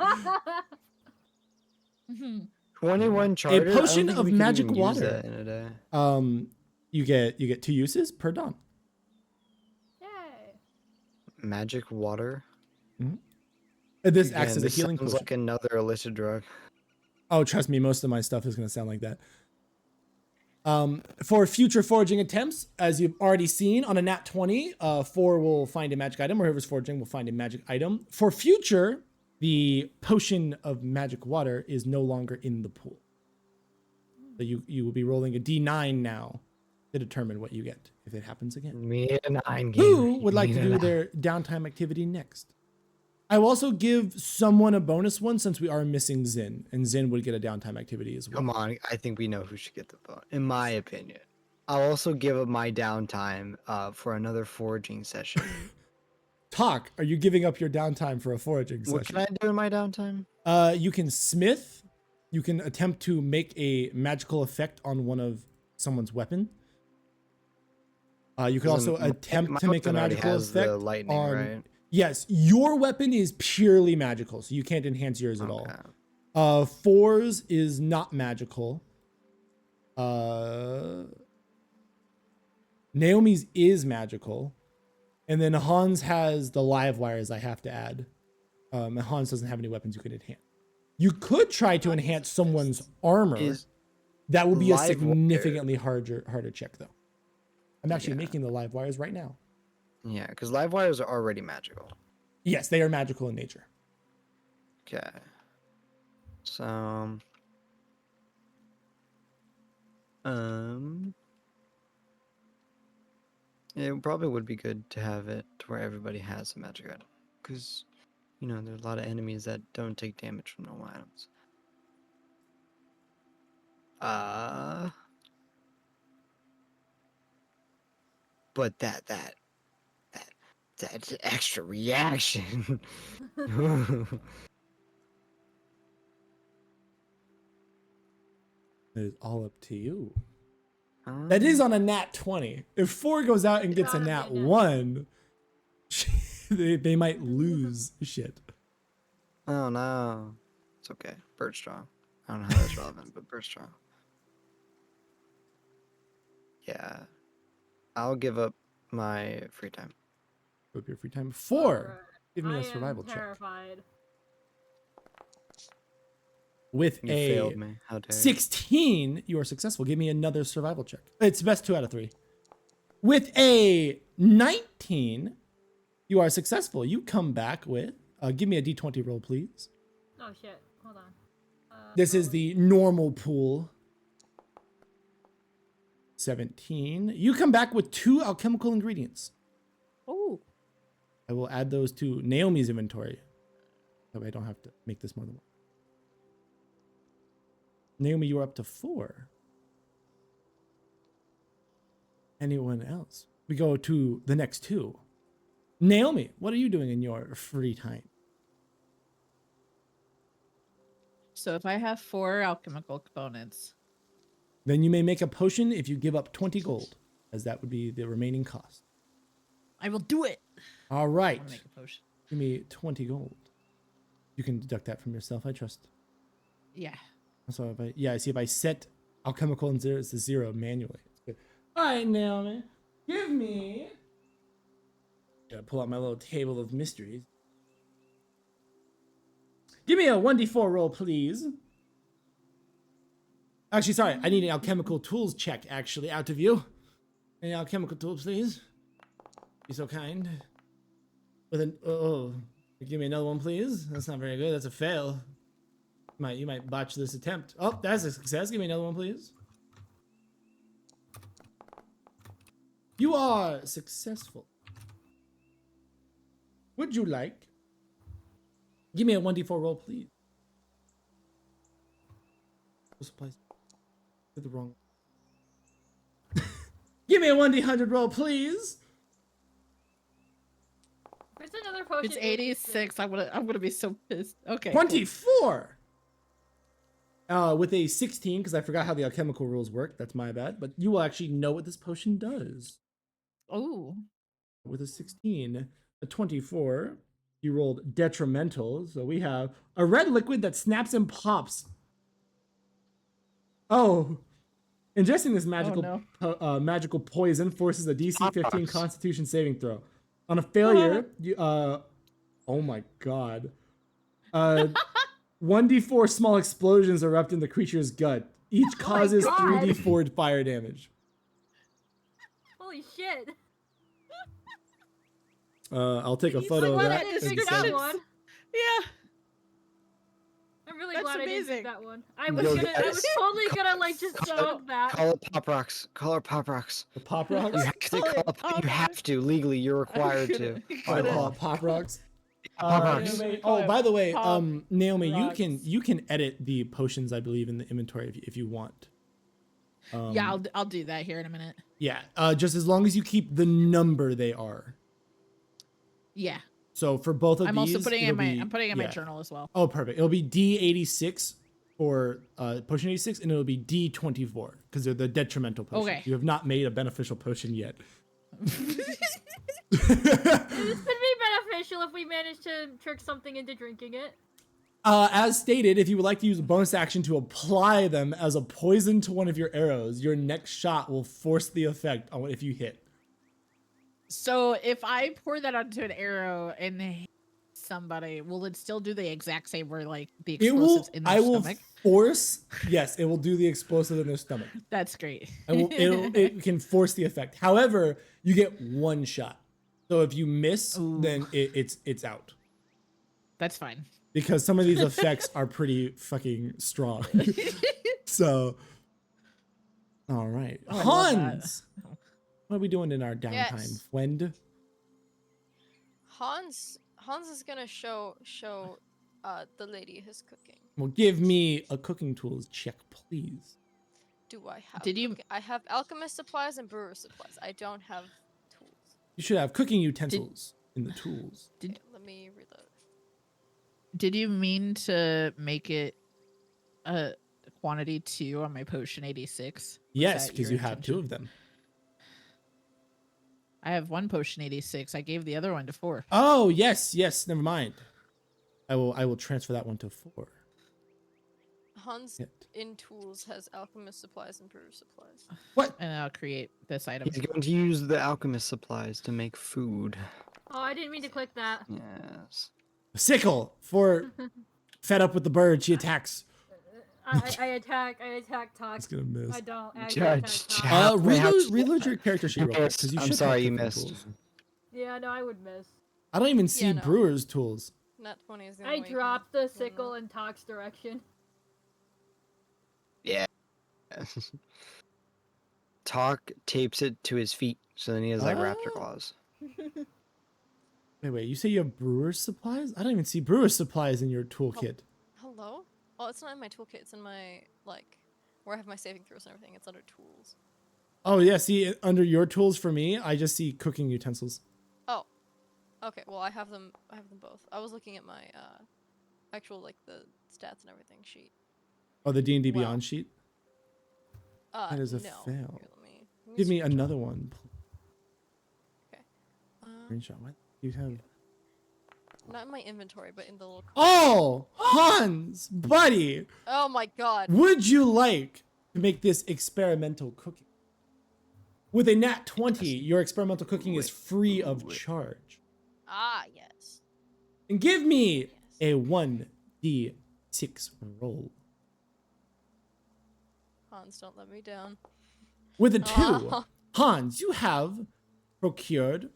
Speaker 3: 21 charters. I don't
Speaker 1: potion
Speaker 3: think
Speaker 1: of
Speaker 3: we could
Speaker 1: magic
Speaker 3: even use
Speaker 1: water.
Speaker 3: that in a day.
Speaker 1: You get 2 uses per dawn.
Speaker 4: Yay.
Speaker 3: Magic water.
Speaker 1: And this
Speaker 3: Again,
Speaker 1: acts as a
Speaker 3: this
Speaker 1: healing
Speaker 3: sounds
Speaker 1: potion.
Speaker 3: like another illicit drug.
Speaker 1: Oh, trust me, most of my stuff is going to sound like that. For future foraging attempts, as you've already seen on a nat 20, 4 will find a magic item, or whoever's foraging will find a magic item. For future, the potion of magic water is no longer in the pool. So you will be rolling a d9 now to determine what you get if it happens again.
Speaker 3: Me and 9 game.
Speaker 1: Who would like to do their downtime activity next? I will also give someone a bonus one since we are missing Zin, and Zin would get a downtime activity as well.
Speaker 3: Come on, I think we know who should get the phone, in my opinion. I'll also give up my downtime for another foraging session.
Speaker 1: Talk, are you giving up your downtime for a foraging
Speaker 3: What
Speaker 1: session?
Speaker 3: can I do in my downtime?
Speaker 1: You can smith. You can attempt to make a magical effect on one of someone's weapon. You can also attempt to make a
Speaker 3: weapon already
Speaker 1: magical
Speaker 3: has the
Speaker 1: effect
Speaker 3: lightning,
Speaker 1: on.
Speaker 3: right?
Speaker 1: Yes, your weapon is purely magical, so you can't enhance yours at all.
Speaker 3: Okay.
Speaker 1: 4's is not magical. Naomi's is magical. And then Hans has the live wires I have to add. And Hans doesn't have any weapons you can enhance. You could try to enhance someone's armor.
Speaker 3: Is
Speaker 1: That would be a
Speaker 3: live
Speaker 1: significantly harder check though. I'm actually
Speaker 3: Yeah.
Speaker 1: making the live wires right now.
Speaker 3: yeah, because live wires are already magical.
Speaker 1: Yes, they are magical in nature.
Speaker 3: Okay. So, it probably would be good to have it to where everybody has a magic item, because you know there's a lot of enemies that don't take damage from normal items. But that extra reaction.
Speaker 1: It is all up to you. That is on a nat 20. If 4 goes out and gets a
Speaker 4: Yeah,
Speaker 1: nat
Speaker 4: yeah.
Speaker 1: 1, they might lose shit.
Speaker 3: Oh no. It's okay. Bird strong. I don't know how that's relevant, but bird strong. Yeah. I'll give up my free time.
Speaker 1: Hope your free time. 4.
Speaker 4: Alright.
Speaker 1: Give me
Speaker 4: I
Speaker 1: a
Speaker 4: am
Speaker 1: survival check.
Speaker 4: terrified.
Speaker 1: With
Speaker 3: You
Speaker 1: a
Speaker 3: failed me. How dare you.
Speaker 1: 16, you are successful. Give me another survival check. It's best 2 out of 3. With a 19, you are successful. You come back with, give me a d20 roll, please.
Speaker 4: Oh shit. Hold on.
Speaker 1: This is the normal pool. 17. You come back with 2 alchemical ingredients.
Speaker 5: Oh,
Speaker 1: I will add those to Naomi's inventory. That way I don't have to make this more than one. Naomi, you are up to 4. Anyone else? We go to the next 2. Naomi, what are you doing in your free time?
Speaker 5: so if I have 4 alchemical components,
Speaker 1: Then you may make a potion if you give up 20 gold, as that would be the remaining cost.
Speaker 5: I will do it.
Speaker 1: All
Speaker 5: I
Speaker 1: right.
Speaker 5: want to make a potion.
Speaker 1: Give me 20 gold. You can deduct that from yourself, I trust.
Speaker 5: Yeah.
Speaker 1: So if I see if I set alchemical and 0 to 0 manually. It's good. All right, Naomi, give me. Gotta pull out my little table of mysteries. Give me a 1d4 roll, please. Actually, sorry, I need an alchemical tools check, actually, out of you. Any alchemical tools, please? Be so kind. With an, give me another one, please. That's not very good, that's a fail. You might botch this attempt. Oh, that's a success. Give me another one, please. You are successful. Would you like? Give me a 1d4 roll, please. Supplies. Did the wrong. Give me a 1d100 roll, please.
Speaker 4: There's another potion.
Speaker 5: It's 86. I'm gonna be so pissed. Okay.
Speaker 1: 24. With a 16, because I forgot how the alchemical rules work. That's my bad. But you will actually know what this potion does.
Speaker 5: Oh.
Speaker 1: With a 16, a 24, you rolled detrimental. So we have a red liquid that snaps and pops. Oh, ingesting this magical poison forces a DC 15 Constitution saving throw. On a failure, you oh my god, 1d4 small explosions erupt in the creature's gut. Each causes 3d4 fire damage.
Speaker 4: Holy shit!
Speaker 1: I'll take a photo of
Speaker 4: glad
Speaker 1: that.
Speaker 4: I didn't
Speaker 1: and
Speaker 4: figure
Speaker 1: send
Speaker 4: that
Speaker 1: it.
Speaker 4: one.
Speaker 5: Yeah.
Speaker 4: I'm really
Speaker 5: That's
Speaker 4: glad I
Speaker 5: amazing.
Speaker 4: didn't do that one. I was
Speaker 3: Yo,
Speaker 4: gonna, I
Speaker 3: guys.
Speaker 4: was totally gonna like just go that.
Speaker 3: Call it Pop Rocks. Call it Pop Rocks.
Speaker 1: The pop rocks.
Speaker 3: You have to
Speaker 5: Call
Speaker 3: call
Speaker 5: it
Speaker 3: it,
Speaker 5: Pop
Speaker 3: you have to legally. You're required to.
Speaker 1: I
Speaker 3: By
Speaker 1: call
Speaker 3: law.
Speaker 1: it pop rocks.
Speaker 3: Pop Rocks.
Speaker 1: Naomi-
Speaker 5: Call
Speaker 1: oh,
Speaker 5: it
Speaker 1: by the way,
Speaker 5: Pop
Speaker 1: Naomi,
Speaker 5: Rocks.
Speaker 1: you can edit the potions, I believe, in the inventory if you want.
Speaker 5: Yeah, I'll do that here in a minute.
Speaker 1: Yeah, just as long as you keep the number they are.
Speaker 5: Yeah.
Speaker 1: So for both of
Speaker 5: I'm
Speaker 1: these,
Speaker 5: also putting
Speaker 1: it'll
Speaker 5: in my
Speaker 1: be-
Speaker 5: I'm putting in my
Speaker 1: yeah.
Speaker 5: journal as well.
Speaker 1: Oh, perfect. It'll be D86 for potion 86, and it'll be D24 because they're the detrimental potions.
Speaker 5: Okay.
Speaker 1: You have not made a beneficial potion yet.
Speaker 4: This could be beneficial if we manage to trick something into drinking it.
Speaker 1: As stated, if you would like to use a bonus action to apply them as a poison to one of your arrows, your next shot will force the effect on if you hit.
Speaker 5: So if I pour that onto an arrow and hit somebody, will it still do the exact same where like the
Speaker 1: It will.
Speaker 5: explosives in their
Speaker 1: I will
Speaker 5: stomach?
Speaker 1: force. Yes, it will do the explosive in their stomach.
Speaker 5: That's great.
Speaker 1: It can force the effect. However, you get one shot. So if you miss,
Speaker 5: Ooh.
Speaker 1: then it's out.
Speaker 5: That's fine.
Speaker 1: Because some of these effects are pretty fucking strong. So, all right,
Speaker 5: Oh, I love that.
Speaker 1: Hans, what are we doing in our downtime,
Speaker 2: Yes.
Speaker 1: friend?
Speaker 2: Hans is gonna show the lady his cooking.
Speaker 1: Well, give me a cooking tools check, please.
Speaker 2: Do I have?
Speaker 5: Did you-
Speaker 2: I have alchemist supplies and brewer supplies. I don't have tools.
Speaker 1: You should have cooking utensils in the tools.
Speaker 5: Did-
Speaker 2: Okay, let me reload.
Speaker 5: Did you mean to make it a quantity 2 on my potion 86?
Speaker 1: Yes,
Speaker 5: that
Speaker 1: because
Speaker 5: your
Speaker 1: you have two
Speaker 5: intention?
Speaker 1: of them.
Speaker 5: I have one potion 86. I gave the other one to 4.
Speaker 1: Oh yes, never mind. I will transfer that one to 4.
Speaker 2: Hans
Speaker 1: Hit.
Speaker 2: in tools has alchemist supplies and brewer supplies.
Speaker 1: What?
Speaker 5: And I'll create this item.
Speaker 3: He's going to use the alchemist supplies to make food.
Speaker 4: Oh, I didn't mean to click that.
Speaker 3: Yes.
Speaker 1: Sickle for fed up with the bird. She attacks.
Speaker 4: I attack Talk.
Speaker 1: It's gonna miss.
Speaker 4: I don't. I
Speaker 3: Judge,
Speaker 4: attack
Speaker 3: judge.
Speaker 4: Talk.
Speaker 3: Wait, how-
Speaker 1: Reload your character sheet real quick
Speaker 3: Missed.
Speaker 1: because you
Speaker 3: I'm
Speaker 1: should
Speaker 3: sorry,
Speaker 1: have
Speaker 3: you
Speaker 1: cooking
Speaker 3: missed.
Speaker 1: tools.
Speaker 4: Yeah, no, I would miss.
Speaker 1: I don't even see
Speaker 2: no.
Speaker 1: brewer's tools.
Speaker 2: Nat 20 is the
Speaker 4: I
Speaker 2: only way you
Speaker 4: dropped
Speaker 2: can-
Speaker 4: the sickle in Talk's direction.
Speaker 3: Yeah. Talk tapes it to his feet, so then he has like raptor
Speaker 1: Oh.
Speaker 3: claws.
Speaker 1: Wait. You say you have brewer's supplies? I don't even see brewer's supplies in your toolkit.
Speaker 2: Hello? Well, it's not in my toolkit. It's in my like where I have my saving throws and everything. It's under tools.
Speaker 1: Oh yeah, see under your tools for me, I just see cooking utensils.
Speaker 2: Oh. Okay. Well, I have them. I have them both. I was looking at my actual like the stats and everything sheet.
Speaker 1: Oh, the D&D
Speaker 2: Wow.
Speaker 1: Beyond sheet. That is a
Speaker 2: no.
Speaker 1: fail.
Speaker 2: Here, let
Speaker 1: Give me
Speaker 2: screenshot.
Speaker 1: another one.
Speaker 2: Um,
Speaker 1: Screenshot. What you have?
Speaker 2: not in my inventory, but in the little.
Speaker 1: Oh, Hans, buddy,
Speaker 2: Oh my god.
Speaker 1: would you like to make this experimental cooking? With a nat 20, your experimental cooking is free of charge.
Speaker 2: Ah yes.
Speaker 1: And give me
Speaker 2: Yes.
Speaker 1: a 1 D6 roll.
Speaker 2: Hans, don't let me down.
Speaker 1: With a 2,
Speaker 2: Aw.
Speaker 1: Hans, you have procured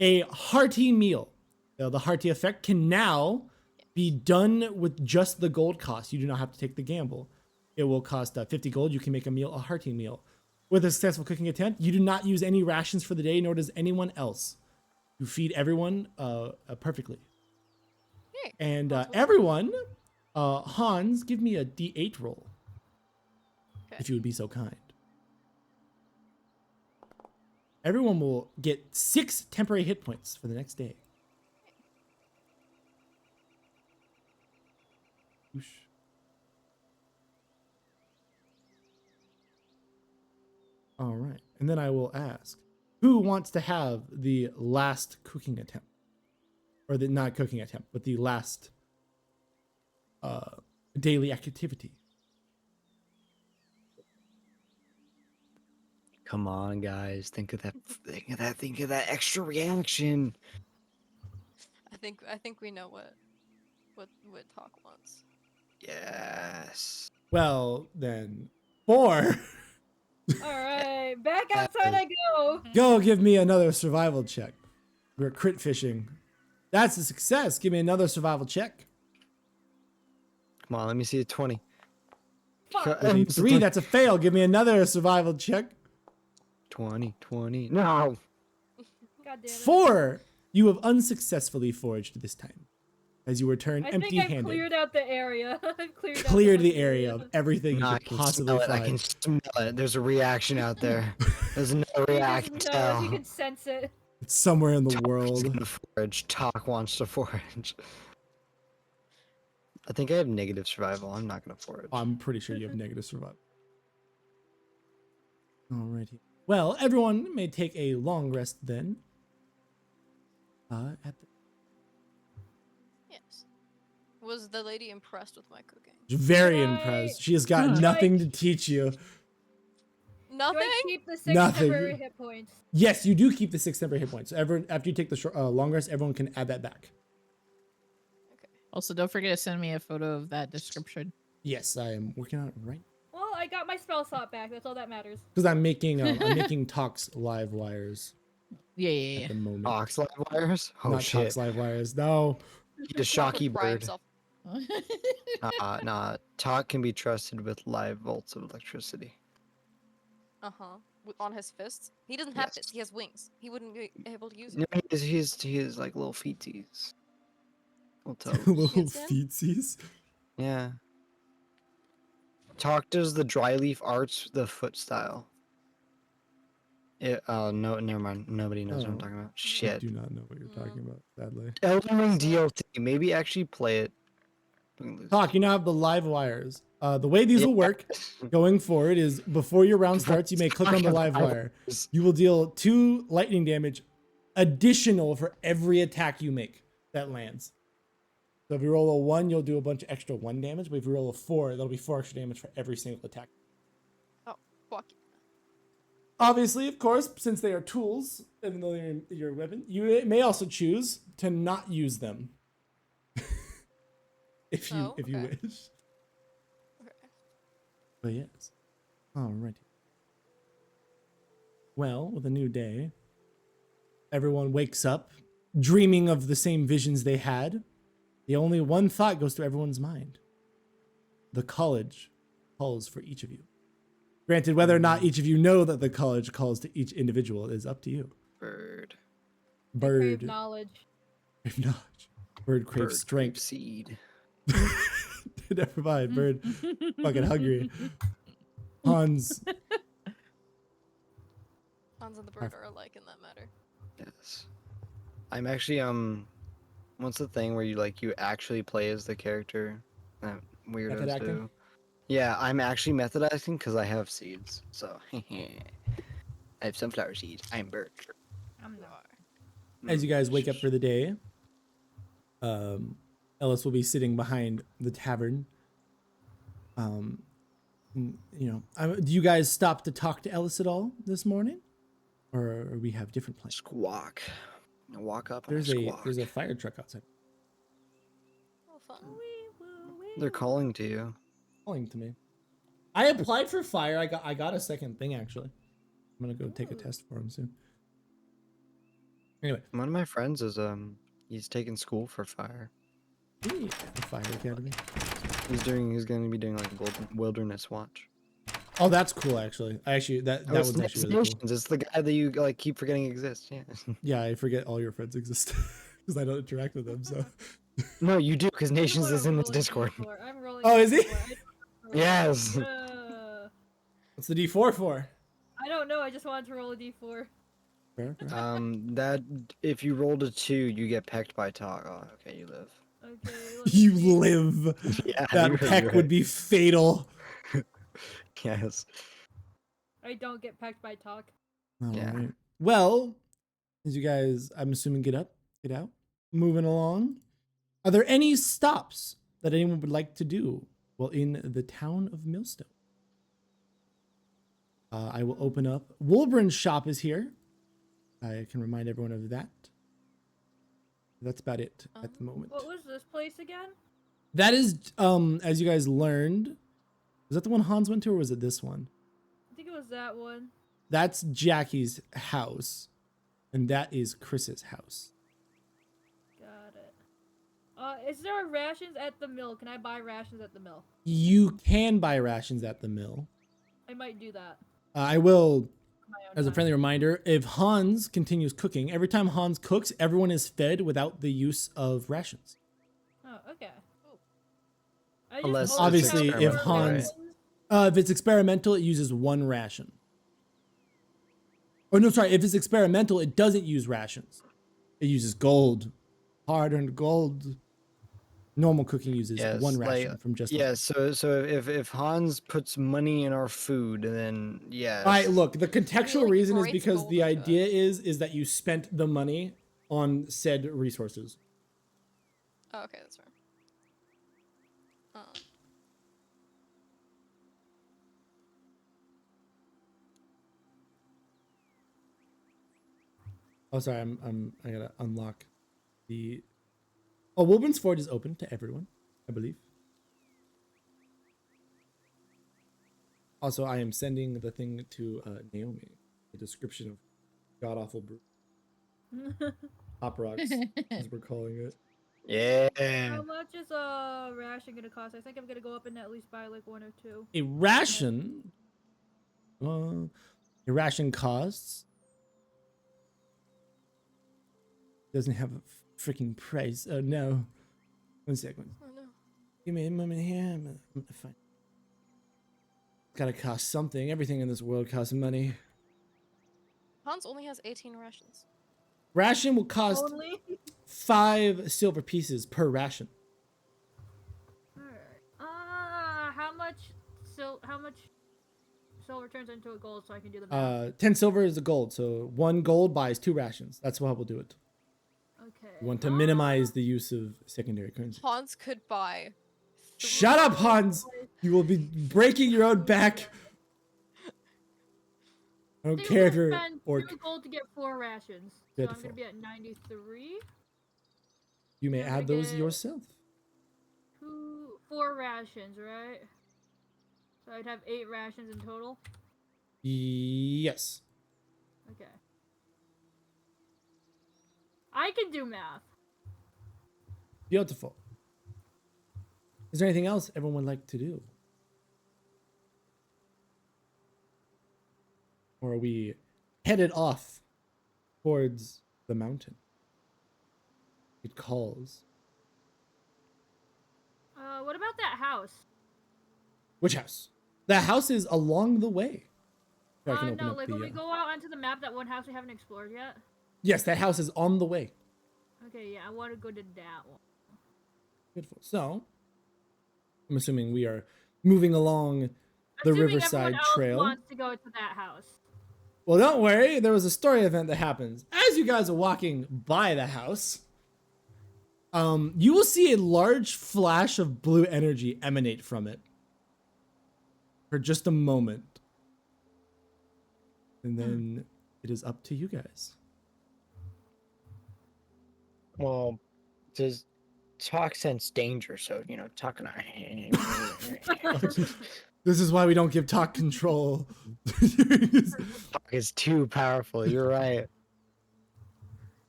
Speaker 1: a hearty meal. The hearty effect can now be done with just the gold cost. You do not have to take the gamble. It will cost 50 gold. You can make a hearty meal. With a successful cooking attempt, you do not use any rations for the day, nor does anyone else. You feed everyone perfectly.
Speaker 2: Yay.
Speaker 1: And
Speaker 2: Hans, what's-
Speaker 1: everyone, Hans, give me a D8 roll,
Speaker 2: Okay.
Speaker 1: if you would be so kind. Everyone will get 6 temporary hit points for the next day. Whoosh. All right. And then I will ask, who wants to have the last cooking attempt? Or the not cooking attempt, but the last daily activity.
Speaker 3: Come on, guys. Think of that. Think of that extra reaction.
Speaker 2: I think we know what Talk wants.
Speaker 3: Yes.
Speaker 1: Well, then, 4.
Speaker 4: Alright, back outside I go.
Speaker 1: Go give me another survival check. We're crit fishing. That's a success. Give me another survival check.
Speaker 3: Come on, let me see a 20.
Speaker 4: Fuck.
Speaker 1: With a 3, that's a fail. Give me another survival check.
Speaker 3: 20. No.
Speaker 4: God damn it.
Speaker 1: 4, you have unsuccessfully foraged this time, as you return
Speaker 4: I think I've
Speaker 1: empty-handed.
Speaker 4: cleared out the area. I've cleared out
Speaker 1: Cleared
Speaker 4: the
Speaker 1: the
Speaker 4: whole
Speaker 1: area of everything
Speaker 3: No,
Speaker 1: you
Speaker 3: I
Speaker 1: could
Speaker 3: can
Speaker 1: possibly
Speaker 3: smell it. I
Speaker 1: find.
Speaker 3: can smell it. There's a reaction out there. There's no
Speaker 4: You
Speaker 3: reaction.
Speaker 4: just know, you can sense it.
Speaker 1: It's somewhere in the
Speaker 3: Talk is
Speaker 1: world.
Speaker 3: gonna forage. Talk wants to forage. I think I have negative survival. I'm not gonna forage.
Speaker 1: I'm pretty sure you have negative survival. Alrighty. Well, everyone may take a long rest then. At the
Speaker 2: Yes. Was the lady impressed with my cooking?
Speaker 1: very
Speaker 4: Right.
Speaker 1: impressed. She has got
Speaker 5: Huh.
Speaker 1: nothing to teach you.
Speaker 4: Do
Speaker 2: Nothing.
Speaker 4: I keep the 6
Speaker 1: Nothing.
Speaker 4: temporary hit points?
Speaker 1: Yes, you do keep the 6 temporary hit points. So everyone, after you take the long rest, everyone can add that back.
Speaker 5: Also, don't forget to send me a photo of that description.
Speaker 1: Yes, I am working on it right
Speaker 4: Well, I got my spell slot back. That's all that matters.
Speaker 1: because I'm making Talks live wires
Speaker 5: Yeah, yeah,
Speaker 1: at
Speaker 5: yeah.
Speaker 1: the moment.
Speaker 3: Ox live wires? Oh
Speaker 1: Not
Speaker 3: shit.
Speaker 1: Talks live wires. No.
Speaker 3: Eat a shocky
Speaker 2: Fry
Speaker 3: bird.
Speaker 2: himself.
Speaker 3: Nah. Talk can be trusted with live volts of electricity.
Speaker 2: Uh-huh. On his fists. He doesn't have
Speaker 3: Yes.
Speaker 2: fists. He has wings. He wouldn't be able to use
Speaker 3: No,
Speaker 2: them.
Speaker 3: he's like little feeties. Little toes.
Speaker 1: Little
Speaker 2: Shinsen?
Speaker 1: feetsies.
Speaker 3: Yeah. Talk does the dry leaf arts the foot style. Oh no, never mind. Nobody knows what I'm
Speaker 1: Oh.
Speaker 3: talking about.
Speaker 1: I
Speaker 3: Shit.
Speaker 1: do not know what you're talking about, sadly.
Speaker 3: Elden Ring DLC. Maybe actually play it.
Speaker 1: Talk, you now have the live wires. The way these will work going forward is before your round starts, you may click on the live wire. You will deal 2 lightning damage additional for every attack you make that lands. So if you roll a 1, you'll do a bunch of extra 1 damage, but if you roll a 4, that'll be 4 extra damage for every single attack.
Speaker 2: Oh, fuck.
Speaker 1: Obviously, of course, since they are tools, even though they're your weapon, you may also choose to not use them. if you
Speaker 2: Oh,
Speaker 1: if you
Speaker 2: okay.
Speaker 1: wish.
Speaker 2: Okay.
Speaker 1: But yes. Alrighty. Well, with a new day, everyone wakes up dreaming of the same visions they had. The only one thought goes through everyone's mind. The college calls for each of you. Granted, whether or not each of you know that the college calls to each individual is up to you.
Speaker 3: Bird.
Speaker 4: Crave
Speaker 1: Bird
Speaker 4: knowledge.
Speaker 1: crave knowledge. Bird craves
Speaker 3: Bird
Speaker 1: strength.
Speaker 3: seed.
Speaker 1: Never mind. Bird fucking hungry. Hans.
Speaker 2: Hans and the bird are alike in that matter.
Speaker 3: Yes. I'm actually what's the thing where you actually play as the character that weirdos
Speaker 1: Method acting?
Speaker 3: do? Yeah, I'm actually method acting because I have seeds. So I have sunflower seeds. I'm bird.
Speaker 4: I'm not.
Speaker 1: As you guys wake up for the day, Ellis will be sitting behind the tavern. Do you guys stop to talk to Ellis at all this morning, or we have different plans?
Speaker 3: Squawk. I walk up and
Speaker 1: There's
Speaker 3: I
Speaker 1: a
Speaker 3: squawk.
Speaker 1: there's a fire truck outside.
Speaker 2: Oh, fun.
Speaker 3: They're calling to you.
Speaker 1: Calling to me. I applied for fire. I got a second thing actually. I'm gonna go take a
Speaker 4: Ooh.
Speaker 1: test for him soon. Anyway,
Speaker 3: One of my friends is he's taking school for fire.
Speaker 1: the Fire Academy.
Speaker 3: He's going to be doing like wilderness watch.
Speaker 1: Oh, that's cool actually. That
Speaker 3: Oh, it's
Speaker 1: was
Speaker 3: Next
Speaker 1: actually really cool.
Speaker 3: Nations. It's the guy that you like keep forgetting exists. Yeah.
Speaker 1: Yeah, I forget all your friends exist because I don't interact with them. So.
Speaker 3: No, you do because
Speaker 4: I
Speaker 3: Nations
Speaker 4: wanna
Speaker 3: is in this
Speaker 4: roll a
Speaker 3: Discord.
Speaker 4: D4. I'm rolling.
Speaker 1: Oh,
Speaker 4: a
Speaker 1: is he?
Speaker 4: D4. I don't know.
Speaker 3: Yes.
Speaker 1: What's the D4 for?
Speaker 4: I don't know. I just wanted to roll a D4.
Speaker 1: Fair, fair.
Speaker 3: That if you rolled a 2, you get pecked by Talk. Oh, okay, you live.
Speaker 4: Okay. let's
Speaker 1: You
Speaker 4: see.
Speaker 1: live.
Speaker 3: Yeah,
Speaker 1: That
Speaker 3: you
Speaker 1: peck
Speaker 3: heard
Speaker 1: would
Speaker 3: right.
Speaker 1: be fatal.
Speaker 3: Yes.
Speaker 4: I don't get pecked by talk.
Speaker 3: Yeah.
Speaker 1: Alright. Well, as you guys, I'm assuming, get out, moving along. Are there any stops that anyone would like to do while in the town of Millstone? I will open up. Wolbrin's shop is here. I can remind everyone of that. That's about it at the moment.
Speaker 4: What was this place again?
Speaker 1: That is, as you guys learned, was that the one Hans went to, or was it this one?
Speaker 4: I think it was that one.
Speaker 1: That's Jackie's house, and that is Chris's house.
Speaker 4: Got it. Is there rations at the mill? Can I buy rations at the mill?
Speaker 1: You can buy rations at the mill.
Speaker 4: I might do that.
Speaker 1: I will,
Speaker 4: on my own
Speaker 1: as a
Speaker 4: time.
Speaker 1: friendly reminder, if Hans continues cooking, every time Hans cooks, everyone is fed without the use of rations.
Speaker 4: Oh, okay.
Speaker 2: Ooh.
Speaker 4: I just
Speaker 3: Unless
Speaker 1: it's Obviously, if
Speaker 3: experimental,
Speaker 1: Hans-
Speaker 3: right?
Speaker 1: If it's experimental, it uses one ration. Oh, no, sorry. If it's experimental, it doesn't use rations. It uses gold, hard-earned gold. Normal cooking uses
Speaker 3: Yes,
Speaker 1: one
Speaker 3: like,
Speaker 1: ration from just.
Speaker 3: Yeah, so if Hans puts money in our food, then yes.
Speaker 1: All right, look, the contextual
Speaker 2: like,
Speaker 1: reason is
Speaker 2: breaks
Speaker 1: because
Speaker 2: gold
Speaker 1: the
Speaker 2: into it.
Speaker 1: idea is that you spent the money on said resources.
Speaker 2: Oh, okay, that's fair.
Speaker 1: Oh, sorry, I gotta unlock the. Oh, Wilburn's Forge is open to everyone, I believe. Also, I am sending the thing to Naomi, a description of god awful brew. Pop rocks, as we're calling it.
Speaker 3: Yeah.
Speaker 4: How much is a ration gonna cost? I think I'm gonna go up and at least buy like 1 or 2.
Speaker 1: A ration. A ration costs. Doesn't have a freaking price. Oh no. 1 second.
Speaker 2: Oh no.
Speaker 1: Give me a moment here. I'm fine. Gotta cost something. Everything in this world costs money.
Speaker 2: Hans only has 18 rations.
Speaker 1: Ration will cost
Speaker 4: Only?
Speaker 1: 5 silver pieces per ration.
Speaker 4: Alright. How much silver turns into a gold so I can do the math?
Speaker 1: 10 silver is a gold, so 1 gold buys 2 rations. That's how we'll do it.
Speaker 4: Okay.
Speaker 1: We want to minimize the use of secondary currency.
Speaker 2: Hans could buy.
Speaker 1: Shut up, Hans! You will be breaking your own back. I don't
Speaker 4: think
Speaker 1: care
Speaker 4: I'm
Speaker 1: if you're
Speaker 4: gonna spend
Speaker 1: orc.
Speaker 4: 2 gold to get 4 rations. So I'm
Speaker 1: Beautiful.
Speaker 4: gonna be at 93.
Speaker 1: You may
Speaker 4: I'm
Speaker 1: add
Speaker 4: gonna
Speaker 1: those
Speaker 4: get-
Speaker 1: yourself.
Speaker 4: 4 rations, right? So I'd have 8 rations in total.
Speaker 1: Yes.
Speaker 4: Okay. I can do math.
Speaker 1: Beautiful. Is there anything else everyone would like to do? Or are we headed off towards the mountain? It calls.
Speaker 4: What about that house?
Speaker 1: Which house? The house is along the way. Here, I can open
Speaker 4: No,
Speaker 1: up
Speaker 4: like
Speaker 1: the,
Speaker 4: when we go out onto the map, that one house we haven't explored yet.
Speaker 1: Yes, that house is on the way.
Speaker 4: Okay, yeah, I want to go to that one.
Speaker 1: Beautiful. So, I'm assuming we are moving along the
Speaker 4: Assuming
Speaker 1: Riverside
Speaker 4: everyone else
Speaker 1: Trail.
Speaker 4: wants to go to that house.
Speaker 1: Well, don't worry. There was a story event that happens. As you guys are walking by the house, you will see a large flash of blue energy emanate from it for just a moment. And then it is up to you guys.
Speaker 3: Well, Talk sense danger, so talking.
Speaker 1: This is why we don't give Talk control.
Speaker 3: Talk is too powerful. You're right.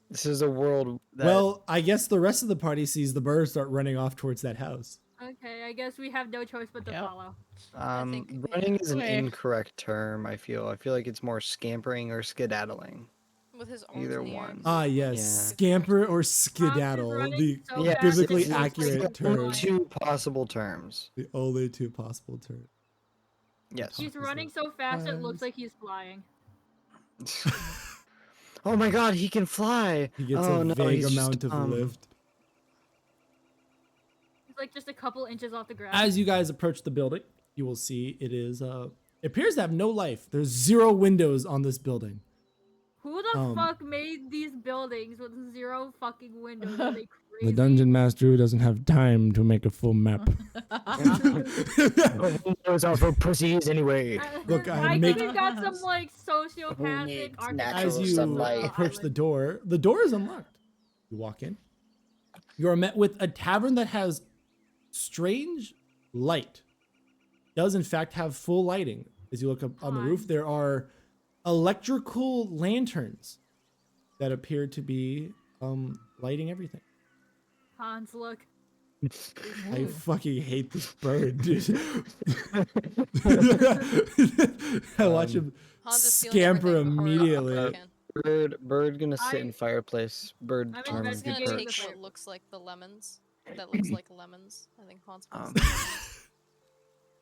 Speaker 3: This is a world that
Speaker 1: Well, I guess the rest of the party sees the bird start running off towards that house.
Speaker 4: Okay, I guess we have no choice but to
Speaker 5: Yep.
Speaker 4: follow.
Speaker 2: think,
Speaker 3: running
Speaker 2: yeah.
Speaker 3: is an
Speaker 5: Okay.
Speaker 3: incorrect term. I feel like it's more scampering or skedaddling.
Speaker 2: With his arms
Speaker 3: Either
Speaker 2: in the air.
Speaker 3: one.
Speaker 1: Ah, yes,
Speaker 3: Yeah.
Speaker 1: scamper or
Speaker 4: Hans is
Speaker 1: skedaddle.
Speaker 4: running
Speaker 1: The
Speaker 4: so
Speaker 3: Yeah,
Speaker 4: fast
Speaker 1: biblically
Speaker 4: it looks like
Speaker 1: accurate
Speaker 4: he's
Speaker 1: term.
Speaker 4: flying.
Speaker 3: Two possible terms.
Speaker 1: the only two possible terms.
Speaker 3: Yes.
Speaker 4: He's
Speaker 1: Talk is
Speaker 4: running
Speaker 1: like,
Speaker 4: so fast it
Speaker 1: "Hans."
Speaker 4: looks like he's flying.
Speaker 3: Oh my God, he can fly.
Speaker 1: He gets
Speaker 3: Oh,
Speaker 1: a
Speaker 3: no,
Speaker 1: vague
Speaker 3: he's just,
Speaker 1: amount of lift.
Speaker 4: He's like just a couple inches off the ground.
Speaker 1: As you guys approach the building, you will see it is it appears to have no life. There's 0 windows on this building.
Speaker 4: Who the
Speaker 1: um,
Speaker 4: fuck made these buildings with 0 fucking windows? Are they crazy?
Speaker 1: The dungeon master who doesn't have time to make a full map.
Speaker 3: Windows are for pussies anyway.
Speaker 1: Look, I
Speaker 4: I
Speaker 1: make-
Speaker 4: think we got some like sociopathic
Speaker 3: needs
Speaker 4: architecture.
Speaker 3: natural
Speaker 1: As you
Speaker 3: sunlight.
Speaker 1: approach the door is unlocked. You walk in. You are met with a tavern that has strange light. Does in fact have full lighting. As you look up on the roof, there are electrical lanterns that appear to be lighting everything.
Speaker 4: Hans, look.
Speaker 1: I fucking hate this bird, dude. I watch him
Speaker 2: Hans is stealing
Speaker 1: scamper
Speaker 2: everything before he
Speaker 1: immediately.
Speaker 2: can.
Speaker 3: Bird gonna sit in
Speaker 4: I-
Speaker 3: fireplace. Bird
Speaker 4: I'm
Speaker 3: determined
Speaker 2: Hans is
Speaker 3: to
Speaker 2: gonna
Speaker 4: investigating
Speaker 2: take
Speaker 3: perch.
Speaker 4: the
Speaker 2: what looks like the lemons. That looks like lemons. I think Hans wants the lemons.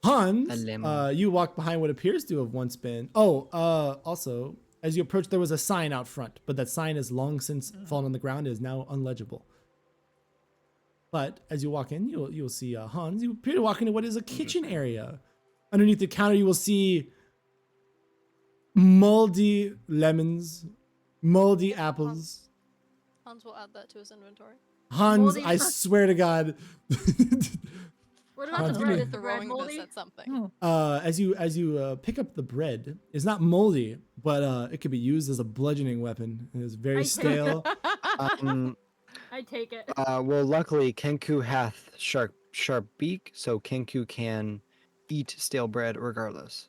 Speaker 1: Hans,
Speaker 3: A lemon.
Speaker 1: you walk behind what appears to have once been. Also, as you approach, there was a sign out front, but that sign has long since fallen on the ground and is now unlegible. But as you walk in, you'll see Hans. You appear to walk into what is a kitchen area. Underneath the counter, you will see moldy lemons, moldy apples.
Speaker 2: Hans will add that to his inventory.
Speaker 1: Hans,
Speaker 4: Moldy
Speaker 1: I
Speaker 4: fu-
Speaker 1: swear to God.
Speaker 4: What
Speaker 1: Hans,
Speaker 4: about the
Speaker 1: give
Speaker 4: bread?
Speaker 1: me-
Speaker 4: Is the bread
Speaker 2: Throwing
Speaker 4: moldy?
Speaker 2: this at something.
Speaker 1: As you pick up the bread, it's not moldy, but it could be used as a bludgeoning weapon. It is very
Speaker 4: I-
Speaker 1: stale.
Speaker 4: I take it.
Speaker 3: Well, luckily Kenku hath sharp beak, so Kenku can eat stale bread regardless.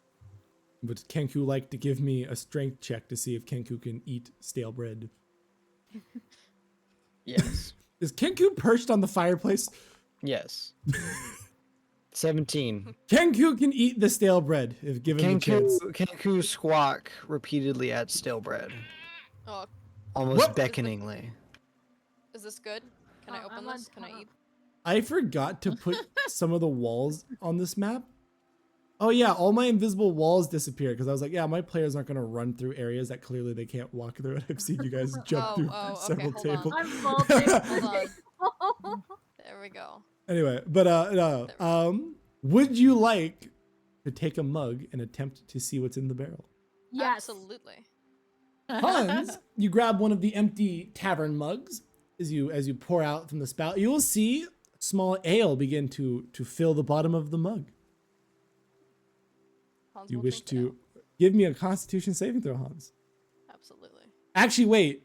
Speaker 1: Would Kenku like to give me a strength check to see if Kenku can eat stale bread?
Speaker 3: Yes.
Speaker 1: Is Kenku perched on the fireplace?
Speaker 3: Yes. 17.
Speaker 1: Kenku can eat the stale bread if given the chance.
Speaker 3: Kenku squawk repeatedly at stale bread,
Speaker 2: Oh,
Speaker 3: almost
Speaker 1: What?
Speaker 3: beckoningly.
Speaker 2: is this good? Can I
Speaker 4: Oh,
Speaker 2: open
Speaker 4: I'm on
Speaker 2: this? Can I
Speaker 4: top.
Speaker 2: eat?
Speaker 1: I forgot to put some of the walls on this map. Oh yeah, all my invisible walls disappeared because I was like, yeah, my players aren't gonna run through areas that clearly they can't walk through. And I've seen you guys jump
Speaker 2: Oh,
Speaker 1: through
Speaker 2: oh, okay,
Speaker 1: several
Speaker 2: hold on.
Speaker 1: tables.
Speaker 4: I'm vaulting.
Speaker 2: Hold on. There we go.
Speaker 1: Anyway, but would you like to take a mug and attempt to see what's in the barrel?
Speaker 4: Yes.
Speaker 2: Absolutely.
Speaker 1: Hans, you grab one of the empty tavern mugs as you pour out from the spout. You will see small ale begin to fill the bottom of the mug.
Speaker 2: Hans
Speaker 1: You
Speaker 2: will
Speaker 1: wish
Speaker 2: drink it
Speaker 1: to give me a Constitution saving throw, Hans?
Speaker 2: out. Absolutely.
Speaker 1: Actually, wait.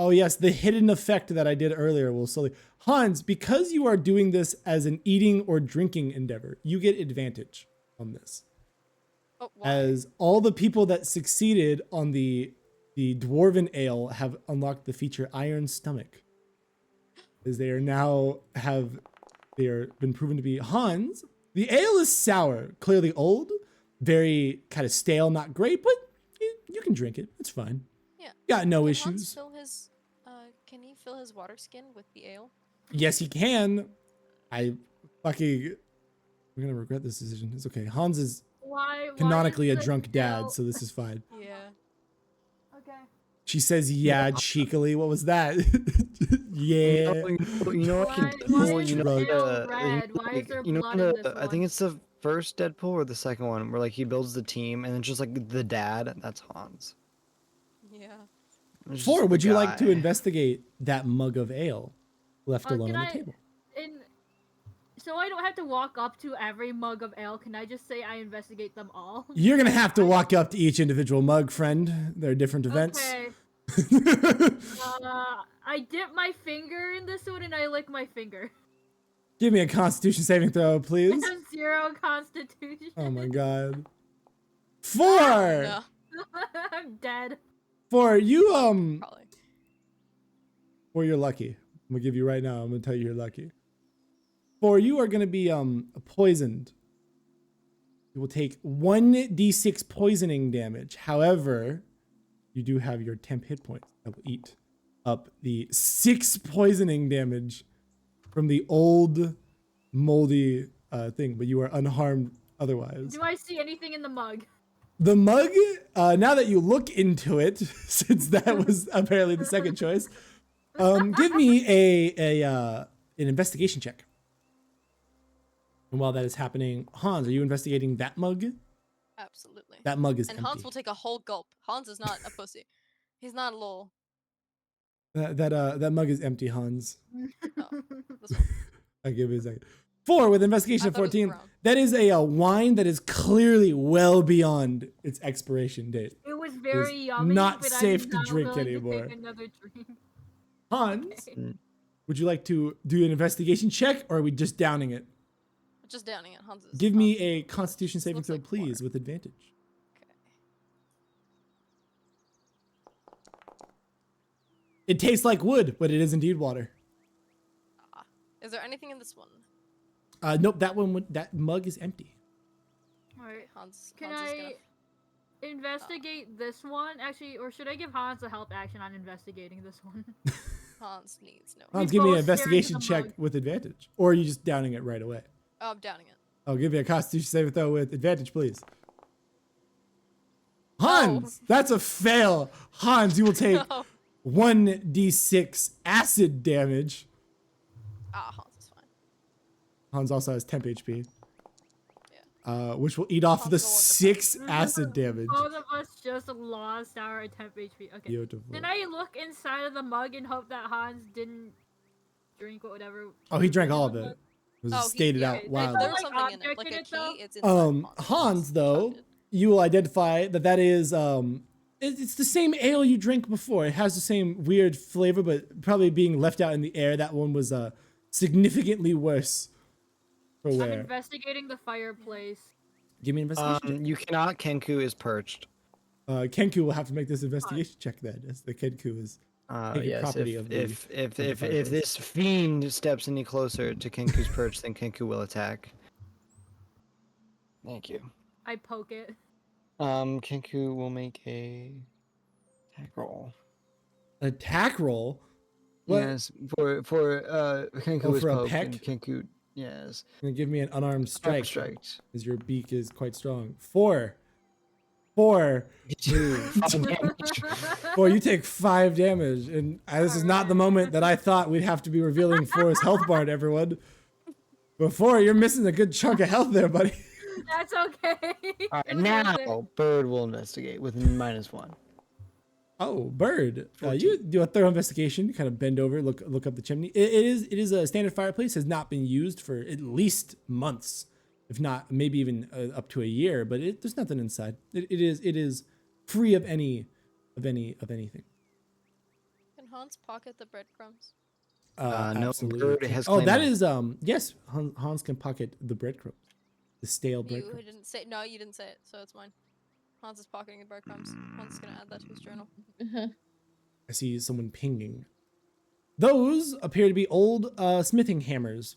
Speaker 1: Oh yes, the hidden effect that I did earlier will slowly. Hans, because you are doing this as an eating or drinking endeavor, you get advantage on this.
Speaker 2: Oh, why?
Speaker 1: As all the people that succeeded on the dwarven ale have unlocked the feature Iron Stomach, as they are been proven to be Hans. The ale is sour, clearly old, very kind of stale, not great, but you can drink it. It's fine.
Speaker 2: Yeah.
Speaker 1: Got no
Speaker 2: Can
Speaker 1: issues.
Speaker 2: Hans fill his, can he fill his water skin with the ale?
Speaker 1: Yes, he can. I'm gonna regret this decision. It's okay. Hans is
Speaker 4: Why
Speaker 1: canonically a
Speaker 4: is the
Speaker 1: drunk dad,
Speaker 4: ale-
Speaker 1: so this is fine.
Speaker 2: Yeah.
Speaker 4: Okay.
Speaker 1: She says, yeah, cheekily. What was that? yeah.
Speaker 3: You know what?
Speaker 4: Why-
Speaker 3: Can,
Speaker 4: why
Speaker 3: well,
Speaker 4: is
Speaker 3: you
Speaker 4: the
Speaker 3: know,
Speaker 4: ale red? Why is there
Speaker 3: you know,
Speaker 4: blood in this
Speaker 3: I think
Speaker 4: one?
Speaker 3: it's the first Deadpool or the second one where like he builds the team and it's just like the dad. That's Hans.
Speaker 2: Yeah.
Speaker 3: It's just
Speaker 1: Four,
Speaker 3: the
Speaker 1: would you like to
Speaker 3: guy.
Speaker 1: investigate that mug of ale left alone
Speaker 4: Can
Speaker 1: on the
Speaker 4: I-
Speaker 1: table?
Speaker 4: So I don't have to walk up to every mug of ale. Can I just say I investigate them all?
Speaker 1: You're gonna have to walk up to each individual mug, friend. There are different events.
Speaker 4: Okay. I dip my finger in this one and I lick my finger.
Speaker 1: Give me a Constitution saving throw, please.
Speaker 4: I have 0 constitution.
Speaker 1: Oh my god. 4.
Speaker 2: No,
Speaker 4: I'm dead.
Speaker 1: 4. You
Speaker 2: probably.
Speaker 1: 4, you're lucky. I'm gonna give you right now. I'm gonna tell you you're lucky. 4, you are gonna be poisoned. You will take 1d6 poisoning damage. However, you do have your temp hit points that will eat up the 6 poisoning damage from the old moldy thing, but you are unharmed otherwise.
Speaker 4: Do I see anything in the mug?
Speaker 1: The mug, now that you look into it, since that was apparently the second choice, give me an investigation check. And while that is happening, Hans, are you investigating that mug?
Speaker 2: Absolutely.
Speaker 1: That mug is
Speaker 2: And
Speaker 1: empty.
Speaker 2: Hans will take a whole gulp. Hans is not a pussy. He's not a little.
Speaker 1: That mug is empty, Hans.
Speaker 2: Oh, this one.
Speaker 1: I'll give you a second. 4 with investigation
Speaker 2: I thought it was
Speaker 1: 14.
Speaker 2: brown.
Speaker 1: That is a wine that is clearly well beyond its expiration date.
Speaker 4: It was very yummy.
Speaker 1: not
Speaker 4: but
Speaker 1: safe
Speaker 4: I'm
Speaker 1: to
Speaker 4: not
Speaker 1: drink
Speaker 4: willing
Speaker 1: anymore.
Speaker 4: take another drink.
Speaker 1: Hans,
Speaker 4: Okay.
Speaker 1: would you like to do an investigation check, or are we just downing it?
Speaker 2: Just downing it. Hans is.
Speaker 1: Give me a Constitution saving
Speaker 2: looks
Speaker 1: throw,
Speaker 2: like
Speaker 1: please,
Speaker 2: water.
Speaker 1: with advantage.
Speaker 2: Okay.
Speaker 1: It tastes like wood, but it is indeed water.
Speaker 2: Is there anything in this one?
Speaker 1: Nope, that mug is empty.
Speaker 4: Alright.
Speaker 2: Hans.
Speaker 4: Can
Speaker 2: Hans is gonna.
Speaker 4: I investigate this one? Actually, or should I give Hans a help action on investigating this one?
Speaker 2: Hans needs no.
Speaker 1: Hans,
Speaker 4: We
Speaker 1: give me an
Speaker 4: both stare into
Speaker 1: investigation
Speaker 4: the
Speaker 1: check
Speaker 4: mug.
Speaker 1: with advantage, or are you just downing it right away?
Speaker 2: Oh, I'm downing it.
Speaker 1: I'll give you a Constitution saving throw with advantage, please. Hans, that's a fail. Hans, you will take
Speaker 2: No.
Speaker 1: 1d6 acid damage.
Speaker 2: Ah, Hans is fine.
Speaker 1: Hans also has temp HP,
Speaker 2: Yeah.
Speaker 1: which will eat off
Speaker 2: Hans
Speaker 1: the
Speaker 2: will want to
Speaker 1: 6 acid damage.
Speaker 4: Both of us just lost our temp HP. Okay.
Speaker 1: Beautiful.
Speaker 4: Can I look inside of the mug and hope that Hans didn't drink whatever?
Speaker 1: Oh, he drank all of it. It was
Speaker 2: Oh, he-
Speaker 1: stated
Speaker 2: yeah,
Speaker 1: out
Speaker 2: there-
Speaker 1: wildly.
Speaker 2: There was
Speaker 4: Like
Speaker 2: something in it,
Speaker 4: object
Speaker 2: like
Speaker 4: in
Speaker 2: a
Speaker 4: it, though?
Speaker 2: key. It's inside.
Speaker 1: Hans, though,
Speaker 2: chucked it.
Speaker 1: you will identify that is it's the same ale you drank before. It has the same weird flavor, but probably being left out in the air. That one was significantly worse for
Speaker 4: I'm
Speaker 1: wear.
Speaker 4: investigating the fireplace.
Speaker 1: Give me an investigation.
Speaker 3: You cannot. Kenku is perched.
Speaker 1: Kenku will have to make this investigation check then, as the Kenku is. Take it
Speaker 3: Yes.
Speaker 1: property of the-
Speaker 3: If
Speaker 1: of the
Speaker 3: if
Speaker 1: fireplace.
Speaker 3: this fiend steps any closer to Kenku's perch, then Kenku will attack. Thank you.
Speaker 4: I poke it.
Speaker 3: Kenku will make a attack roll.
Speaker 1: Attack roll. What?
Speaker 3: Yes, for Kenku
Speaker 1: Oh,
Speaker 3: is
Speaker 1: for a
Speaker 3: poked,
Speaker 1: peck?
Speaker 3: and Kenku, yes,
Speaker 1: Gonna give me an unarmed strike,
Speaker 3: strike.
Speaker 1: because your beak is quite strong. 4. 4.
Speaker 3: 2. 5 damage.
Speaker 1: Boy, you take 5 damage, and this is not the moment that I thought we'd have to be revealing 4's health bar to everyone. Before, you're missing a good chunk of health there, buddy.
Speaker 4: That's okay.
Speaker 3: All right,
Speaker 4: It was worth it.
Speaker 3: now Bird will investigate with -1.
Speaker 1: Oh, Bird,
Speaker 3: 14.
Speaker 1: you do a thorough investigation. Kind of bend over, look up the chimney. It is a standard fireplace. Has not been used for at least months, if not maybe even up to a year. But there's nothing inside. It is free of anything.
Speaker 2: Can Hans pocket the breadcrumbs?
Speaker 3: No,
Speaker 1: Absolutely.
Speaker 3: Bird has
Speaker 1: Oh,
Speaker 3: claimed
Speaker 1: that
Speaker 3: them.
Speaker 1: is yes. Hans can pocket the breadcrumbs, the stale
Speaker 2: You
Speaker 1: breadcrumbs.
Speaker 2: didn't say. No, you didn't say it, so it's mine. Hans is pocketing the breadcrumbs. Hans is gonna add that to his journal.
Speaker 1: I see someone pinging. Those appear to be old smithing hammers,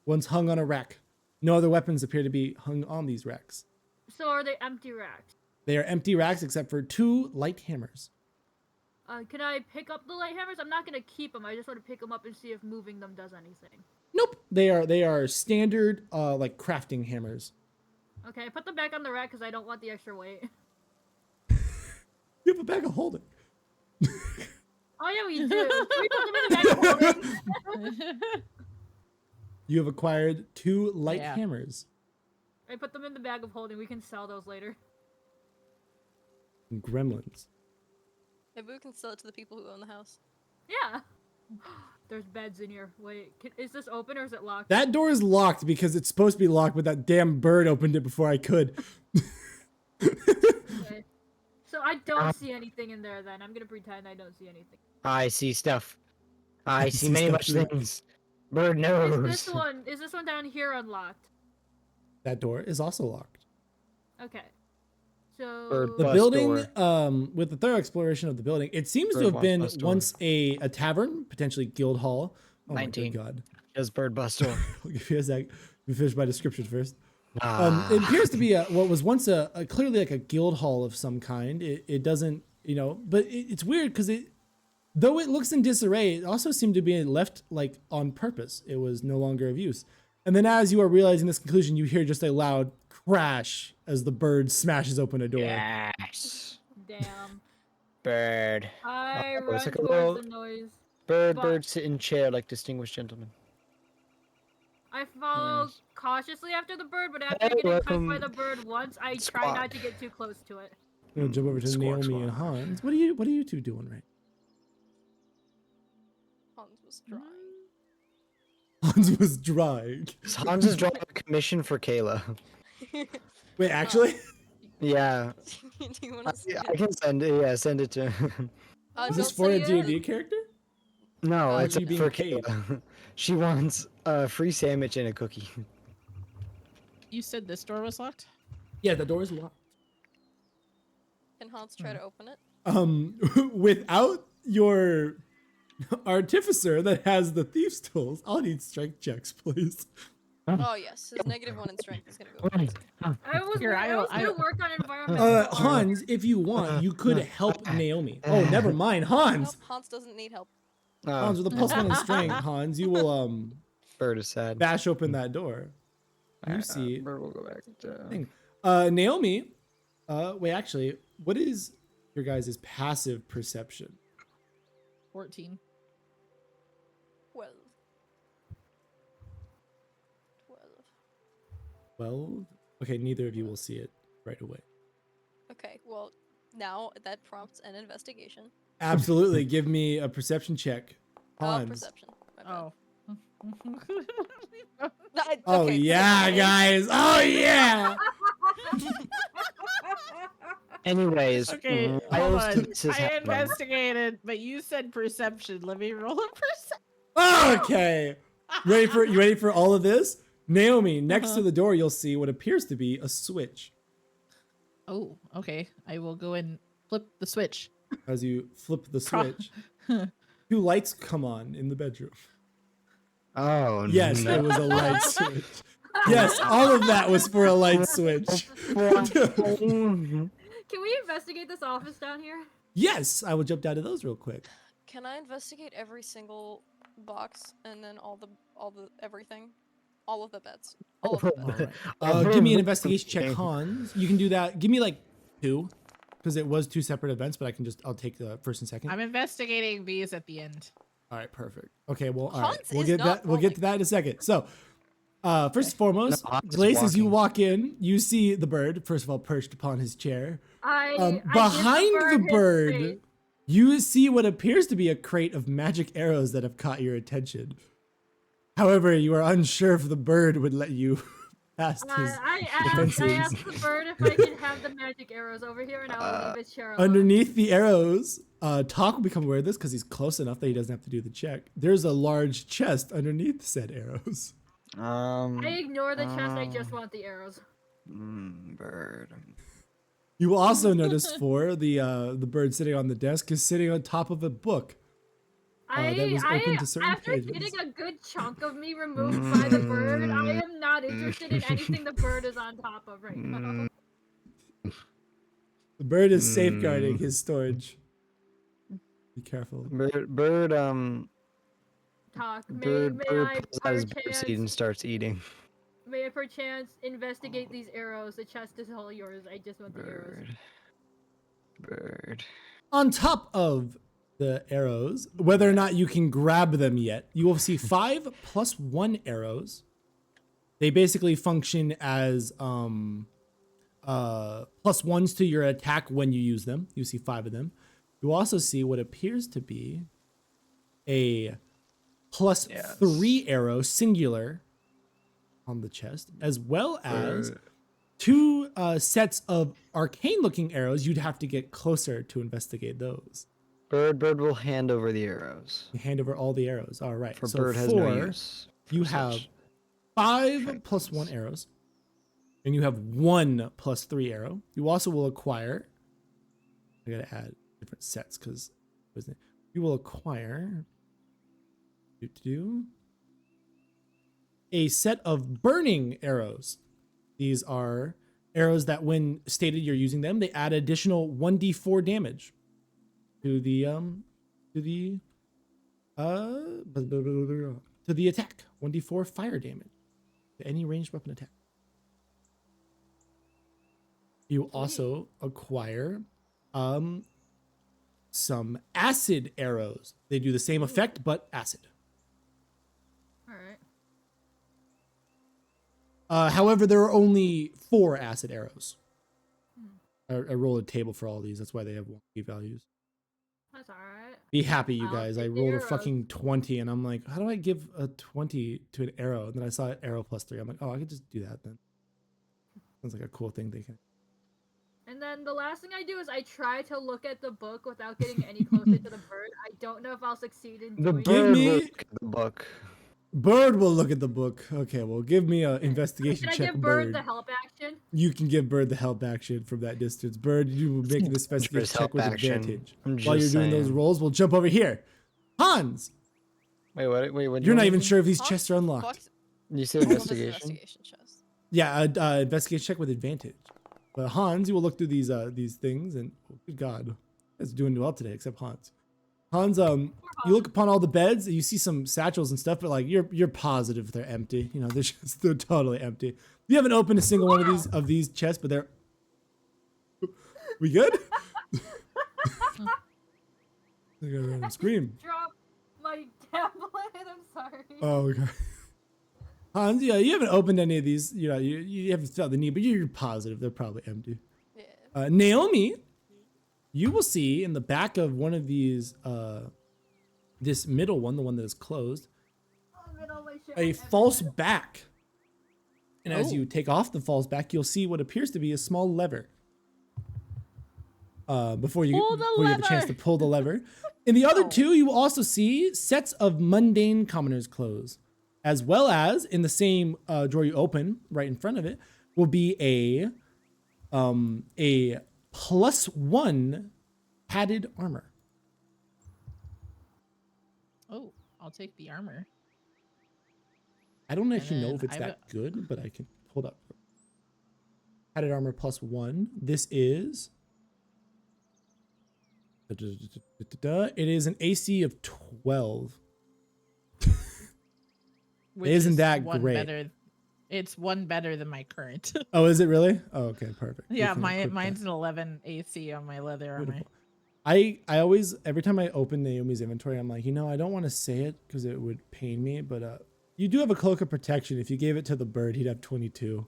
Speaker 1: once hung on a rack. No other weapons appear to be hung on these racks.
Speaker 4: So are they empty racks?
Speaker 1: They are empty racks except for 2 light hammers.
Speaker 4: Can I pick up the light hammers? I'm not gonna keep them. I just want to pick them up and see if moving them does anything.
Speaker 1: Nope, they are standard like crafting hammers.
Speaker 4: Okay, I put them back on the rack because I don't want the extra weight.
Speaker 1: You have a bag of holding.
Speaker 4: Oh yeah, we do. Can we put them in the bag of holding?
Speaker 1: You have acquired 2 light
Speaker 5: Yeah.
Speaker 1: hammers.
Speaker 4: I put them in the bag of holding. We can sell those later.
Speaker 1: And gremlins.
Speaker 2: Maybe we can sell it to the people who own the house.
Speaker 4: Yeah. There's beds in here. Wait, is this open or is it locked?
Speaker 1: That door is locked because it's supposed to be locked, but that damn bird opened it before I could.
Speaker 4: Okay. So I don't see anything in there then. I'm gonna pretend I don't see anything.
Speaker 3: I see stuff. I see
Speaker 1: see
Speaker 3: many
Speaker 1: stuff
Speaker 3: much
Speaker 1: too.
Speaker 3: things. Bird
Speaker 4: Is
Speaker 3: knows.
Speaker 4: this one down here unlocked?
Speaker 1: That door is also locked.
Speaker 4: Okay. So
Speaker 3: Bird
Speaker 1: The
Speaker 3: Bus
Speaker 1: building,
Speaker 3: door.
Speaker 1: with the thorough exploration of the building, it seems to
Speaker 3: Bird
Speaker 1: have
Speaker 3: wants
Speaker 1: been
Speaker 3: bus door.
Speaker 1: once a tavern, potentially guild hall. Oh my
Speaker 3: 19.
Speaker 1: good god.
Speaker 3: Just bird bus door.
Speaker 1: I'll give you a sec. Let me finish my description first.
Speaker 3: Ah.
Speaker 1: It appears to be what was once a clearly like a guild hall of some kind. It doesn't, but it's weird because though it looks in disarray, it also seemed to be left like on purpose. It was no longer of use. And then as you are realizing this conclusion, you hear just a loud crash as the bird smashes open a door.
Speaker 3: Yes.
Speaker 4: damn.
Speaker 3: Bird.
Speaker 4: I
Speaker 3: Oh,
Speaker 4: run
Speaker 3: it's like a
Speaker 4: towards
Speaker 3: little-
Speaker 4: the noise.
Speaker 3: Bird,
Speaker 4: But-
Speaker 3: bird, sit in chair like distinguished gentlemen.
Speaker 4: I follow
Speaker 3: Nice.
Speaker 4: cautiously after the bird, but after
Speaker 3: Hey,
Speaker 4: getting cut by
Speaker 3: welcome,
Speaker 4: the bird once, I try
Speaker 3: squad.
Speaker 4: not to get too close to it.
Speaker 1: I'm gonna jump over to
Speaker 3: Squawk,
Speaker 1: Naomi and
Speaker 3: squawk.
Speaker 1: Hans. What are you two doing right?
Speaker 2: Hans was drawing.
Speaker 1: Hans was drying.
Speaker 3: Hans is drawing a commission for Kayla.
Speaker 1: Wait, actually?
Speaker 3: Yeah.
Speaker 2: Do you want to see
Speaker 3: I
Speaker 2: it?
Speaker 3: can send it. Yeah, send it to him.
Speaker 1: Is this
Speaker 2: don't
Speaker 1: for a
Speaker 2: say
Speaker 1: D&D
Speaker 2: it.
Speaker 1: character?
Speaker 3: No,
Speaker 2: Oh,
Speaker 3: it's
Speaker 1: you being
Speaker 3: for
Speaker 1: paid.
Speaker 3: Kayla. She wants a free sandwich and a cookie.
Speaker 5: You said this door was locked?
Speaker 1: Yeah, the door is locked.
Speaker 2: Can Hans try to open it?
Speaker 1: Without your artificer that has the thief's tools, I'll need strength checks, please.
Speaker 2: Oh yes, his -1 in strength is gonna go. easy.
Speaker 4: I was,
Speaker 5: Here,
Speaker 4: I was
Speaker 5: I-
Speaker 4: gonna work on environmental.
Speaker 1: Hans, if you want, you could help Naomi. Oh, never mind, Hans.
Speaker 2: Nope, Hans doesn't need help.
Speaker 1: Hans, with a +1 in strength, Hans, you will
Speaker 3: Bird is sad.
Speaker 1: bash open that door. You see,
Speaker 3: Bird will go back to.
Speaker 1: thing. Naomi. Wait, actually, what is your guys' passive perception?
Speaker 5: 14.
Speaker 2: 12. 12.
Speaker 1: Well, okay, neither of you will see it right away.
Speaker 2: Okay, well, now that prompts an investigation.
Speaker 1: Absolutely, give me a perception check, Hans.
Speaker 2: Perception. My bad.
Speaker 5: Oh.
Speaker 1: Oh
Speaker 2: Okay,
Speaker 1: yeah,
Speaker 2: okay.
Speaker 1: guys. Oh yeah.
Speaker 3: Anyways,
Speaker 5: Okay,
Speaker 3: why
Speaker 5: hold
Speaker 3: else
Speaker 5: on.
Speaker 3: did this
Speaker 5: I
Speaker 3: happen?
Speaker 5: investigated, but you said perception. Let me roll a perception.
Speaker 1: Okay. Ready for all of this? Naomi, next to the door, you'll see what appears to be a switch.
Speaker 5: Oh, okay. I will go and flip the switch.
Speaker 1: As you flip the
Speaker 5: Pro-
Speaker 1: switch, 2 lights come on in the bedroom.
Speaker 3: Oh
Speaker 1: Yes,
Speaker 3: no.
Speaker 1: it was a light switch. Yes, all of that was for a light switch.
Speaker 4: Can we investigate this office down here?
Speaker 1: Yes, I will jump down to those real quick.
Speaker 2: Can I investigate every single box and then all the everything? All of the beds. All of the beds.
Speaker 1: Give me an investigation check, Hans. You can do that. Give me like 2, because it was 2 separate events, but I'll take the first and second.
Speaker 5: I'm investigating these at the end.
Speaker 1: All right, perfect. Okay, well, all right,
Speaker 2: Hans
Speaker 1: we'll
Speaker 2: is
Speaker 1: get
Speaker 2: not
Speaker 1: that. We'll get
Speaker 2: rolling.
Speaker 1: to that in a second. So, first and foremost,
Speaker 3: No, Hans is
Speaker 1: Glace, as you
Speaker 3: walking.
Speaker 1: walk in, you see the bird. First of all, perched upon his chair.
Speaker 4: I give
Speaker 1: Behind the
Speaker 4: his
Speaker 1: bird,
Speaker 4: face.
Speaker 1: you see what appears to be a crate of magic arrows that have caught your attention. However, you are unsure if the bird would let you past his
Speaker 4: I
Speaker 1: defenses.
Speaker 4: asked the bird if I could have the magic arrows over here, and I will leave his chair alone.
Speaker 1: Underneath the arrows, Talk will become aware of this because he's close enough that he doesn't have to do the check. There's a large chest underneath said arrows.
Speaker 4: I ignore the chest. I just want the arrows.
Speaker 3: Bird.
Speaker 1: You will also notice the bird sitting on the desk is sitting on top of a book. that was open to certain
Speaker 4: after
Speaker 1: pages.
Speaker 4: getting a good chunk of me removed by the bird, I am not interested in anything the bird is on top of right now.
Speaker 1: The bird is safeguarding his storage. Be careful.
Speaker 3: Bird,
Speaker 4: Talk. May
Speaker 3: bird
Speaker 4: I
Speaker 3: pulls out his bird seed and
Speaker 4: perchance,
Speaker 3: starts eating.
Speaker 4: may I perchance investigate these arrows? The chest is all yours. I just want the arrows.
Speaker 3: Bird.
Speaker 1: On top of the arrows, whether or not you can grab them yet, you will see 5 + 1 arrows. They basically function as +1s to your attack when you use them. You see 5 of them. You also see what appears to be a +3 arrow singular on the chest, as well as 2 sets of arcane-looking arrows. You'd have to get closer to investigate those.
Speaker 3: Bird will hand over the arrows.
Speaker 1: You hand over all the arrows. All right.
Speaker 3: For
Speaker 1: so
Speaker 3: Bird has
Speaker 1: 4,
Speaker 3: no use.
Speaker 1: you
Speaker 3: for
Speaker 1: have
Speaker 3: such
Speaker 1: 5 plus
Speaker 3: strengths.
Speaker 1: 1 arrows, and you have 1 plus 3 arrow. You also will acquire. I gotta add different sets because you will acquire a set of burning arrows. These are arrows that, when stated you're using them, they add additional 1d4 damage to the attack. 1d4 fire damage to any ranged weapon attack. You also acquire some acid arrows. They do the same effect but acid.
Speaker 4: All right.
Speaker 1: However, there are only 4 acid arrows. I rolled a table for all these. That's why they have wonky values.
Speaker 4: That's all right.
Speaker 1: Be happy, you
Speaker 4: I'll
Speaker 1: guys. I
Speaker 4: take the
Speaker 1: rolled a
Speaker 4: arrows.
Speaker 1: fucking 20, and I'm like, how do I give a 20 to an arrow? And then I saw arrow plus 3. I'm like, oh, I could just do that then. Sounds like a cool thing they can.
Speaker 4: And then the last thing I do is I try to look at the book without getting any closer to the bird. I don't know if I'll succeed in
Speaker 3: The
Speaker 4: doing
Speaker 3: bird
Speaker 1: me-
Speaker 3: will look at the book.
Speaker 1: Bird will look at the book. Okay, well, give me a investigation
Speaker 4: Can I
Speaker 1: check,
Speaker 4: give Bird the help action?
Speaker 1: You can give Bird the help action from that distance. Bird, you will make an investigation
Speaker 3: dangerous
Speaker 1: check
Speaker 3: help
Speaker 1: with
Speaker 3: action.
Speaker 1: advantage.
Speaker 3: I'm
Speaker 1: While you're
Speaker 3: just
Speaker 1: doing those
Speaker 3: saying.
Speaker 1: rolls, we'll jump over here. Hans,
Speaker 3: Wait, what? Wait, what?
Speaker 1: you're not even
Speaker 3: sure.
Speaker 1: sure if these
Speaker 2: Hans
Speaker 1: chests are unlocked.
Speaker 2: fucked-
Speaker 3: You say
Speaker 2: What was
Speaker 3: investigation.
Speaker 2: investigation chest?
Speaker 1: Yeah, investigation check with advantage. But Hans, you will look through these things, and oh, good God, it's doing well today, except Hans. Hans, you look upon all the beds, and you see some satchels and stuff, but like you're positive they're empty. You know, they're totally empty. You haven't opened a single one of these chests, but they're. We good? I gotta run and scream.
Speaker 4: Drop my tablet. I'm sorry.
Speaker 1: Oh, okay. Hans, yeah, you haven't opened any of these. You know, you haven't felt the need, but you're positive they're probably empty.
Speaker 2: Yeah.
Speaker 1: Naomi, you will see in the back of one of these, this middle one, the one that is closed,
Speaker 4: I'm in all my shit
Speaker 1: a
Speaker 4: with
Speaker 1: false
Speaker 4: everything.
Speaker 1: back. And as
Speaker 5: Oh.
Speaker 1: you take off the false back, you'll see what appears to be a small lever. Before you
Speaker 5: Pull the
Speaker 1: before you have a chance to
Speaker 5: lever.
Speaker 1: pull the lever. In the other two, you will also see sets of mundane commoner's clothes, as well as in the same drawer you open right in front of it will be a +1 padded armor.
Speaker 5: Oh, I'll take the armor.
Speaker 1: I don't actually know
Speaker 5: then
Speaker 1: if it's
Speaker 5: I
Speaker 1: that good, but I can hold up. Padded armor +1. This is. It is an AC of 12.
Speaker 5: Which
Speaker 1: Isn't
Speaker 5: is
Speaker 1: that
Speaker 5: one
Speaker 1: great?
Speaker 5: Better, it's one better than my current.
Speaker 1: Oh, is it really? Oh, okay, perfect. We
Speaker 5: Yeah,
Speaker 1: can equip that.
Speaker 5: mine's an 11 AC on my leather armor.
Speaker 1: Beautiful. I always, every time I open Naomi's inventory, I'm like, I don't want to say it because it would pain me, but you do have a cloak of protection. If you gave it to the bird, he'd have 22.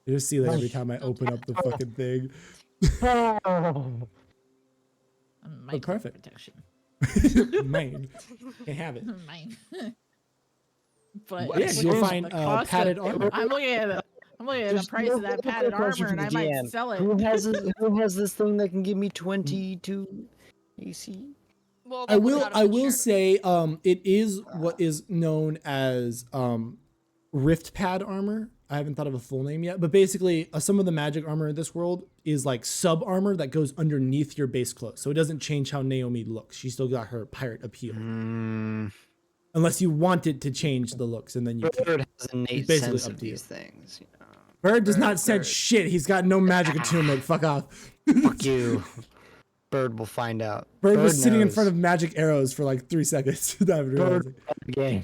Speaker 1: You just see that every time I open up the fucking thing.
Speaker 3: Oh.
Speaker 5: My
Speaker 1: Oh, perfect.
Speaker 5: protection.
Speaker 1: Mine. Can't have it.
Speaker 5: Mine. But
Speaker 3: Well,
Speaker 1: Yeah,
Speaker 3: Yes,
Speaker 1: you'll
Speaker 3: the
Speaker 1: find padded armor.
Speaker 5: I'm looking at the price of that padded armor, and I might sell it.
Speaker 3: Who has this thing that can give me 22 AC?
Speaker 2: Well,
Speaker 1: I
Speaker 2: that would
Speaker 1: will
Speaker 2: not have
Speaker 1: I
Speaker 2: been
Speaker 1: will
Speaker 2: shared.
Speaker 1: say it is what is known as rift pad armor. I haven't thought of a full name yet, but basically some of the magic armor in this world is like sub armor that goes underneath your base clothes. So it doesn't change how Naomi looks. She still got her pirate appeal. Unless you want it to change the looks, and then you can.
Speaker 3: Bird has innate
Speaker 1: basically
Speaker 3: sense
Speaker 1: up
Speaker 3: of
Speaker 1: to you.
Speaker 3: these things. You know.
Speaker 1: Bird does not sense
Speaker 3: Bird.
Speaker 1: shit. He's got no magic attunement. Fuck off.
Speaker 3: Fuck you. Bird will find out.
Speaker 1: Bird was sitting in
Speaker 3: knows.
Speaker 1: front of magic arrows for like 3 seconds without even
Speaker 3: Bird
Speaker 1: realizing.
Speaker 3: the game.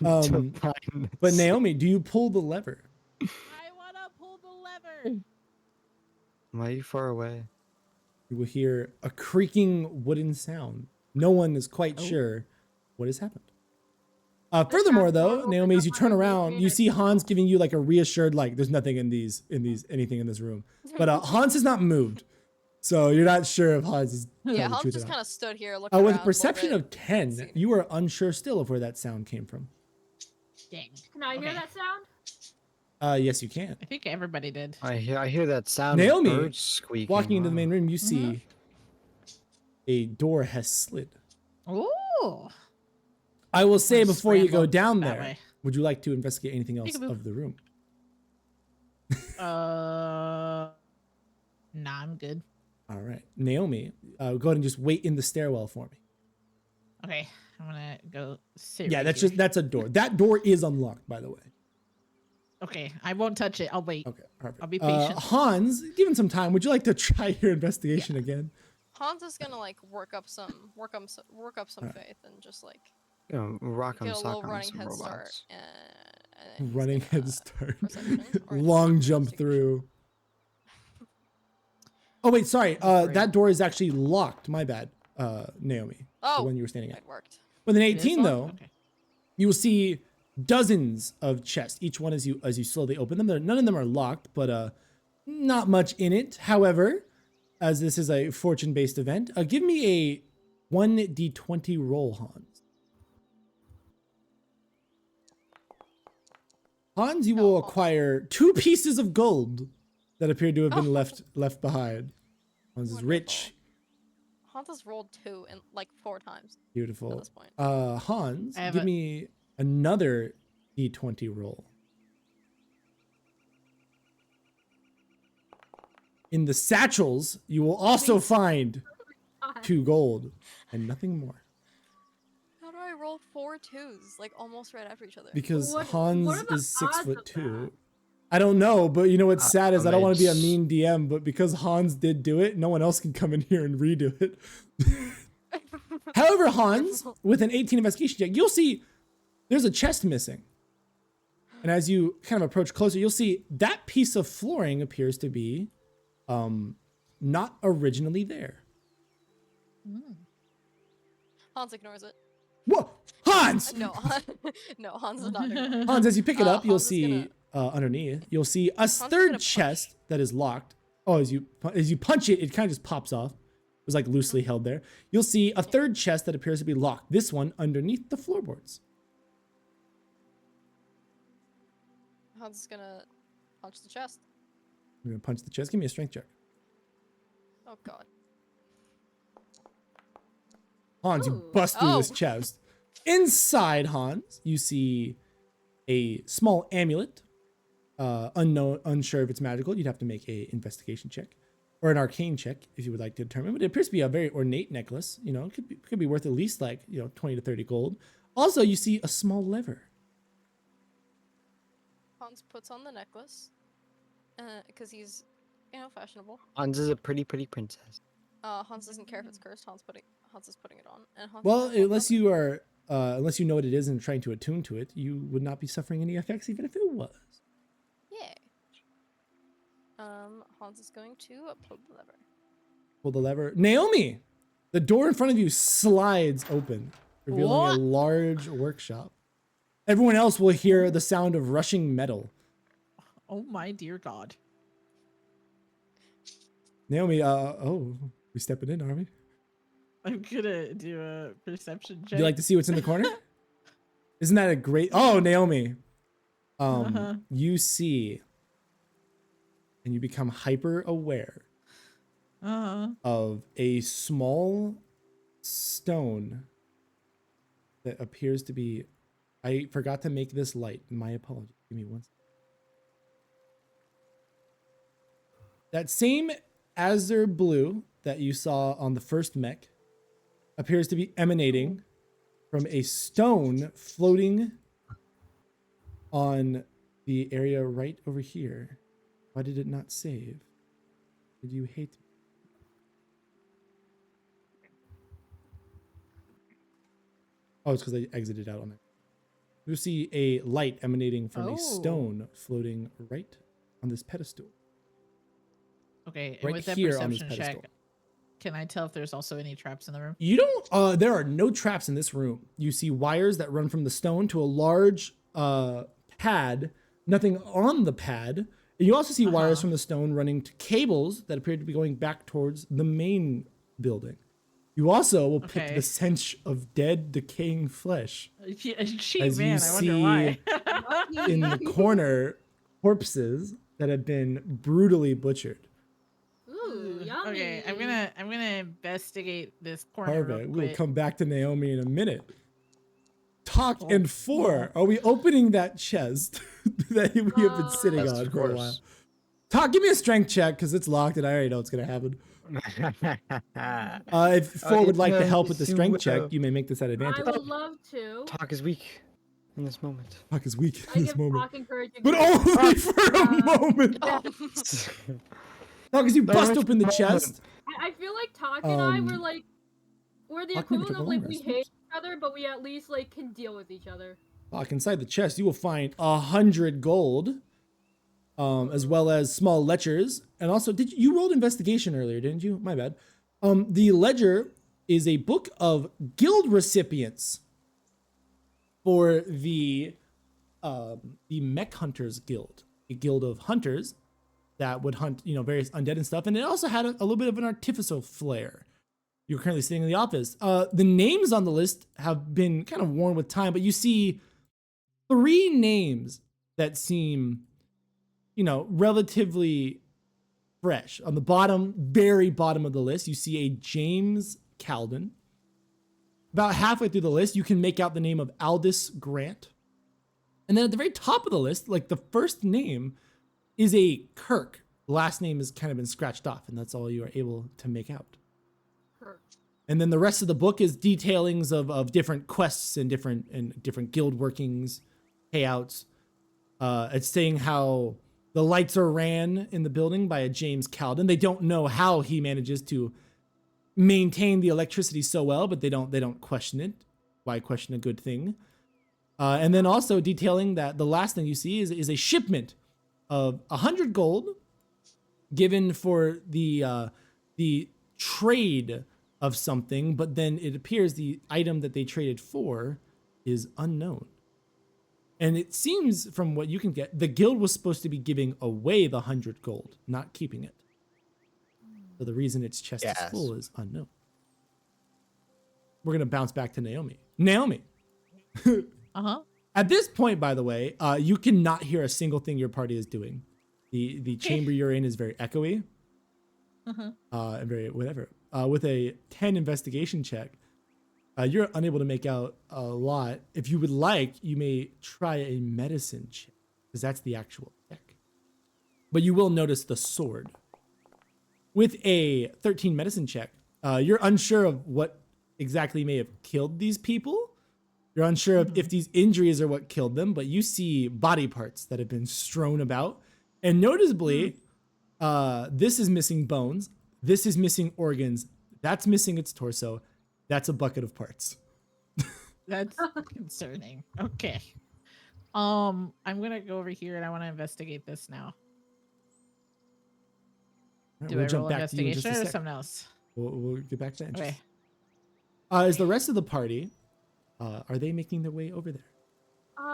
Speaker 1: Um,
Speaker 3: to find
Speaker 1: But
Speaker 3: this.
Speaker 1: Naomi, do you pull the lever?
Speaker 5: I wanna pull the lever.
Speaker 3: Why are you far away?
Speaker 1: You will hear a creaking wooden sound. No one is quite
Speaker 5: Oh.
Speaker 1: sure what has happened. Furthermore, though, Naomi, as you turn around, you see Hans giving you like a reassured, like, there's nothing anything in this room. But Hans has not moved. So you're not sure if Hans is.
Speaker 2: Yeah,
Speaker 1: telling the
Speaker 2: Hans
Speaker 1: truth or
Speaker 2: just
Speaker 1: not.
Speaker 2: kind of stood here looking
Speaker 1: With
Speaker 2: around
Speaker 1: a perception of 10,
Speaker 2: See.
Speaker 1: you are unsure still of where that sound came from.
Speaker 5: Dang.
Speaker 4: Can I hear
Speaker 5: Okay.
Speaker 4: that sound?
Speaker 1: Yes, you can.
Speaker 5: I think everybody did.
Speaker 3: I hear that sound
Speaker 1: Naomi,
Speaker 3: of birds squeaking.
Speaker 1: Walking into the main
Speaker 3: Wow.
Speaker 1: room, you see a door has slid.
Speaker 5: Oh.
Speaker 1: I will say
Speaker 5: Wanna
Speaker 1: before you go
Speaker 5: scramble
Speaker 1: down
Speaker 5: that
Speaker 1: there,
Speaker 5: way.
Speaker 1: would you like to investigate anything else
Speaker 5: Peekaboo.
Speaker 1: of the room?
Speaker 5: Nah, I'm good.
Speaker 1: All right, Naomi, go ahead and just wait in the stairwell for me.
Speaker 5: Okay, I'm gonna go sit.
Speaker 1: Yeah,
Speaker 5: right
Speaker 1: that's
Speaker 5: here.
Speaker 1: that's a door. That door is unlocked, by the way.
Speaker 5: Okay, I won't touch it. I'll wait.
Speaker 1: Okay, perfect.
Speaker 5: I'll be patient.
Speaker 1: Hans, given some time, would you like to try your investigation again?
Speaker 2: Hans is gonna like work up some faith and just like
Speaker 3: You know, rock 'em,
Speaker 2: get a little
Speaker 3: sock 'em,
Speaker 2: running
Speaker 3: some
Speaker 2: head start.
Speaker 3: robots.
Speaker 2: And he's
Speaker 1: Running
Speaker 2: gonna,
Speaker 1: head start,
Speaker 2: perception or
Speaker 1: long jump
Speaker 2: investigation.
Speaker 1: through. Oh wait, sorry.
Speaker 5: Great.
Speaker 1: That door is actually locked. My bad, Naomi. The
Speaker 2: Oh,
Speaker 1: one you were standing at.
Speaker 2: it worked.
Speaker 1: With an
Speaker 5: It is
Speaker 1: 18
Speaker 5: locked?
Speaker 1: though,
Speaker 5: Okay.
Speaker 1: you will see dozens of chests. Each one as you slowly open them. None of them are locked, but not much in it. However, as this is a fortune-based event, give me a 1d20 roll, Hans. Hans, you will acquire 2 pieces of gold that appear to have been left behind. Hans is rich.
Speaker 2: Hans has rolled 2 and like 4 times at
Speaker 1: Beautiful.
Speaker 2: this point.
Speaker 1: Hans,
Speaker 5: I have
Speaker 1: give
Speaker 5: a-
Speaker 1: me another d20 roll. In the satchels, you will also find 2 gold and nothing more.
Speaker 2: How do I roll 4 2s like almost right after each other?
Speaker 1: Because
Speaker 4: What
Speaker 1: Hans
Speaker 4: are the
Speaker 1: is 6
Speaker 4: odds
Speaker 1: foot
Speaker 4: of
Speaker 1: 2. I don't know, but you know what's sad is I don't want to be a
Speaker 3: it's-
Speaker 1: mean DM, but because Hans did do it, no one else can come in here and redo it. However, Hans, with an 18 investigation check, you'll see there's a chest missing. And as you kind of approach closer, you'll see that piece of flooring appears to be not originally there.
Speaker 2: Hans ignores it.
Speaker 1: Whoa! Hans!
Speaker 2: No, no, Hans is not ignoring it.
Speaker 1: Hans, as you pick it up, you'll
Speaker 2: Hans is
Speaker 1: see underneath, you'll see a
Speaker 2: is gonna
Speaker 1: third
Speaker 2: punch.
Speaker 1: chest that is locked. Oh, as you punch it, it kind of just pops off. It was like loosely held there. You'll see a third chest that appears to be locked. This one underneath the floorboards.
Speaker 2: Hans is gonna punch the chest.
Speaker 1: I'm gonna punch the chest. Give me a strength check.
Speaker 2: Oh god.
Speaker 1: Hans, you
Speaker 4: Ooh.
Speaker 1: bust through this
Speaker 2: Oh.
Speaker 1: chest. Inside Hans, you see a small amulet. Unsure if it's magical. You'd have to make a investigation check or an arcane check if you would like to determine. But it appears to be a very ornate necklace. You know, it could be worth at least like 20 to 30 gold. Also, you see a small lever.
Speaker 2: Hans puts on the necklace, because he's, fashionable.
Speaker 3: Hans is a pretty princess.
Speaker 2: Hans doesn't care if it's cursed. Hans is putting it on. And Hans
Speaker 1: Well,
Speaker 2: is gonna
Speaker 1: unless
Speaker 2: walk
Speaker 1: you are, unless you know what it is and trying to attune to it, you would not be suffering any effects, even if it was.
Speaker 2: up. Yeah. Hans is going to pull the lever.
Speaker 1: Pull the lever. Naomi, the door in front of you slides open, revealing a
Speaker 5: What?
Speaker 1: large workshop. Everyone else will hear the sound of rushing metal.
Speaker 5: Oh my dear God.
Speaker 1: Naomi, we stepping in, are we?
Speaker 5: I'm gonna do a perception check.
Speaker 1: Would you like to see what's in the corner? Isn't that a great? Oh, Naomi, you see, and you become hyper aware of a small stone that appears to be. I forgot to make this light. My apologies. Give me one second. That same azure blue that you saw on the first mech appears to be emanating from a stone floating on the area right over here. Why did it not save? Did you hate me? Oh, it's because I exited out on it. You see a light emanating from
Speaker 5: Oh.
Speaker 1: a stone floating right on this pedestal.
Speaker 5: Okay, and
Speaker 1: Right
Speaker 5: with that
Speaker 1: here on this
Speaker 5: perception
Speaker 1: pedestal.
Speaker 5: check, can I tell if there's also any traps in the room?
Speaker 1: You don't. There are no traps in this room. You see wires that run from the stone to a large pad. Nothing on the pad. And you also see wires from the stone running to cables that appear to be going back towards the main building. You also will pick
Speaker 5: Okay.
Speaker 1: the stench of dead, decaying flesh
Speaker 5: Gee,
Speaker 1: As you
Speaker 5: man, I wonder why.
Speaker 1: in the corner corpses that have been brutally butchered.
Speaker 4: Ooh, yummy.
Speaker 5: Okay, I'm gonna investigate this corner real
Speaker 1: Perfect. We'll
Speaker 5: quick.
Speaker 1: come back to Naomi in a minute. Talk
Speaker 5: Oh,
Speaker 1: and 4. Are we opening that chest that we have been sitting
Speaker 3: Yes,
Speaker 1: on
Speaker 3: of
Speaker 1: for a while?
Speaker 3: course.
Speaker 1: Talk, give me a strength check because it's locked and I already know what's gonna happen. If 4 would like to help with the strength check, you may make this at
Speaker 4: I
Speaker 1: advantage.
Speaker 4: would love to.
Speaker 3: Talk is weak in this moment.
Speaker 1: Talk is weak
Speaker 4: I
Speaker 1: in this
Speaker 4: give
Speaker 1: moment.
Speaker 4: Talk encouraging.
Speaker 1: But
Speaker 4: words.
Speaker 1: only for a moment.
Speaker 2: Oh,
Speaker 1: No, because you
Speaker 3: No,
Speaker 1: bust
Speaker 3: it's
Speaker 1: open the
Speaker 3: a
Speaker 1: chest.
Speaker 4: I feel like Talk and I were
Speaker 1: Um,
Speaker 4: like, we're the
Speaker 1: Talk never
Speaker 4: equivalent
Speaker 1: took
Speaker 4: of
Speaker 1: a
Speaker 4: like
Speaker 1: long
Speaker 4: we
Speaker 1: rest.
Speaker 4: hate each other, but we at least like can deal with each other.
Speaker 1: Talk, inside the chest, you will find 100 gold, as well as small ledgers. And also, you rolled investigation earlier, didn't you? My bad. The ledger is a book of guild recipients for the Mech Hunters Guild, a guild of hunters that would hunt, various undead and stuff. And it also had a little bit of an artificial flair. You're currently sitting in the office. The names on the list have been kind of worn with time, but you see 3 names that seem, relatively fresh. On the bottom, very bottom of the list, you see a James Calden. About halfway through the list, you can make out the name of Aldous Grant. And then at the very top of the list, like the first name is a Kirk. The last name has kind of been scratched off, and that's all you are able to make out.
Speaker 4: Kirk.
Speaker 1: And then the rest of the book is detailings of different quests and different guild workings, payouts. It's saying how the lights are ran in the building by a James Calden. They don't know how he manages to maintain the electricity so well, but they don't question it. Why question a good thing? And then also detailing that the last thing you see is a shipment of 100 gold given for the trade of something, but then it appears the item that they traded for is unknown. And it seems from what you can get, the guild was supposed to be giving away the 100 gold, not keeping it. So the reason its chest is
Speaker 3: Yes.
Speaker 1: full is unknown. We're going to bounce back to Naomi. Naomi.
Speaker 5: Uh-huh.
Speaker 1: At this point, by the way, you cannot hear a single thing your party is doing. The chamber you're in is very echoey.
Speaker 5: Uh-huh.
Speaker 1: And very whatever. With a 10 investigation check, you're unable to make out a lot. If you would like, you may try a medicine check, because that's the actual check. But you will notice the sword. With a 13 medicine check, you're unsure of what exactly may have killed these people. You're unsure of if these injuries are what killed them, but you see body parts that have been strewn about. And noticeably, this is missing bones. This is missing organs. That's missing its torso. That's a bucket of parts.
Speaker 5: That's concerning. Okay. I'm gonna go over here and I want to investigate this now.
Speaker 1: Alright,
Speaker 5: Do
Speaker 1: we'll
Speaker 5: I
Speaker 1: jump
Speaker 5: roll
Speaker 1: back to you in just
Speaker 5: investigation
Speaker 1: a
Speaker 5: or
Speaker 1: sec.
Speaker 5: something else?
Speaker 1: We'll get back to that. in just-
Speaker 5: Okay.
Speaker 1: Is the rest of the party, are they making their way over there?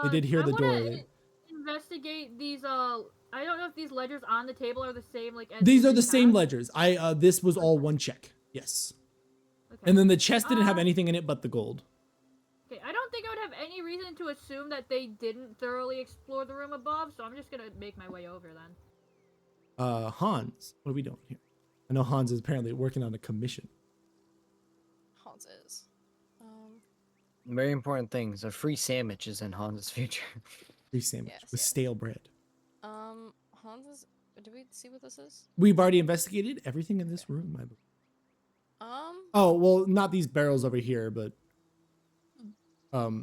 Speaker 1: They did hear
Speaker 4: I
Speaker 1: the door
Speaker 4: wanna
Speaker 1: earlier.
Speaker 4: Investigate these. I don't know if these ledgers on the table are the same. Like as
Speaker 1: These
Speaker 4: in
Speaker 1: are the same
Speaker 4: past.
Speaker 1: ledgers. This was all one check. Yes.
Speaker 4: Okay.
Speaker 1: And then the chest didn't have
Speaker 4: Uh,
Speaker 1: anything in it but the gold.
Speaker 4: Okay, I don't think I would have any reason to assume that they didn't thoroughly explore the room above, so I'm just gonna make my way over then.
Speaker 1: Hans, what are we doing here? I know Hans is apparently working on a commission.
Speaker 2: Hans is.
Speaker 3: Very important things. A free sandwich is in Hans' future.
Speaker 1: Free sandwich
Speaker 2: Yes,
Speaker 1: with
Speaker 2: yes.
Speaker 1: stale bread.
Speaker 2: Hans is. Do we see what this is?
Speaker 1: We've already investigated everything in this room, I believe.
Speaker 2: Um.
Speaker 1: Oh, well, not these barrels over here, but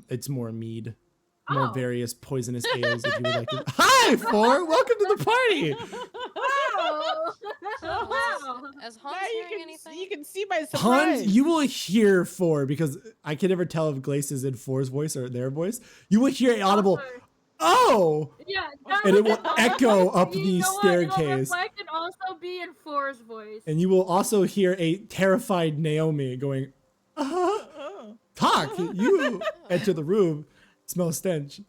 Speaker 1: it's more mead. More
Speaker 4: Oh.
Speaker 1: various poisonous ales if you would like to. Hi, Four! Welcome to the party!
Speaker 4: Wow! wow!
Speaker 2: As Hans
Speaker 5: Now
Speaker 2: hearing anything?
Speaker 5: you can see my surprise.
Speaker 1: Hans, you will hear Four, because I can never tell if Glace is in Four's voice or their voice. You will hear an audible,
Speaker 4: Sorry.
Speaker 1: oh!
Speaker 4: Yeah,
Speaker 1: And it will
Speaker 4: that-
Speaker 1: echo up
Speaker 4: you
Speaker 1: the
Speaker 4: know what, it'll
Speaker 1: staircase.
Speaker 4: reflect and also be in Four's voice.
Speaker 1: And you will also hear a terrified Naomi going,
Speaker 5: Oh.
Speaker 1: talk! You enter the room, smell stench.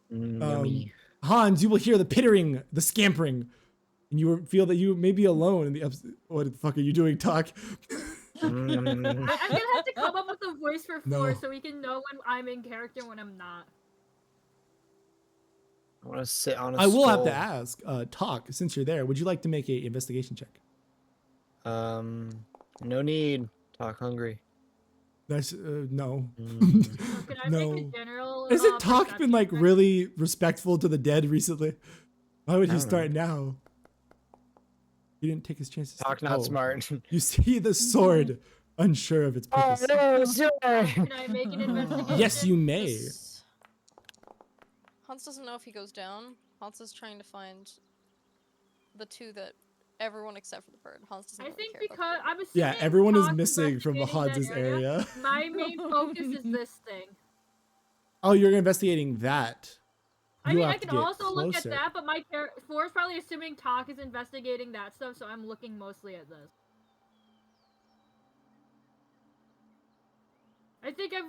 Speaker 3: Yummy.
Speaker 1: Hans, you will hear the pittering, the scampering, and you will feel that you may be alone in the what the fuck are you doing, Talk?
Speaker 3: Mm.
Speaker 4: I'm gonna have to come up with a voice for
Speaker 1: No.
Speaker 4: Four so we can know when I'm in character and when I'm not.
Speaker 3: I want to sit on a
Speaker 1: I will have to
Speaker 3: skull.
Speaker 1: ask, Talk, since you're there, would you like to make a investigation check?
Speaker 3: No need. Talk hungry.
Speaker 1: That's no.
Speaker 4: Can I make a
Speaker 1: No.
Speaker 4: general?
Speaker 1: Isn't Talk been
Speaker 4: perception
Speaker 1: like
Speaker 4: check?
Speaker 1: really respectful to the dead recently? Why would
Speaker 3: I
Speaker 1: he
Speaker 3: don't
Speaker 1: start now? He didn't take his chances.
Speaker 3: Talk not smart.
Speaker 1: You see the sword, unsure of its
Speaker 3: Oh
Speaker 1: purpose.
Speaker 3: no, sorry.
Speaker 4: Can I make an investigation?
Speaker 1: Yes, you may.
Speaker 2: This- Hans doesn't know if he goes down. Hans is trying to find the two that everyone except for the bird. Hans doesn't
Speaker 4: I
Speaker 2: really
Speaker 4: think
Speaker 2: care about
Speaker 4: because
Speaker 2: the bird.
Speaker 4: I'm assuming
Speaker 1: Yeah, everyone is
Speaker 4: Talk
Speaker 1: missing from
Speaker 4: investigating that
Speaker 1: Hans's area.
Speaker 4: My main focus is this thing.
Speaker 1: Oh, you're investigating that.
Speaker 4: I
Speaker 1: You
Speaker 4: mean,
Speaker 1: have
Speaker 4: I
Speaker 1: to
Speaker 4: can
Speaker 1: get
Speaker 4: also look at
Speaker 1: closer.
Speaker 4: that, but my Floor's probably assuming Talk is investigating that stuff, so I'm looking mostly at this. I think I've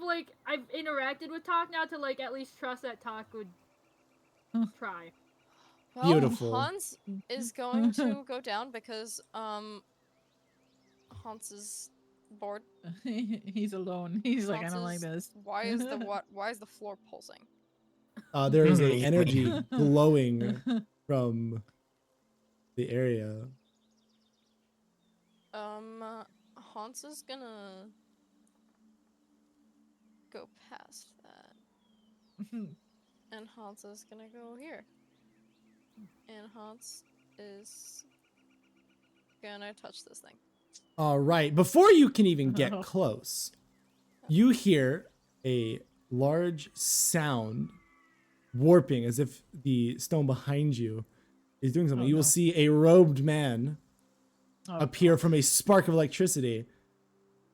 Speaker 4: interacted with Talk now to like at least trust that Talk would try.
Speaker 2: Well,
Speaker 1: Beautiful.
Speaker 2: Hans is going to go down because Hans is bored.
Speaker 5: He's alone. He's like, I
Speaker 2: Hans
Speaker 5: don't like
Speaker 2: is-
Speaker 5: this.
Speaker 2: Why is the why is the floor pulsing?
Speaker 1: There is a energy glowing from the area.
Speaker 2: Hans is gonna go past that. And Hans is gonna go here. And Hans is gonna touch this thing.
Speaker 1: All right. Before you can even get close, you hear a large sound warping as if the stone behind you is doing something.
Speaker 5: Oh,
Speaker 1: You will
Speaker 5: no.
Speaker 1: see a robed man
Speaker 5: Oh,
Speaker 1: appear from a spark of electricity.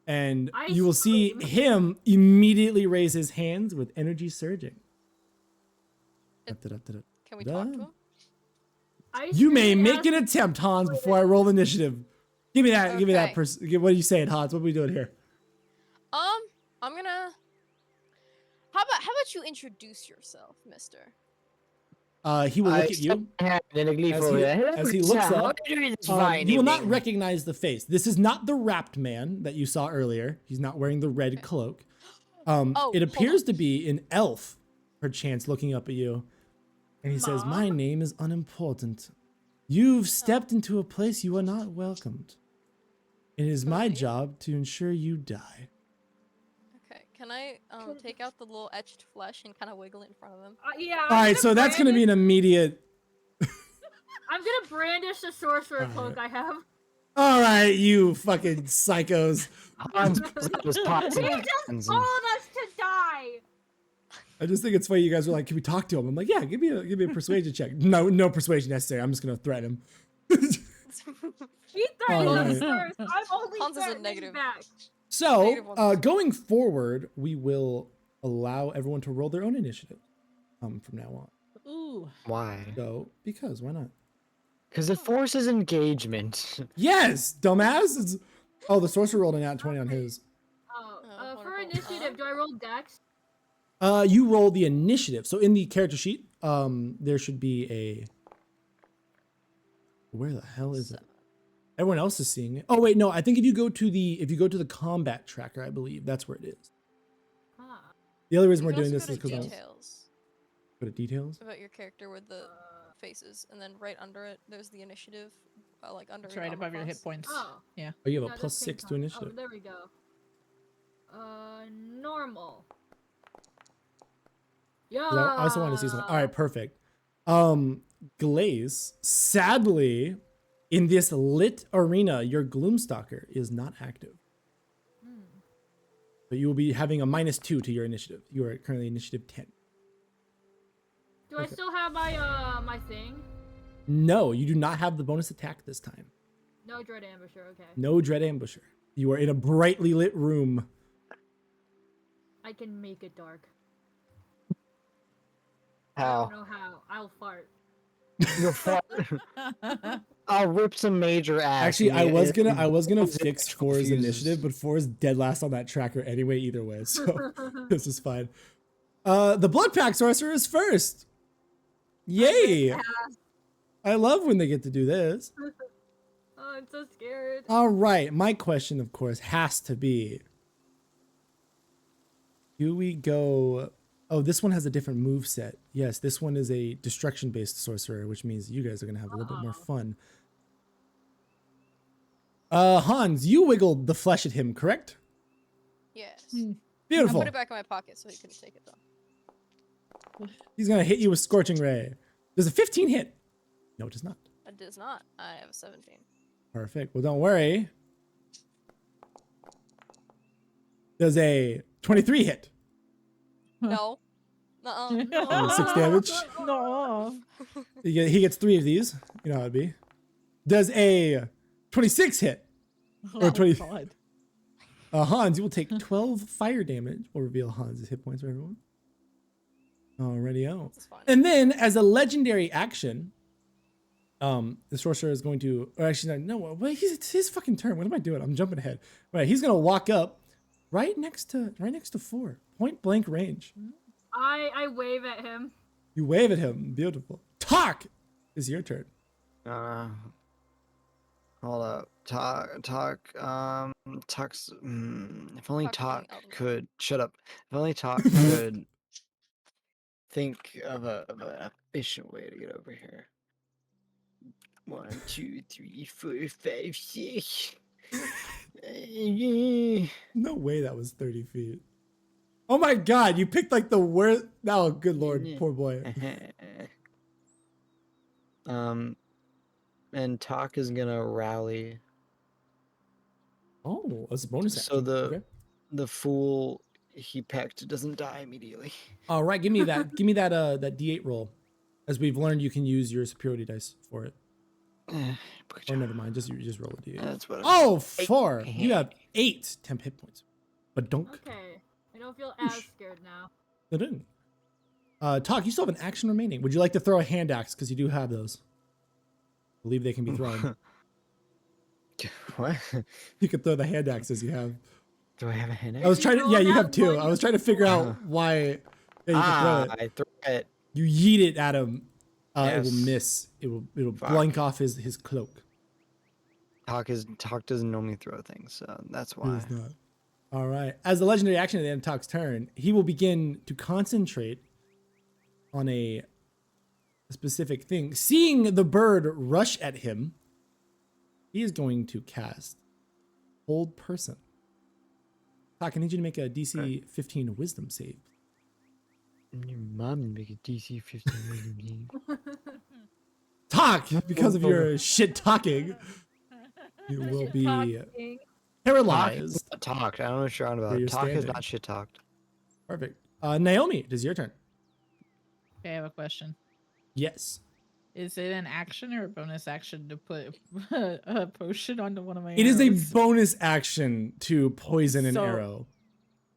Speaker 1: And
Speaker 4: I
Speaker 1: you will see
Speaker 4: scream.
Speaker 1: him immediately raise his hands with energy surging.
Speaker 2: It-
Speaker 1: Da-da-da-da-da.
Speaker 2: Can we talk to
Speaker 1: Da.
Speaker 2: him?
Speaker 1: You may
Speaker 4: scream
Speaker 1: make
Speaker 4: at-
Speaker 1: an attempt, Hans, before I roll initiative. Give me that. Give me that.
Speaker 2: Okay.
Speaker 1: What are you saying, Hans? What are we doing here?
Speaker 2: I'm gonna. How about you introduce yourself, Mister?
Speaker 1: He will look
Speaker 3: I
Speaker 1: at you.
Speaker 3: extend my hand in a gleeful
Speaker 1: he-
Speaker 3: way.
Speaker 1: as he looks
Speaker 3: How
Speaker 1: up,
Speaker 3: are you doing this
Speaker 1: You
Speaker 3: fine
Speaker 1: will not
Speaker 3: evening?
Speaker 1: recognize the face. This is not the wrapped man that you saw earlier. He's not wearing the red cloak.
Speaker 2: Oh,
Speaker 1: It
Speaker 2: hold
Speaker 1: appears
Speaker 2: on.
Speaker 1: to be an elf, perchance, looking up at you. And he says,
Speaker 4: Ma?
Speaker 1: "My name is unimportant. You've stepped into a place you are not welcomed. It is my
Speaker 2: Okay.
Speaker 1: job to ensure you die."
Speaker 2: Okay. Can I take out the little etched flesh and kind of wiggle it in front of him?
Speaker 4: Yeah.
Speaker 1: All right, so that's going to be an immediate.
Speaker 4: I'm gonna brandish the sorcerer
Speaker 1: Alright.
Speaker 4: cloak I have.
Speaker 1: All right, you fucking psychos.
Speaker 3: Hans pulls out his pots and
Speaker 4: He
Speaker 3: pans
Speaker 4: just
Speaker 3: and-
Speaker 4: told us to die.
Speaker 1: I just think it's funny. You guys are like, "Can we talk to him?" I'm like, "Yeah, give me a persuasion check." No persuasion necessary. I'm just going to threaten him.
Speaker 4: He threatened us
Speaker 1: Alright.
Speaker 4: first. I'm only
Speaker 2: Hans is a
Speaker 4: threatening
Speaker 2: negative.
Speaker 4: back.
Speaker 1: So,
Speaker 2: Negative ones.
Speaker 1: going forward, we will allow everyone to roll their own initiative from now on.
Speaker 5: Ooh.
Speaker 3: Why?
Speaker 1: So, because why not?
Speaker 3: Because it forces engagement.
Speaker 1: Yes, dumbass. The sorcerer rolled a nat 20 on his.
Speaker 4: Oh,
Speaker 2: Oh,
Speaker 4: for
Speaker 2: wonderful.
Speaker 4: initiative, do I roll dex?
Speaker 1: You roll the initiative. So in the character sheet, there should be a. Where the hell is it? Everyone else is seeing it. Oh wait, no. I think if you go to the combat tracker, I believe that's where it is.
Speaker 4: Ah.
Speaker 1: The other reason
Speaker 2: You
Speaker 1: we're
Speaker 2: can
Speaker 1: doing
Speaker 2: also
Speaker 1: this is
Speaker 2: go to
Speaker 1: because
Speaker 2: details
Speaker 1: go to details.
Speaker 2: about your character with the faces, and then right under it, there's the initiative, like under.
Speaker 5: It's
Speaker 2: your
Speaker 5: right
Speaker 2: armor
Speaker 5: above your hit
Speaker 2: class.
Speaker 5: points.
Speaker 4: Oh.
Speaker 5: Yeah.
Speaker 1: Oh, you have
Speaker 4: No,
Speaker 1: a plus
Speaker 4: that's
Speaker 1: 6 to
Speaker 4: pink
Speaker 1: initiative.
Speaker 4: Oh, there we go. Normal. Yeah.
Speaker 1: 'Cause I also wanted to see something. All right, perfect. Glaze, sadly, in this lit arena, your Gloomstalker is not active. So you will be having a -2 to your initiative. You are currently initiative 10.
Speaker 4: Do I still have my my thing?
Speaker 1: No, you do not have the bonus attack this time.
Speaker 4: No dread ambusher. Okay.
Speaker 1: No Dread Ambusher. You are in a brightly lit room.
Speaker 4: I can make it dark. I
Speaker 3: How?
Speaker 4: don't know how. I'll fart.
Speaker 3: You're far- I'll rip some major ass.
Speaker 1: Actually,
Speaker 3: and
Speaker 1: I
Speaker 3: it-
Speaker 1: was
Speaker 3: it-
Speaker 1: gonna
Speaker 3: it
Speaker 1: fix
Speaker 3: actual
Speaker 1: Four's
Speaker 3: fuses.
Speaker 1: initiative, but Four is dead last on that tracker anyway. Either way, so this is fine. The Blood Pack Sorcerer is first. Yay! I love when they get to do this.
Speaker 4: Oh, I'm so scared.
Speaker 1: All right, my question, of course, has to be: do we go Oh, this one has a different move set. Yes, this one is a destruction-based sorcerer, which means you guys are gonna have a little bit more fun. Hans, you wiggled the flesh at him, correct?
Speaker 2: Yes.
Speaker 5: Hmm.
Speaker 2: I
Speaker 1: Beautiful.
Speaker 2: put it back in my pocket so he couldn't take it though.
Speaker 1: He's gonna hit you with Scorching Ray. Does a 15 hit? No, it does not.
Speaker 2: It does not. I have a 17.
Speaker 1: Perfect. Well, don't worry. Does a 23 hit?
Speaker 2: No.
Speaker 1: Oh, 6 damage.
Speaker 5: No.
Speaker 1: He gets 3 of these. You know how it'd be. Does a 26 hit? Or 20.
Speaker 5: God.
Speaker 1: Hans, you will take 12 fire damage. We'll reveal Hans' hit points for everyone. Alrighty.
Speaker 2: It's fine.
Speaker 1: And then, as a legendary action, the sorcerer is going to, or actually, no, wait, it's his fucking turn. What am I doing? I'm jumping ahead. Right, he's gonna walk up right next to 4, point blank range.
Speaker 4: I wave at him.
Speaker 1: You wave at him. Beautiful. Talk is your turn.
Speaker 3: Hold up. Talk's. If only
Speaker 2: Talk's
Speaker 3: Talk
Speaker 2: doing Elden
Speaker 3: could. Shut up. If only Talk could think of a efficient way to get over here. 1, 2, 3, 4, 5, 6.
Speaker 1: No way that was 30 feet. Oh my god, you picked like the worst. Oh, good lord, poor boy.
Speaker 3: And Talk is gonna rally.
Speaker 1: Oh, that's a bonus action.
Speaker 3: So
Speaker 1: Okay.
Speaker 3: the fool he pecked doesn't die immediately.
Speaker 1: All right, give me that. Give me that. That D8 roll. As we've learned, you can use your superiority dice for it. Or never mind, just roll a D8.
Speaker 3: That's what.
Speaker 1: Oh, 4. You have 8 temp hit points. But don't.
Speaker 4: Okay. I don't feel as scared now.
Speaker 1: Didn't. Talk, you still have an action remaining. Would you like to throw a hand axe? Because you do have those. I believe they can be thrown.
Speaker 3: What?
Speaker 1: You could throw the hand axes you have.
Speaker 3: Do I have a hand?
Speaker 1: I was trying to.
Speaker 4: roll
Speaker 1: Yeah, you
Speaker 4: that
Speaker 1: have 2.
Speaker 4: one,
Speaker 1: I was trying to figure out why. Yeah, you can throw it.
Speaker 3: I throw it.
Speaker 1: You yeet it at him. It will
Speaker 3: Yes.
Speaker 1: miss. It'll
Speaker 3: Fuck.
Speaker 1: blank off his cloak.
Speaker 3: Talk doesn't normally throw things, so that's
Speaker 1: It
Speaker 3: why.
Speaker 1: is not. All right. As the legendary action at the end of Talk's turn, he will begin to concentrate on a specific thing. Seeing the bird rush at him, he is going to cast Hold Person. Talk, I need you to make a DC 15 Wisdom save.
Speaker 3: Your mom make a DC 15.
Speaker 1: Talk, because of your shit talking, you will be
Speaker 4: Talking.
Speaker 1: paralyzed.
Speaker 3: Talked. I don't know what you're on
Speaker 1: Where
Speaker 3: about.
Speaker 1: you're
Speaker 3: Talk is
Speaker 1: standing.
Speaker 3: not shit talked.
Speaker 1: Perfect. Naomi, it is your turn.
Speaker 5: Okay, I have a question.
Speaker 1: Yes.
Speaker 5: Is it an action or a bonus action to put a potion onto one of my
Speaker 1: It is a
Speaker 5: arrows?
Speaker 1: bonus action to poison an
Speaker 5: So-
Speaker 1: arrow.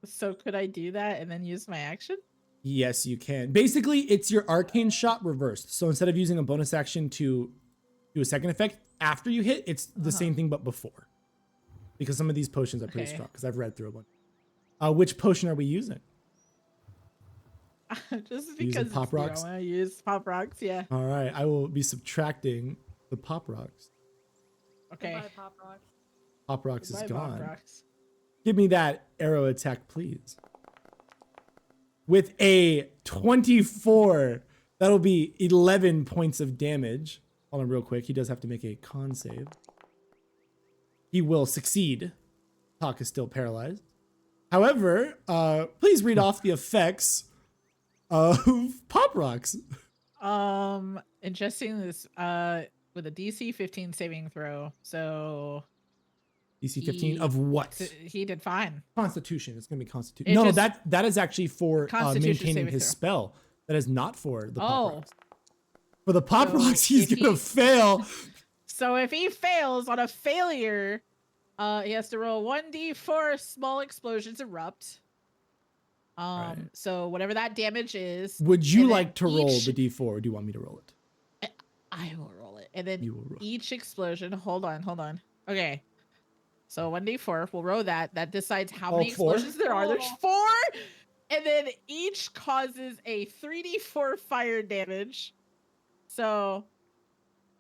Speaker 5: So could I do that and then use my action?
Speaker 1: Yes, you can. Basically, it's your arcane shot reversed. So instead of using a bonus action to do a second effect after you hit, it's the same thing but before. Because some of these potions are pretty
Speaker 5: Okay.
Speaker 1: strong. Because I've read through a bunch. Which potion are we using?
Speaker 5: Just
Speaker 1: Using
Speaker 5: because
Speaker 1: pop
Speaker 5: it's new, I
Speaker 1: rocks?
Speaker 5: want to use pop rocks. Yeah.
Speaker 1: All right, I will be subtracting the pop rocks.
Speaker 5: Okay.
Speaker 4: Goodbye, Pop Rocks.
Speaker 1: Pop rocks is
Speaker 5: Goodbye, pop
Speaker 1: gone.
Speaker 5: rocks.
Speaker 1: Give me that arrow attack, please. With a 24, that'll be 11 points of damage. Hold on real quick. He does have to make a con save. He will succeed. Talk is still paralyzed. However, please read off the effects of pop rocks.
Speaker 5: Ingesting this with a DC 15 saving throw. So
Speaker 1: DC 15 of what?
Speaker 5: he did fine.
Speaker 1: Constitution. It's going to be Constitution.
Speaker 5: It
Speaker 1: No,
Speaker 5: just-
Speaker 1: that is actually for
Speaker 5: Constitution
Speaker 1: maintaining
Speaker 5: saving
Speaker 1: his
Speaker 5: throw.
Speaker 1: spell. That is not for the pop
Speaker 5: Oh.
Speaker 1: rocks. For the pop
Speaker 5: So
Speaker 1: rocks, he's
Speaker 5: if
Speaker 1: going to
Speaker 5: he-
Speaker 1: fail.
Speaker 5: So if he fails on a failure, he has to roll 1d4 small explosions erupt.
Speaker 1: Right.
Speaker 5: So whatever that damage is,
Speaker 1: Would you
Speaker 5: and then
Speaker 1: like to roll
Speaker 5: each-
Speaker 1: the d4 or do you want me to roll it?
Speaker 5: I will roll it. And then
Speaker 1: You will roll.
Speaker 5: each explosion, hold on. Okay. So 1d4, we'll roll that. That decides how
Speaker 1: Oh,
Speaker 5: many
Speaker 1: 4?
Speaker 5: explosions there are. There's
Speaker 4: Oh.
Speaker 5: 4! And then each causes a 3d4 fire damage. So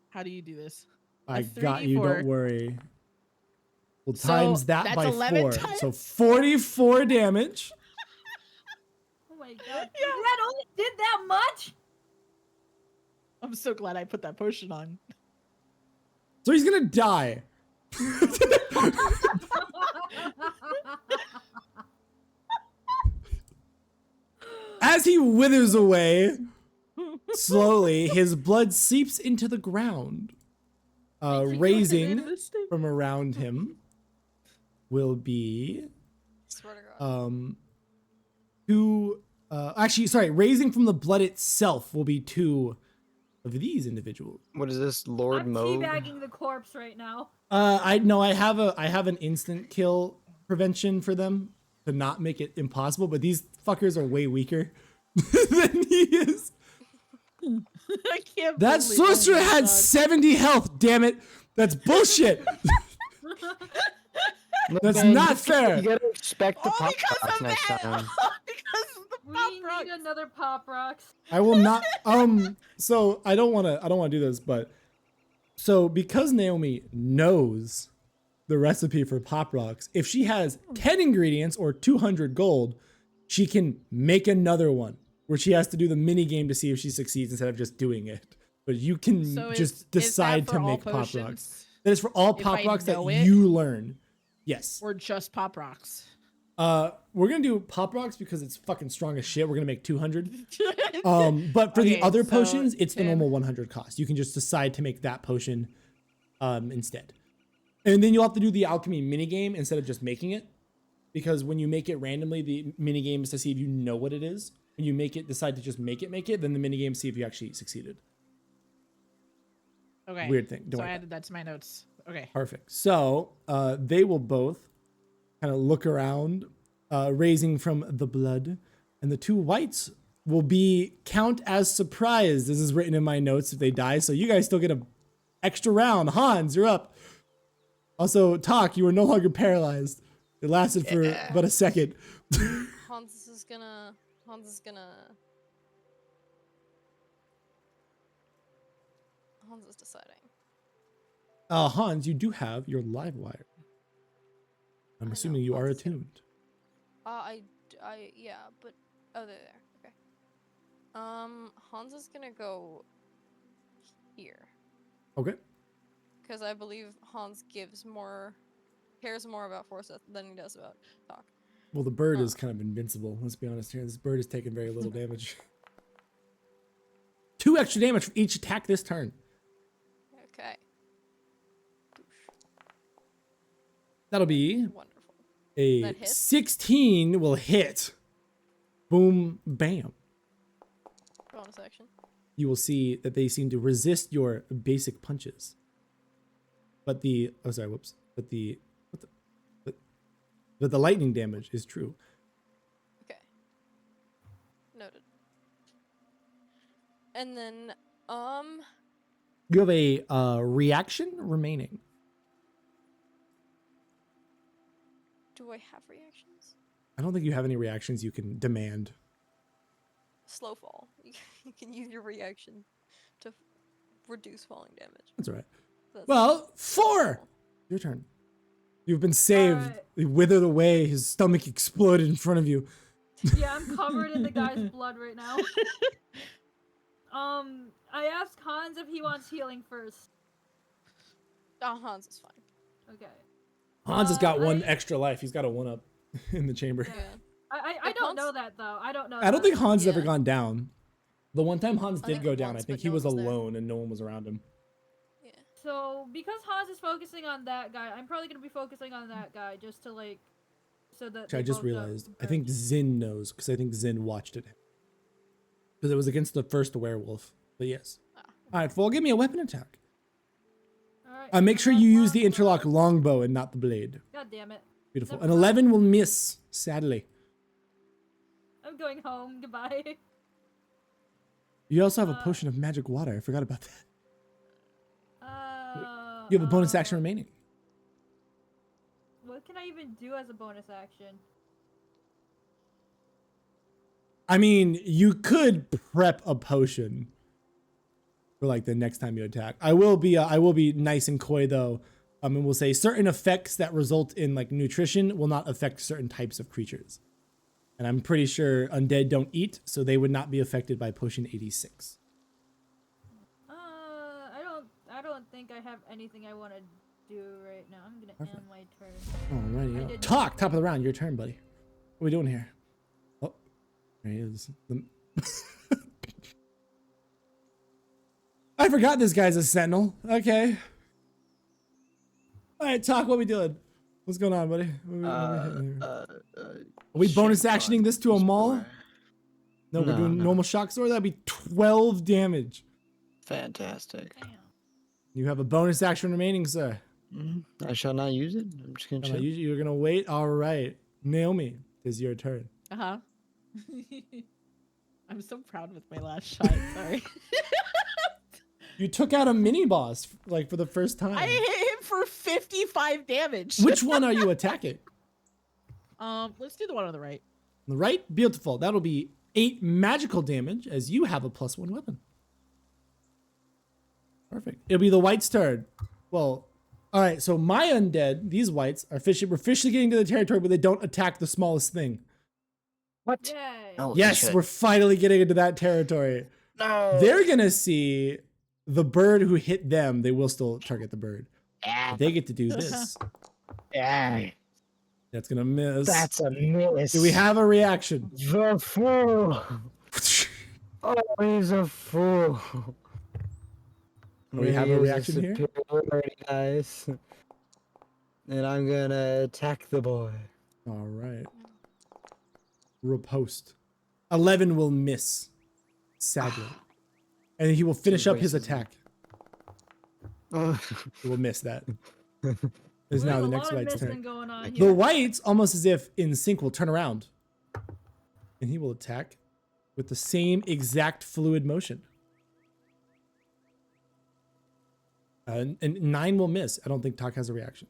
Speaker 5: how do you do this?
Speaker 1: I got you,
Speaker 5: 3d4.
Speaker 1: don't worry. We'll
Speaker 5: So
Speaker 1: times that
Speaker 5: that's
Speaker 1: by
Speaker 5: 11
Speaker 1: 4.
Speaker 5: times-
Speaker 1: So 44 damage.
Speaker 4: Oh my god. That only did that much?
Speaker 5: I'm so glad I put that potion on.
Speaker 1: So he's gonna die. As he withers away, slowly, his blood seeps into the ground. Raising from around him will be
Speaker 2: Swear to God.
Speaker 1: raising from the blood itself will be 2 of these individuals.
Speaker 3: What is this, Lord
Speaker 4: I'm
Speaker 3: Mo?
Speaker 4: teabagging the corpse right now.
Speaker 1: I have an instant kill prevention for them to not make it impossible, but these fuckers are way weaker than he is.
Speaker 5: I can't.
Speaker 1: That
Speaker 5: believe-
Speaker 1: sorcerer
Speaker 5: oh my
Speaker 1: had
Speaker 5: God.
Speaker 1: 70 health, damn it. That's bullshit.
Speaker 3: Look,
Speaker 1: That's
Speaker 3: man,
Speaker 1: not
Speaker 3: you
Speaker 1: fair.
Speaker 3: gotta expect the
Speaker 5: All
Speaker 3: pop
Speaker 5: because
Speaker 3: rocks
Speaker 5: of
Speaker 3: next
Speaker 5: that.
Speaker 3: time.
Speaker 5: Because of the
Speaker 4: We
Speaker 5: pop
Speaker 4: need
Speaker 5: rocks.
Speaker 4: another pop rocks.
Speaker 1: I will not so I don't want to do this, but so because Naomi knows the recipe for pop rocks, if she has 10 ingredients or 200 gold, she can make another one where she has to do the mini game to see if she succeeds instead of just doing it. But you can
Speaker 5: So
Speaker 1: just
Speaker 5: is that
Speaker 1: decide
Speaker 5: for
Speaker 1: to
Speaker 5: all
Speaker 1: make pop
Speaker 5: potions?
Speaker 1: rocks. That is for all
Speaker 5: If
Speaker 1: pop
Speaker 5: I
Speaker 1: rocks that
Speaker 5: know it?
Speaker 1: you learn. Yes.
Speaker 5: Or just pop rocks.
Speaker 1: We're gonna do pop rocks because it's fucking strong as shit. We're gonna make 200. But for the
Speaker 5: Okay,
Speaker 1: other
Speaker 5: so
Speaker 1: potions, it's the
Speaker 5: 10.
Speaker 1: normal 100 cost. You can just decide to make that potion instead. And then you'll have to do the alchemy mini game instead of just making it. Because when you make it randomly, the mini game is to see if you know what it is. When you decide to just make it, then the mini game see if you actually succeeded.
Speaker 5: Okay.
Speaker 1: Weird thing. Don't
Speaker 5: So I
Speaker 1: worry
Speaker 5: added that to my notes. Okay.
Speaker 1: Perfect. So they will both kind of look around, raising from the blood, and the 2 whites will be count as surprised. This is written in my notes if they die, so you guys still get an extra round. Hans, you're up. Also, Talk, you are no longer paralyzed. It lasted for but a second.
Speaker 2: Hans is gonna. Hans is deciding.
Speaker 1: Hans, you do have your live wire. I'm
Speaker 2: I know,
Speaker 1: assuming you are
Speaker 2: Hans is gonna-
Speaker 1: attuned.
Speaker 2: Yeah, but they're there. Okay. Hans is gonna go here
Speaker 1: Okay.
Speaker 2: because I believe Hans cares more about Forsyth than he does about Talk.
Speaker 1: Well, the bird is kind of invincible. Let's be honest here. This bird is taking very little damage. 2 extra damage for each attack this turn.
Speaker 2: Okay.
Speaker 1: That'll be
Speaker 2: Wonderful.
Speaker 1: a
Speaker 2: That hits?
Speaker 1: 16 will hit. Boom, bam.
Speaker 2: Bonus action.
Speaker 1: You will see that they seem to resist your basic punches. But the lightning damage is true.
Speaker 2: Okay. Noted. And then,
Speaker 1: You have a reaction remaining.
Speaker 2: do I have reactions?
Speaker 1: I don't think you have any reactions you can demand.
Speaker 2: Slow fall. You can use your reaction to reduce falling damage.
Speaker 1: That's all right.
Speaker 2: That's
Speaker 1: Well, 4. Your turn. You've been saved.
Speaker 4: Alright.
Speaker 1: He withered away. His stomach exploded in front of you.
Speaker 4: Yeah, I'm covered in the guy's blood right now. I asked Hans if he wants healing first.
Speaker 2: Hans is fine.
Speaker 4: Okay.
Speaker 1: Hans has got 1
Speaker 4: I-
Speaker 1: extra life. He's got a 1-up in the chamber.
Speaker 2: Yeah.
Speaker 4: I
Speaker 2: Like
Speaker 4: don't
Speaker 2: Hans-
Speaker 4: know that though. I don't know.
Speaker 1: I don't
Speaker 4: that.
Speaker 1: think Hans has ever
Speaker 2: Yeah.
Speaker 1: gone down. The one time Hans
Speaker 2: I
Speaker 1: did
Speaker 2: think
Speaker 1: go down, I
Speaker 2: once,
Speaker 1: think
Speaker 2: but
Speaker 1: he
Speaker 2: no
Speaker 1: was
Speaker 2: one was there.
Speaker 1: alone and no one was around him.
Speaker 2: Yeah.
Speaker 4: So because Hans is focusing on that guy, I'm probably gonna be focusing on that guy just to like, so that.
Speaker 1: Which I
Speaker 4: they
Speaker 1: just
Speaker 4: both don't
Speaker 1: realized. I
Speaker 4: burn.
Speaker 1: think Zin knows because I think Zin watched it. Because it was against the first werewolf. But yes.
Speaker 2: Ah.
Speaker 1: All right, Full, give me a weapon attack.
Speaker 4: Alright,
Speaker 1: Make sure
Speaker 4: so
Speaker 1: you
Speaker 4: that's
Speaker 1: use the
Speaker 4: one
Speaker 1: interlock
Speaker 4: plus-
Speaker 1: longbow and not the blade.
Speaker 4: God damn it!
Speaker 1: Beautiful.
Speaker 4: Never
Speaker 1: An
Speaker 4: mind.
Speaker 1: 11 will miss, sadly.
Speaker 4: I'm going home. Goodbye.
Speaker 1: You also have a
Speaker 4: Uh,
Speaker 1: potion of magic water. I forgot about that.
Speaker 4: Uh.
Speaker 1: You have a bonus action remaining.
Speaker 4: What can I even do as a bonus action?
Speaker 1: I mean, you could prep a potion for like the next time you attack. I will be nice and coy though. And we'll say certain effects that result in like nutrition will not affect certain types of creatures. And I'm pretty sure undead don't eat, so they would not be affected by potion 86.
Speaker 4: I don't think I have anything I want to do right now. I'm gonna
Speaker 1: Perfect.
Speaker 4: end my turn.
Speaker 1: Alrighty.
Speaker 4: I
Speaker 1: yo.
Speaker 4: did
Speaker 1: Talk, top of the round. Your turn, buddy. What are we doing here? Oh, there he is. I forgot this guy's a sentinel. Okay. All right, talk. What we doing? What's going on, buddy? Are we bonus actioning this to a maul? No, we're
Speaker 3: No,
Speaker 1: doing
Speaker 3: no.
Speaker 1: normal shock sword. That'd be 12 damage.
Speaker 3: Fantastic.
Speaker 5: Damn.
Speaker 1: You have a bonus action remaining, sir.
Speaker 3: I shall not use it. I'm just gonna chill.
Speaker 1: You're gonna wait. All right, Naomi, it's your turn.
Speaker 5: Uh-huh. I'm so proud with my last shot. Sorry.
Speaker 1: You took out a mini boss like for the first time.
Speaker 5: I hit him for 55 damage.
Speaker 1: Which one are you attacking?
Speaker 5: Let's do the one on the right.
Speaker 1: On the right, beautiful. That'll be 8 magical damage as you have a +1 weapon. Perfect. It'll be the white's turn. Well, all right. So my undead, these whites are we're officially getting to the territory where they don't attack the smallest thing.
Speaker 3: What?
Speaker 4: Yay!
Speaker 3: Oh,
Speaker 1: Yes,
Speaker 3: shit.
Speaker 1: we're finally getting into that territory.
Speaker 3: No.
Speaker 1: They're gonna see the bird who hit them. They will still target the bird.
Speaker 3: Yeah.
Speaker 1: They get to do this.
Speaker 3: Yeah.
Speaker 1: That's gonna miss.
Speaker 3: That's a miss.
Speaker 1: Do we have a reaction?
Speaker 3: the fool? Oh, he's a fool.
Speaker 1: We have a reaction here?
Speaker 3: superiority, guys. And I'm gonna attack the boy.
Speaker 1: All right. Riposte. 11 will miss. Sadly. And he will finish up his
Speaker 3: wastes it.
Speaker 1: attack.
Speaker 3: Oh.
Speaker 1: He will miss that. Is
Speaker 4: There's
Speaker 1: now
Speaker 4: a
Speaker 1: the
Speaker 4: lot
Speaker 1: next
Speaker 4: of
Speaker 1: white's
Speaker 4: missing
Speaker 1: turn.
Speaker 4: going on
Speaker 1: The
Speaker 4: here.
Speaker 1: whites, almost as if in sync, will turn around. And he will attack with the same exact fluid motion. And 9 will miss. I don't think Talk has a reaction.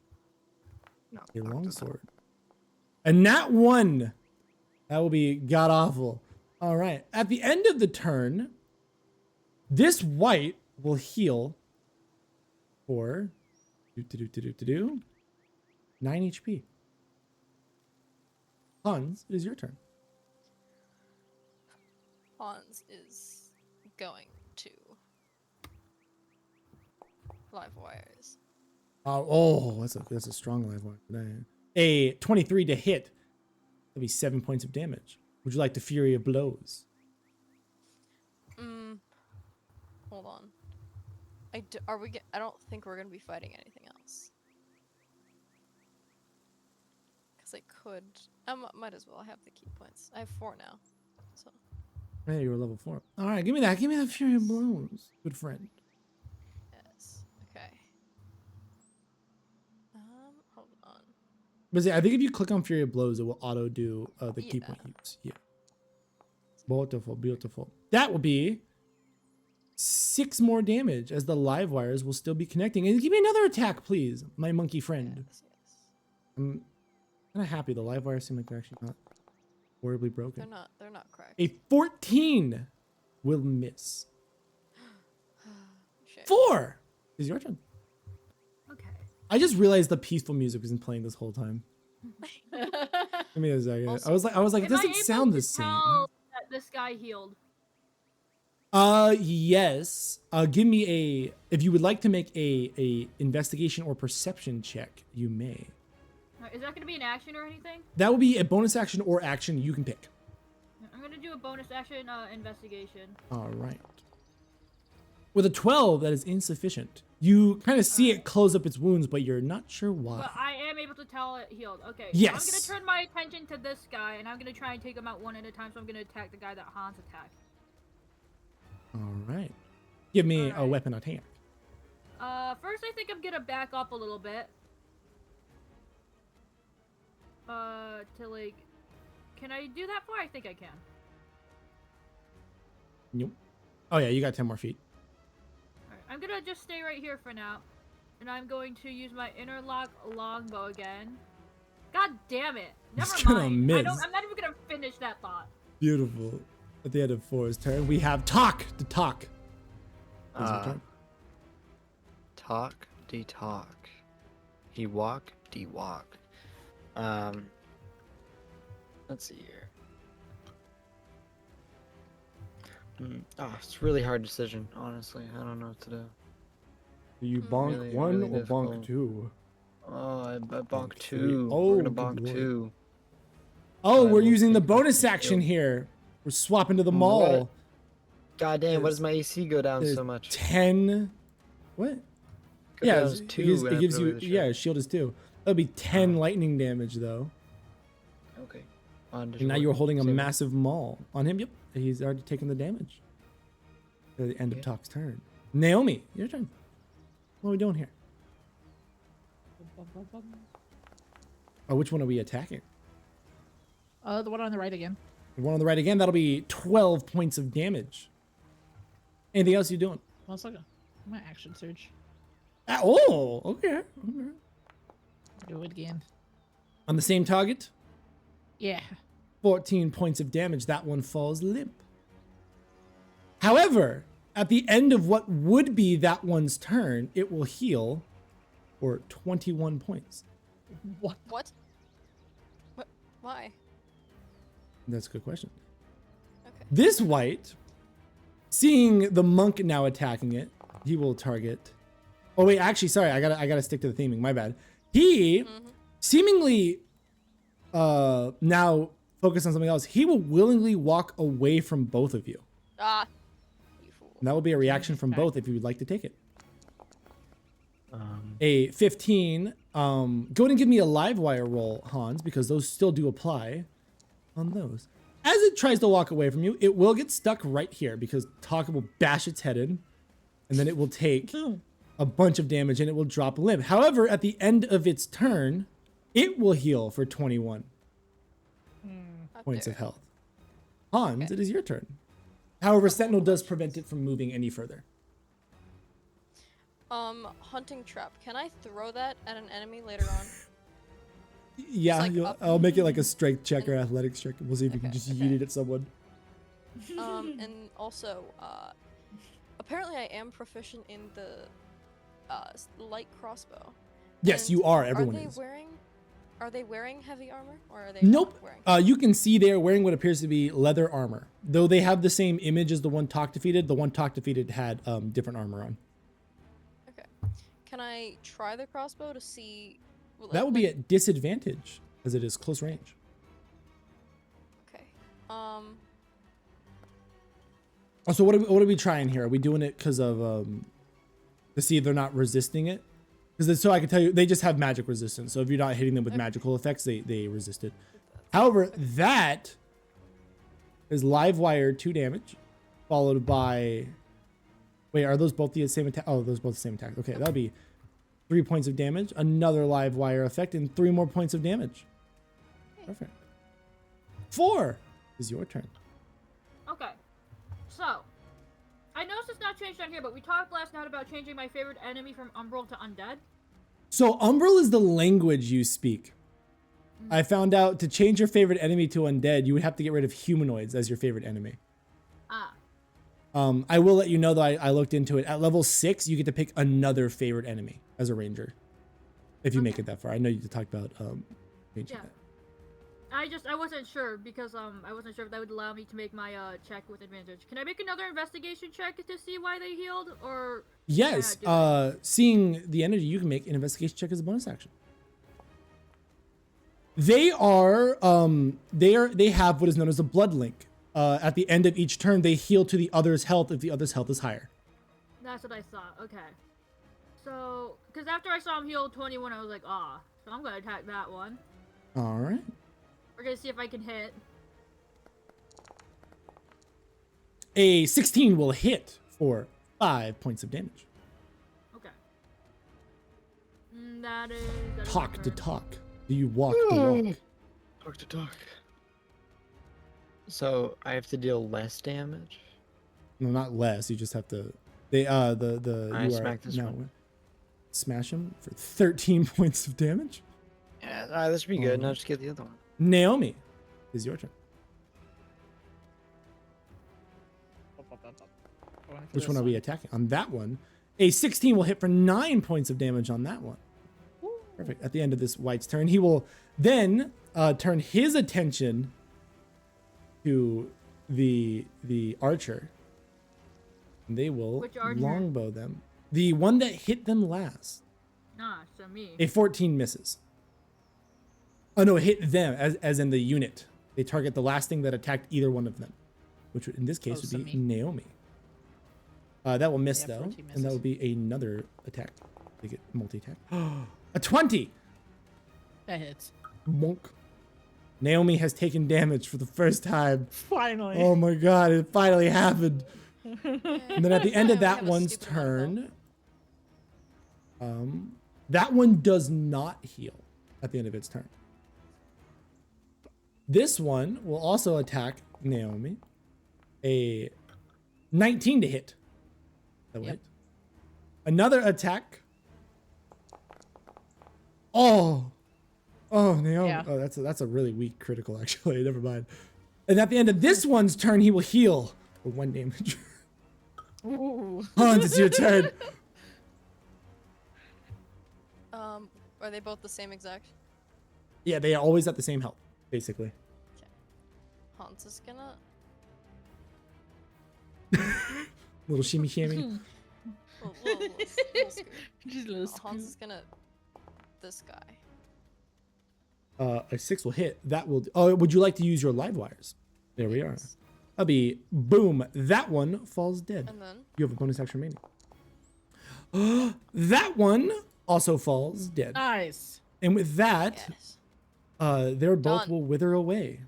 Speaker 3: No,
Speaker 1: A
Speaker 3: Doc doesn't.
Speaker 1: longsword. And nat 1. That will be god awful. All right. At the end of the turn, this white will heal for 9 HP. Hans, it is your turn.
Speaker 2: Hans is going to live wires.
Speaker 1: That's a strong live wire today. A 23 to hit. That'll be 7 points of damage. Would you like the Fury of Blows?
Speaker 2: Hold on. I don't think we're gonna be fighting anything else. Cause I could. Might as well. I have the key points. I have 4 now. So
Speaker 1: Yeah, you were level 4. All right, give me that. Give me that Fury of Blows, good friend.
Speaker 2: yes. Okay. Hold on.
Speaker 1: But see, I think if you click on Fury of Blows, it will auto do the key
Speaker 2: Yeah.
Speaker 1: point use. Yeah. Beautiful, beautiful. That will be 6 more damage as the live wires will still be connecting. And give me another attack, please, my monkey friend.
Speaker 2: Yes, yes.
Speaker 1: I'm kind of happy the live wires seem like they're actually not horribly broken.
Speaker 2: They're not cracked.
Speaker 1: A 14 will miss.
Speaker 2: Shit.
Speaker 1: 4 is your turn.
Speaker 4: Okay.
Speaker 1: I just realized the peaceful music wasn't playing this whole time. Give me a second.
Speaker 2: Also-
Speaker 1: I was like, it
Speaker 4: Am I
Speaker 1: doesn't
Speaker 4: able
Speaker 1: sound
Speaker 4: to
Speaker 1: the same.
Speaker 4: tell that this guy healed?
Speaker 1: Yes. Give me if you would like to make a investigation or perception check, you may.
Speaker 4: Is that gonna be an action or anything?
Speaker 1: That will be a bonus action or action you can pick.
Speaker 4: I'm gonna do a bonus action investigation.
Speaker 1: All right. With a 12, that is insufficient. You kind of see it close up its wounds, but you're not sure why.
Speaker 4: But I am able to tell it healed. Okay.
Speaker 1: Yes.
Speaker 4: So I'm gonna turn my attention to this guy, and I'm gonna try and take him out one at a time. So I'm gonna attack the guy that Hans attacked.
Speaker 1: All right. Give me a
Speaker 4: Alright.
Speaker 1: weapon attack.
Speaker 4: First I think I'm gonna back up a little bit. To like, can I do that far? I think I can.
Speaker 1: Nope. Oh yeah, you got 10 more feet.
Speaker 4: Alright, I'm gonna just stay right here for now, and I'm going to use my interlock longbow again. God damn it! Never
Speaker 1: It's gonna
Speaker 4: mind.
Speaker 1: miss.
Speaker 4: I'm not even gonna finish that thought.
Speaker 1: Beautiful. At the end of 4's turn, we have Talk to talk. It's your turn.
Speaker 3: Talk, de-talk. He walk, de-walk. Let's see here. It's a really hard decision, honestly. I don't know what to do.
Speaker 1: Do you
Speaker 2: Mm.
Speaker 1: bonk
Speaker 3: Really,
Speaker 1: one
Speaker 3: really
Speaker 1: or bonk
Speaker 3: difficult.
Speaker 1: two?
Speaker 3: Oh, I bonk
Speaker 1: three.
Speaker 3: 2.
Speaker 1: Oh,
Speaker 3: We're gonna
Speaker 1: good
Speaker 3: bonk
Speaker 1: lord.
Speaker 3: 2.
Speaker 1: Oh,
Speaker 3: I
Speaker 1: we're
Speaker 3: will
Speaker 1: using the
Speaker 3: take
Speaker 1: bonus
Speaker 3: the
Speaker 1: action
Speaker 3: shield.
Speaker 1: here. We're swapping to the
Speaker 3: What?
Speaker 1: mall.
Speaker 3: God damn, what
Speaker 1: There's-
Speaker 3: does my AC go down
Speaker 1: There's
Speaker 3: so much?
Speaker 1: 10. What?
Speaker 3: Go
Speaker 1: Yeah,
Speaker 3: down
Speaker 1: it
Speaker 3: to
Speaker 1: gives,
Speaker 3: 2
Speaker 1: it
Speaker 3: when I
Speaker 1: gives
Speaker 3: put away
Speaker 1: you.
Speaker 3: the shield.
Speaker 1: Yeah, shield is 2. That'll be 10
Speaker 3: Oh.
Speaker 1: lightning damage though.
Speaker 3: Okay. On to
Speaker 1: And now
Speaker 3: short.
Speaker 1: you're holding a
Speaker 3: Same.
Speaker 1: massive maul on him. Yep, he's already taken the damage. At the end of
Speaker 3: Okay.
Speaker 1: Talk's turn. Naomi, your turn. What are we doing here? Oh, which one are we attacking?
Speaker 5: The one on the right again.
Speaker 1: The one on the right again. That'll be 12 points of damage. Anything else you doing?
Speaker 5: Well, it's like my action surge.
Speaker 1: Ah, oh, okay.
Speaker 5: Do it again.
Speaker 1: On the same target,
Speaker 5: Yeah.
Speaker 1: 14 points of damage. That one falls limp. However, at the end of what would be that one's turn, it will heal for 21 points.
Speaker 5: What?
Speaker 2: What? What? Why?
Speaker 1: That's a good question.
Speaker 2: Okay.
Speaker 1: This white, seeing the monk now attacking it, he will target. Oh wait, actually, sorry, I gotta stick to the theming. My bad. He seemingly now focus on something else. He will willingly walk away from both of you.
Speaker 2: Ah, you fool.
Speaker 1: And that will be a reaction from
Speaker 5: Okay.
Speaker 1: both if you would like to take it.
Speaker 3: Um,
Speaker 1: A 15. Go ahead and give me a live wire roll, Hans, because those still do apply on those. As it tries to walk away from you, it will get stuck right here because Taka will bash its head in, and then it will take a bunch of damage and it will drop limp. However, at the end of its turn, it will heal for 21
Speaker 2: How
Speaker 1: points of
Speaker 2: dare.
Speaker 1: health. Hans,
Speaker 2: Okay.
Speaker 1: it is your turn. However, Sentinel does prevent it from moving any further.
Speaker 2: Hunting trap. Can I throw that at an enemy later on?
Speaker 1: Yeah,
Speaker 2: like up.
Speaker 1: I'll make it like a strength check or athletics check. We'll see if you can
Speaker 2: Okay,
Speaker 1: just
Speaker 2: okay.
Speaker 1: yeet it at someone.
Speaker 2: And also, apparently I am proficient in the light crossbow.
Speaker 1: Yes,
Speaker 2: And
Speaker 1: you are. Everyone
Speaker 2: are they
Speaker 1: is.
Speaker 2: Are they wearing heavy armor, or are they
Speaker 1: Nope.
Speaker 2: not wearing?
Speaker 1: You can see they are wearing what appears to be leather armor. Though they have the same image as the one Talk defeated, the one Talk defeated had different armor on.
Speaker 2: Okay. Can I try the crossbow to see?
Speaker 1: That would be at disadvantage as it is close range.
Speaker 2: Okay.
Speaker 1: Also, what are we trying here? Are we doing it because of to see if they're not resisting it? Because so I can tell you, they just have magic resistance. So if you're not hitting them with
Speaker 2: Okay.
Speaker 1: magical effects, they resist it. However, that is live wire 2 damage, followed by. Wait, are those both the same attack? Oh, those both the same attack. Okay, that'll be 3 points of damage, another live wire effect, and 3 more points of damage. Perfect. 4 is your turn.
Speaker 4: Okay. So, I noticed it's not changed on here, but we talked last night about changing my favorite enemy from Umbral to Undead.
Speaker 1: So Umbral is the language you speak. I found out to change your favorite enemy to undead, you would have to get rid of humanoids as your favorite enemy.
Speaker 4: Ah.
Speaker 1: I will let you know though, I looked into it. At level 6, you get to pick another favorite enemy as a ranger. If you make it that far. I know you talked about changing
Speaker 4: Yeah.
Speaker 1: that.
Speaker 4: I wasn't sure because I wasn't sure if that would allow me to make my check with advantage. Can I make another investigation check to see why they healed, or
Speaker 1: Yes,
Speaker 4: Yeah,
Speaker 1: seeing the energy, you can make an investigation check as a bonus action. They have what is known as a blood link. At the end of each turn, they heal to the other's health if the other's health is higher.
Speaker 4: that's what I thought? Okay. So, because after I saw him heal 21, I was like, ah, so I'm gonna attack that one.
Speaker 1: All right.
Speaker 4: We're gonna see if I can hit.
Speaker 1: A 16 will hit for 5 points of damage.
Speaker 4: Okay. That is. That is
Speaker 1: Talk
Speaker 4: my
Speaker 1: to
Speaker 4: turn.
Speaker 1: talk. Do you walk the walk?
Speaker 3: Talk to talk. So I have to deal less damage.
Speaker 1: No, not less. You just have to. They the
Speaker 3: I
Speaker 1: you
Speaker 3: smack this
Speaker 1: no,
Speaker 3: one.
Speaker 1: smash him for 13 points of damage.
Speaker 3: Yeah, this should be good. Now
Speaker 1: Alright.
Speaker 3: just get the other one.
Speaker 1: Naomi, is your turn. Which one are we attacking? On that one, a 16 will hit for 9 points of damage on that one. Perfect. At the end of this white's turn, he will then turn his attention to the archer They will
Speaker 4: Which archer?
Speaker 1: longbow them. The one that hit them last.
Speaker 4: Nah, so me.
Speaker 1: A 14 misses. Oh no, it hit them as in the unit. They target the last thing that attacked either one of them, which in this case
Speaker 5: Oh,
Speaker 1: would
Speaker 5: so
Speaker 1: be
Speaker 5: me.
Speaker 1: Naomi. That will miss
Speaker 5: Yeah,
Speaker 1: though,
Speaker 5: 14
Speaker 1: and that
Speaker 5: misses.
Speaker 1: will be another attack. They get multi-attack. A 20.
Speaker 5: That hits.
Speaker 1: Bonk. Naomi has taken damage for the first time.
Speaker 5: Finally.
Speaker 1: Oh my god, it finally happened. And then at the end of
Speaker 2: We
Speaker 1: that
Speaker 2: have a
Speaker 1: one's
Speaker 2: stupid longbow.
Speaker 1: turn, that one does not heal at the end of its turn. This one will also attack Naomi. A 19 to hit. That will
Speaker 5: Yep.
Speaker 1: hit. Another attack. Oh. Oh, Naomi.
Speaker 5: Yeah.
Speaker 1: Oh, that's a really weak critical, actually. Never mind. And at the end of this one's turn, he will heal for 1 damage.
Speaker 5: Ooh.
Speaker 1: Hans, it's your turn.
Speaker 2: Are they both the same exact?
Speaker 1: Yeah, they are always at the same health, basically.
Speaker 2: Hans is gonna.
Speaker 1: Little shimmy shammy.
Speaker 2: Little scoot.
Speaker 5: Just a little
Speaker 2: Hans
Speaker 5: scoop.
Speaker 2: is gonna. This guy.
Speaker 1: A 6 will hit. That will. Oh, would you like to use your live wires? There we are.
Speaker 2: Yes.
Speaker 1: That'll be boom. That one falls dead.
Speaker 2: And then.
Speaker 1: You have a bonus action remaining. That one also falls dead.
Speaker 5: Nice.
Speaker 1: And with that,
Speaker 2: Yes.
Speaker 1: they're both
Speaker 2: Done.
Speaker 1: will wither away.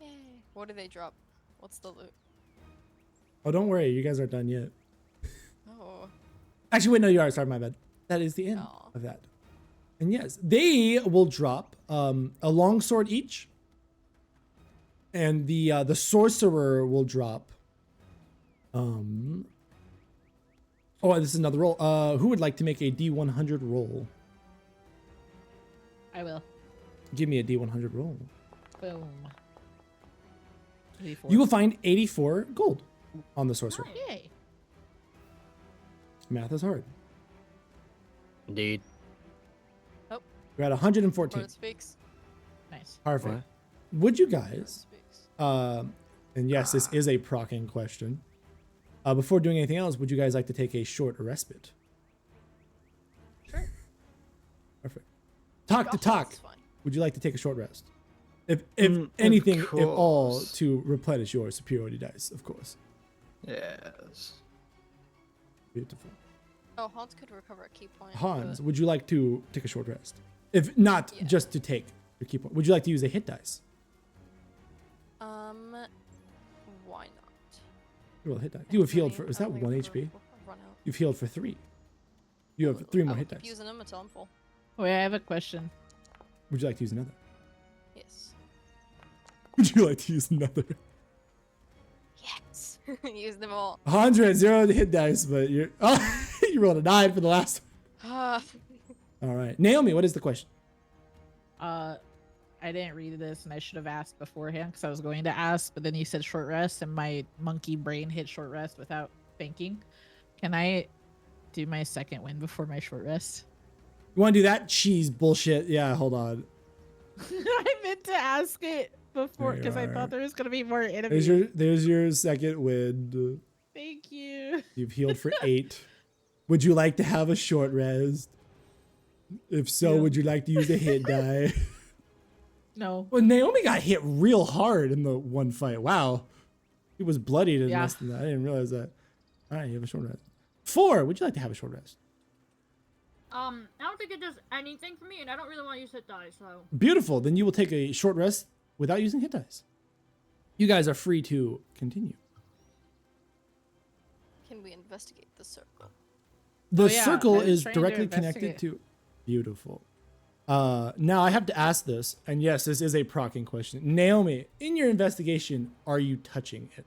Speaker 2: Yay. What do they drop? What's the loot?
Speaker 1: Oh, don't worry, you guys aren't done yet.
Speaker 2: Oh.
Speaker 1: Actually, wait, no, you are. Sorry, my bad. That is the end
Speaker 2: Aw.
Speaker 1: of that. And yes, they will drop a longsword each, and the sorcerer will drop. Oh, this is another roll. Who would like to make a D100 roll?
Speaker 5: I will.
Speaker 1: Give me a D100 roll.
Speaker 5: Boom. 84.
Speaker 1: You will find 84 gold on the sorcerer.
Speaker 5: Yay.
Speaker 1: Math is hard.
Speaker 3: Indeed.
Speaker 1: You're at 114.
Speaker 2: Word speaks.
Speaker 5: Nice.
Speaker 1: Perfect.
Speaker 3: What?
Speaker 1: Would you
Speaker 2: Word
Speaker 1: guys?
Speaker 2: speaks.
Speaker 1: And yes, this is a procking question. Before doing anything else, would you guys like to take a short respite?
Speaker 2: Sure.
Speaker 1: Perfect. Talk to
Speaker 2: Gosh,
Speaker 1: talk.
Speaker 2: that's fine.
Speaker 1: Would you like to take a short rest? If
Speaker 3: Of
Speaker 1: anything, if all,
Speaker 3: course.
Speaker 1: to replenish your superiority dice, of course.
Speaker 3: Yes.
Speaker 1: Beautiful.
Speaker 2: Oh, Hans could recover a key point.
Speaker 1: Hans,
Speaker 2: but-
Speaker 1: would you like to take a short rest? If not
Speaker 2: Yeah.
Speaker 1: just to take your key point, would you like to use a hit dice?
Speaker 2: Why not?
Speaker 1: Roll a hit dice. You have healed
Speaker 2: Many-
Speaker 1: for. Is
Speaker 2: I
Speaker 1: that
Speaker 2: only
Speaker 1: 1
Speaker 2: run-
Speaker 1: HP?
Speaker 2: Run out.
Speaker 1: You've healed for 3. You have 3 more
Speaker 2: I'll
Speaker 1: hit
Speaker 2: keep
Speaker 1: dice.
Speaker 2: using them until I'm full.
Speaker 5: Wait, I have a question.
Speaker 1: Would you like to use another?
Speaker 2: Yes.
Speaker 1: Would you like to use another?
Speaker 2: Yes. Use them all.
Speaker 1: 100, 0 hit dice, but you're. Oh, you rolled a 9 for the last
Speaker 2: Ah.
Speaker 1: one. All right. Naomi, what is the question?
Speaker 5: I didn't read this and I should have asked beforehand because I was going to ask, but then you said short rest and my monkey brain hit short rest without thinking. Can I do my second win before my short rest?
Speaker 1: You want to do that? Cheese bullshit. Yeah, hold on.
Speaker 5: I meant to ask it before
Speaker 1: There you
Speaker 5: because I
Speaker 1: are.
Speaker 5: thought there was gonna be more enemies.
Speaker 1: There's your second win.
Speaker 5: Thank you.
Speaker 1: You've healed for 8. Would you like to have a short rest? If so,
Speaker 5: Yeah.
Speaker 1: would you like to use a hit die?
Speaker 5: No.
Speaker 1: Well, Naomi got hit real hard in the one fight. Wow. He was bloodied in
Speaker 5: Yeah.
Speaker 1: less than that. I didn't realize that. All right, you have a short rest. 4, would you like to have a short rest?
Speaker 4: I don't think it does anything for me, and I don't really want to use hit die, so.
Speaker 1: Beautiful. Then you will take a short rest without using hit dice. You guys are free to continue.
Speaker 2: Can we investigate the circle?
Speaker 1: The
Speaker 5: Oh, yeah,
Speaker 1: circle
Speaker 5: I was
Speaker 1: is
Speaker 5: trying to
Speaker 1: directly connected
Speaker 5: investigate.
Speaker 1: to. Beautiful. Now I have to ask this, and yes, this is a procking question. Naomi, in your investigation, are you touching it,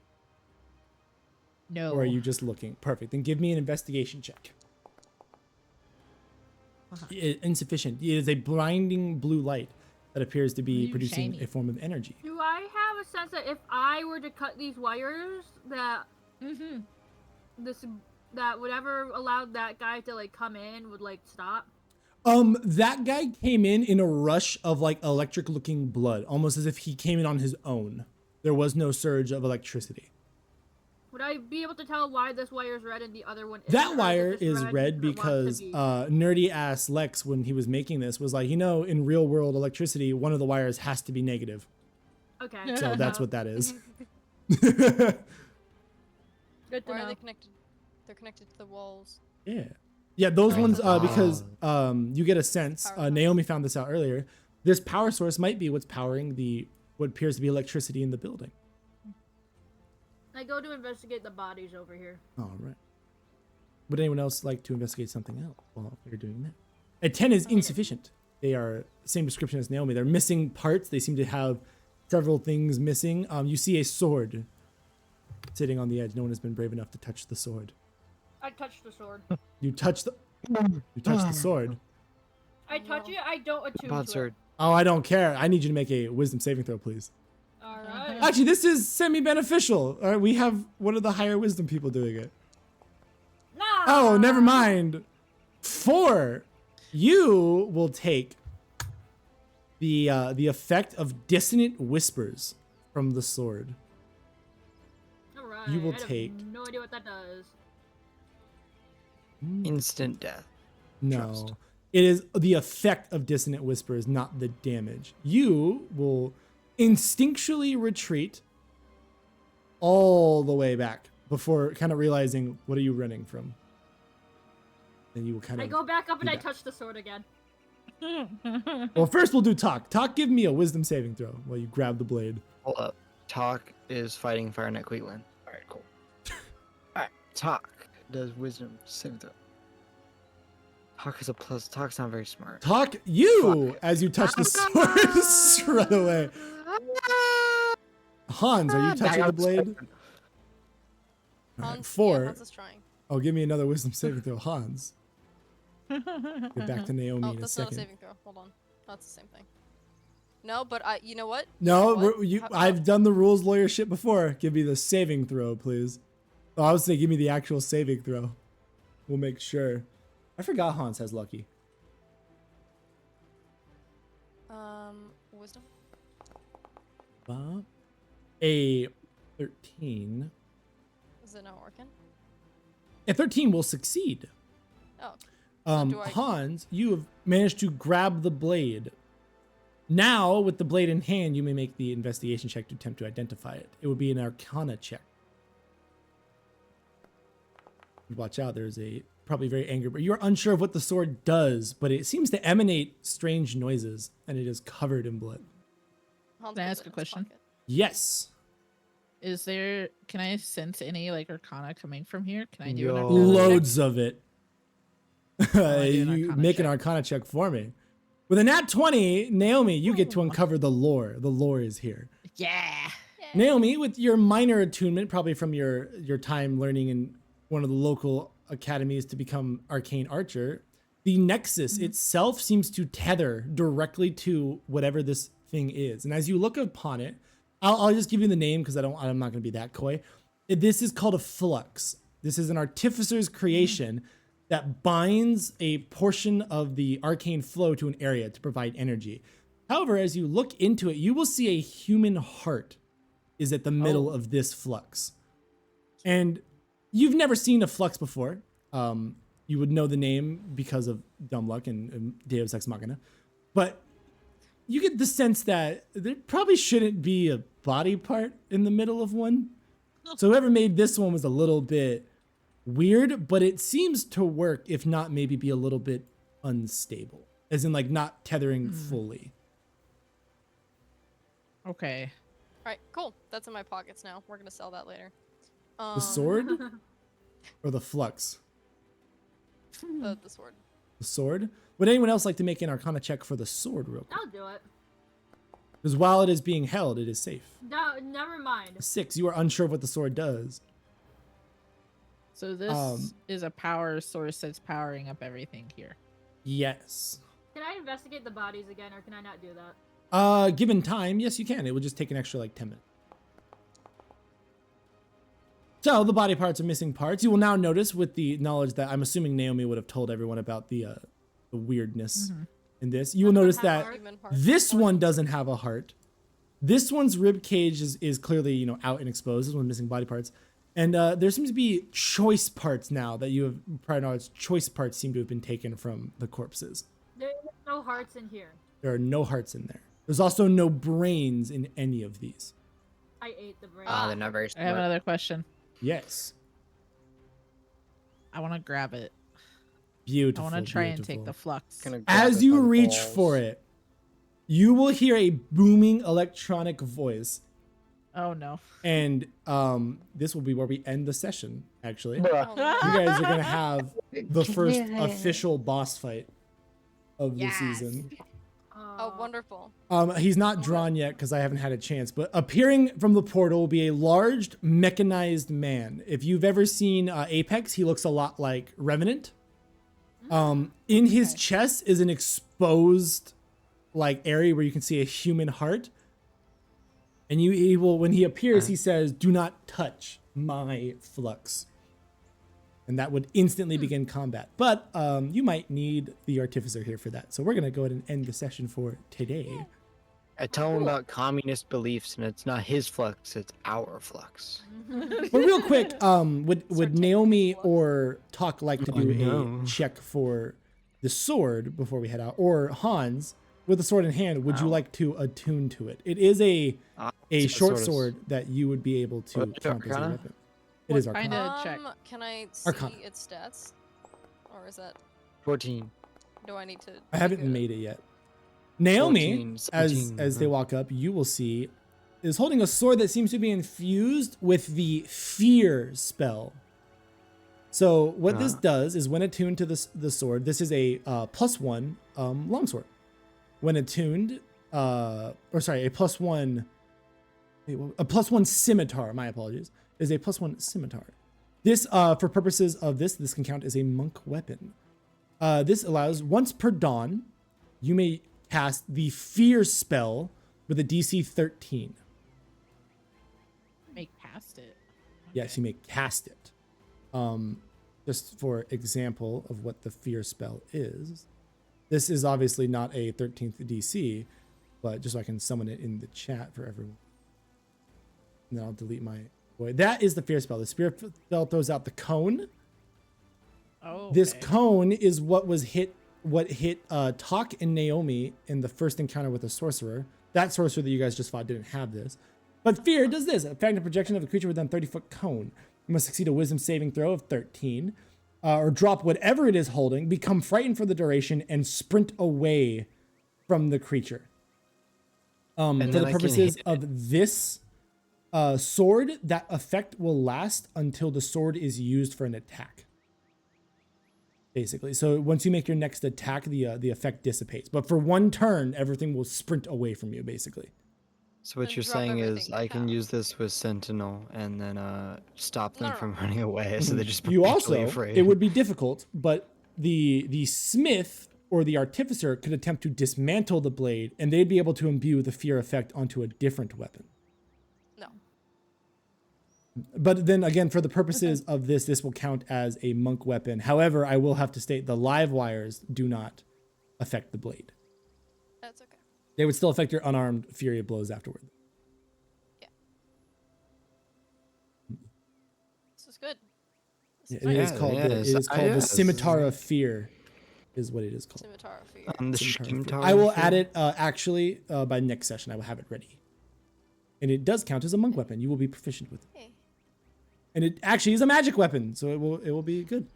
Speaker 5: No.
Speaker 1: or are you just looking? Perfect. Then give me an investigation check. Insufficient. It is a blinding blue light that appears to be
Speaker 5: Ooh,
Speaker 1: producing
Speaker 5: shiny.
Speaker 1: a form of energy.
Speaker 4: Do I have a sense that if I were to cut these wires, that
Speaker 5: Mm-hmm.
Speaker 4: that whatever allowed that guy to like come in would like stop?
Speaker 1: That guy came in a rush of like electric looking blood, almost as if he came in on his own. There was no surge of electricity.
Speaker 4: Would I be able to tell why this wire is red and the other one isn't?
Speaker 1: That
Speaker 4: or
Speaker 1: wire
Speaker 4: it just
Speaker 1: is red
Speaker 4: because it wants
Speaker 1: because
Speaker 4: to be?
Speaker 1: nerdy ass Lex, when he was making this, was like, in real world electricity, one of the wires has to be negative.
Speaker 4: Okay.
Speaker 1: So that's what that is.
Speaker 4: Good to
Speaker 2: Why are
Speaker 4: know.
Speaker 2: they connected? They're connected to the walls.
Speaker 1: Yeah. Yeah, those
Speaker 2: Oh,
Speaker 1: ones,
Speaker 2: wow.
Speaker 1: because you get a sense,
Speaker 2: Power source.
Speaker 1: Naomi found this out earlier, this power source might be what's powering what appears to be electricity in the building.
Speaker 4: I go to investigate the bodies over here.
Speaker 1: All right. Would anyone else like to investigate something else while you're doing that? A 10 is insufficient. They are same description as Naomi. They're missing parts. They seem to have several things missing. You see a sword sitting on the edge. No one has been brave enough to touch the sword.
Speaker 4: I touch the sword.
Speaker 1: You touch the sword.
Speaker 4: I touch it. I don't attune
Speaker 3: Pod
Speaker 4: to
Speaker 3: sword.
Speaker 1: Oh, I don't care. I need you to make a wisdom saving throw, please.
Speaker 4: it. All right.
Speaker 1: Actually, this is semi-beneficial. All right, we have one of the higher wisdom people doing it.
Speaker 4: Nah.
Speaker 1: Oh, never mind. 4. You will take the effect of dissonant whispers from the sword.
Speaker 4: All right.
Speaker 1: you will
Speaker 4: I have
Speaker 1: take-
Speaker 4: no idea what that does.
Speaker 3: Instant death.
Speaker 1: No.
Speaker 3: Trust.
Speaker 1: It is the effect of dissonant whispers, not the damage. You will instinctually retreat all the way back before kind of realizing, what are you running from? And you will kind
Speaker 4: I
Speaker 1: of...
Speaker 4: go back up and I
Speaker 1: back.
Speaker 4: touch the sword again.
Speaker 1: Well, first we'll do Talk. Talk, give me a wisdom saving throw while you grab the blade.
Speaker 3: Hold up. Talk is fighting Firenet Cleveland. Alright, cool. Alright, Talk does wisdom saving throw. Talk is a plus. Talk's not very smart.
Speaker 1: Talk, you, as you touch the sword, run away. Hans, are you touching the blade? All right,
Speaker 2: Hans,
Speaker 1: 4.
Speaker 2: Yeah, Hans is trying.
Speaker 1: Oh, give me another wisdom saving throw, Hans. Get back to Naomi
Speaker 2: Oh,
Speaker 1: in a
Speaker 2: that's not a
Speaker 1: second.
Speaker 2: saving throw. Hold on. That's the same thing. No, but you know what?
Speaker 1: No,
Speaker 2: You know what?
Speaker 1: I've done the rules lawyer shit before. Give me the saving throw, please. Oh, I was saying, give me the actual saving throw. We'll make sure. I forgot Hans has lucky.
Speaker 2: Wisdom.
Speaker 1: A 13.
Speaker 2: Is it not working?
Speaker 1: A 13 will succeed.
Speaker 2: Oh, do I-
Speaker 1: Hans, you have managed to grab the blade. Now, with the blade in hand, you may make the investigation check to attempt to identify it. It would be an Arcana check. Watch out, there's a probably very angry, but you're unsure of what the sword does, but it seems to emanate strange noises, and it is covered in blood.
Speaker 2: Hans
Speaker 5: Can I
Speaker 2: puts
Speaker 5: ask
Speaker 2: it
Speaker 5: a
Speaker 2: in his
Speaker 5: question?
Speaker 2: pocket.
Speaker 1: Yes.
Speaker 5: Can I sense any like Arcana coming from here? Can I do an
Speaker 3: Yo.
Speaker 5: Arcana check?
Speaker 1: Loads of it.
Speaker 5: I do an
Speaker 1: You
Speaker 5: Arcana
Speaker 1: make an
Speaker 5: check.
Speaker 1: Arcana check for me. With a nat 20, Naomi, you get to uncover the lore. The lore is here.
Speaker 5: Yeah.
Speaker 1: Naomi, with your minor attunement, probably from your time learning in one of the local academies to become arcane archer, the nexus itself seems to tether directly to whatever this thing is. And as you look upon it, I'll just give you the name because I'm not going to be that coy. This is called a flux. This is an artificer's creation that binds a portion of the arcane flow to an area to provide energy. However, as you look into it, you will see a human heart is at the middle of this flux. And you've never seen a flux before. You would know the name because of Dumb Luck and Deus Ex Machina. But you get the sense that there probably shouldn't be a body part in the middle of one. So whoever made this one was a little bit weird, but it seems to work, if not maybe be a little bit unstable. As in like not tethering fully.
Speaker 5: Okay.
Speaker 2: Alright, cool. That's in my pockets now. We're gonna sell that later.
Speaker 1: The sword or the flux?
Speaker 2: The sword.
Speaker 1: The sword? Would anyone else like to make an Arcana check for the sword real quick?
Speaker 4: I'll do it.
Speaker 1: Because while it is being held, it is safe.
Speaker 4: No, never mind.
Speaker 1: 6, you are unsure of what the sword does.
Speaker 5: So this
Speaker 1: Um,
Speaker 5: is a power source that's powering up everything here.
Speaker 1: Yes.
Speaker 4: Can I investigate the bodies again, or can I not do that?
Speaker 1: Given time, yes, you can. It would just take an extra like 10 minutes. So the body parts are missing parts. You will now notice, with the knowledge that I'm assuming Naomi would have told everyone about the weirdness in this, you will notice that
Speaker 2: Human heart.
Speaker 1: this one doesn't have a heart. This one's rib cage is clearly out and exposed. This one's missing body parts. And there seems to be choice parts now that you have prior knowledge. Choice parts seem to have been taken from the corpses.
Speaker 4: There's no hearts in here.
Speaker 1: There are no hearts in there. There's also no brains in any of these.
Speaker 4: I ate the brain.
Speaker 6: Ah, they're not very
Speaker 5: I have
Speaker 6: smart.
Speaker 5: another question.
Speaker 1: Yes.
Speaker 5: I want to grab it.
Speaker 1: Beautiful.
Speaker 5: I want to try and take
Speaker 1: beautiful.
Speaker 5: the flux.
Speaker 3: Gonna grab
Speaker 1: As
Speaker 3: it
Speaker 1: you
Speaker 3: by the
Speaker 1: reach
Speaker 3: balls.
Speaker 1: for it, you will hear a booming electronic voice.
Speaker 5: Oh no.
Speaker 1: And this will be where we end the session, actually. You
Speaker 3: Bruh.
Speaker 2: Oh, no.
Speaker 1: guys are going to have the first official boss fight of the
Speaker 5: Yes.
Speaker 1: season.
Speaker 2: Oh, wonderful.
Speaker 1: He's not drawn yet because I haven't had a chance, but appearing from the portal will be a large mechanized man. If you've ever seen Apex, he looks a lot like Revenant. In his
Speaker 5: Okay.
Speaker 1: chest is an exposed like area where you can see a human heart. And he will, when he appears, he says, "Do not touch my flux." And that would instantly begin combat. But you might need the artificer here for that. So we're gonna go ahead and end the session for today.
Speaker 3: I tell him about communist beliefs, and it's not his flux, it's our flux.
Speaker 1: But real quick, would
Speaker 2: Start
Speaker 1: Naomi
Speaker 2: taking the
Speaker 1: or Talk like to
Speaker 3: Oh,
Speaker 1: do
Speaker 3: no.
Speaker 1: a check for the sword before we head out? Or Hans, with the sword in hand, would you
Speaker 3: Ow.
Speaker 1: like to attune to it? It is a
Speaker 3: It's
Speaker 1: short
Speaker 3: sort of-
Speaker 1: sword that you would be able to
Speaker 3: What,
Speaker 1: count as a
Speaker 3: Arcana?
Speaker 1: weapon. It is
Speaker 5: What kind
Speaker 1: Arcana.
Speaker 5: of- check.
Speaker 2: Can I see
Speaker 1: Arcana.
Speaker 2: its stats? Or is that
Speaker 3: 14.
Speaker 2: do I need to
Speaker 1: I haven't
Speaker 2: figure it
Speaker 1: made it yet. Naomi,
Speaker 3: 14,
Speaker 1: as
Speaker 3: 17,
Speaker 1: they walk up, you will see, is holding a sword that seems to be infused with the fear spell. So what this
Speaker 3: Ah.
Speaker 1: does is when attuned to the sword, this is a +1 longsword. When attuned, a +1, a +1 scimitar. My apologies, is a +1 scimitar. This, for purposes of this can count as a monk weapon. This allows once per dawn, you may cast the fear spell with a DC 13.
Speaker 5: Make past it.
Speaker 1: Yes, you may cast it. Just for example of what the fear spell is. This is obviously not a 13th DC, but just so I can summon it in the chat for everyone. And then I'll delete my boy. That is the fear spell. The spirit spell throws out the cone.
Speaker 5: Oh.
Speaker 1: This
Speaker 5: okay.
Speaker 1: cone is what hit Talk and Naomi in the first encounter with the sorcerer. That sorcerer that you guys just fought didn't have this. But fear does this. Affect the projection of a creature within a 30-foot cone. You must succeed a wisdom saving throw of 13. Or drop whatever it is holding, become frightened for the duration, and sprint away from the creature. For
Speaker 3: then
Speaker 1: the
Speaker 3: I can
Speaker 1: purposes
Speaker 3: hit
Speaker 1: of this sword, that effect will last until the sword is used for an attack. Basically, so once you make your next attack, the effect dissipates. But for one turn, everything will sprint away from you, basically.
Speaker 3: So what
Speaker 2: Then
Speaker 3: you're
Speaker 2: drop
Speaker 3: saying is
Speaker 2: everything you
Speaker 3: I can
Speaker 2: have.
Speaker 3: use this with Sentinel and then stop them
Speaker 2: No, no,
Speaker 3: from running away, so they're just
Speaker 1: You
Speaker 3: perpetually
Speaker 1: also,
Speaker 3: afraid.
Speaker 1: it would be difficult, but the smith or the artificer could attempt to dismantle the blade, and they'd be able to imbue the fear effect onto a different weapon.
Speaker 2: No.
Speaker 1: But then again, for the purposes of this will count as a monk weapon. However, I will have to state the live wires do not affect the blade.
Speaker 2: That's okay.
Speaker 1: They would still affect your unarmed fury of blows afterward.
Speaker 2: This is good.
Speaker 1: Yeah,
Speaker 2: This
Speaker 1: it is
Speaker 3: Yeah,
Speaker 1: called,
Speaker 3: yeah,
Speaker 1: the, it
Speaker 3: it's-
Speaker 1: is called the
Speaker 3: yes.
Speaker 1: Scimitar of Fear, is what it is called.
Speaker 2: Scimitar of Fear.
Speaker 3: On the
Speaker 1: Scimitar of Fear.
Speaker 3: Scimitar
Speaker 1: I will
Speaker 3: of Fear?
Speaker 1: add it actually by next session. I will have it ready. And it does count as a monk weapon. You will be proficient with it.
Speaker 2: Hey.
Speaker 1: And it actually is a magic weapon, so it will be good.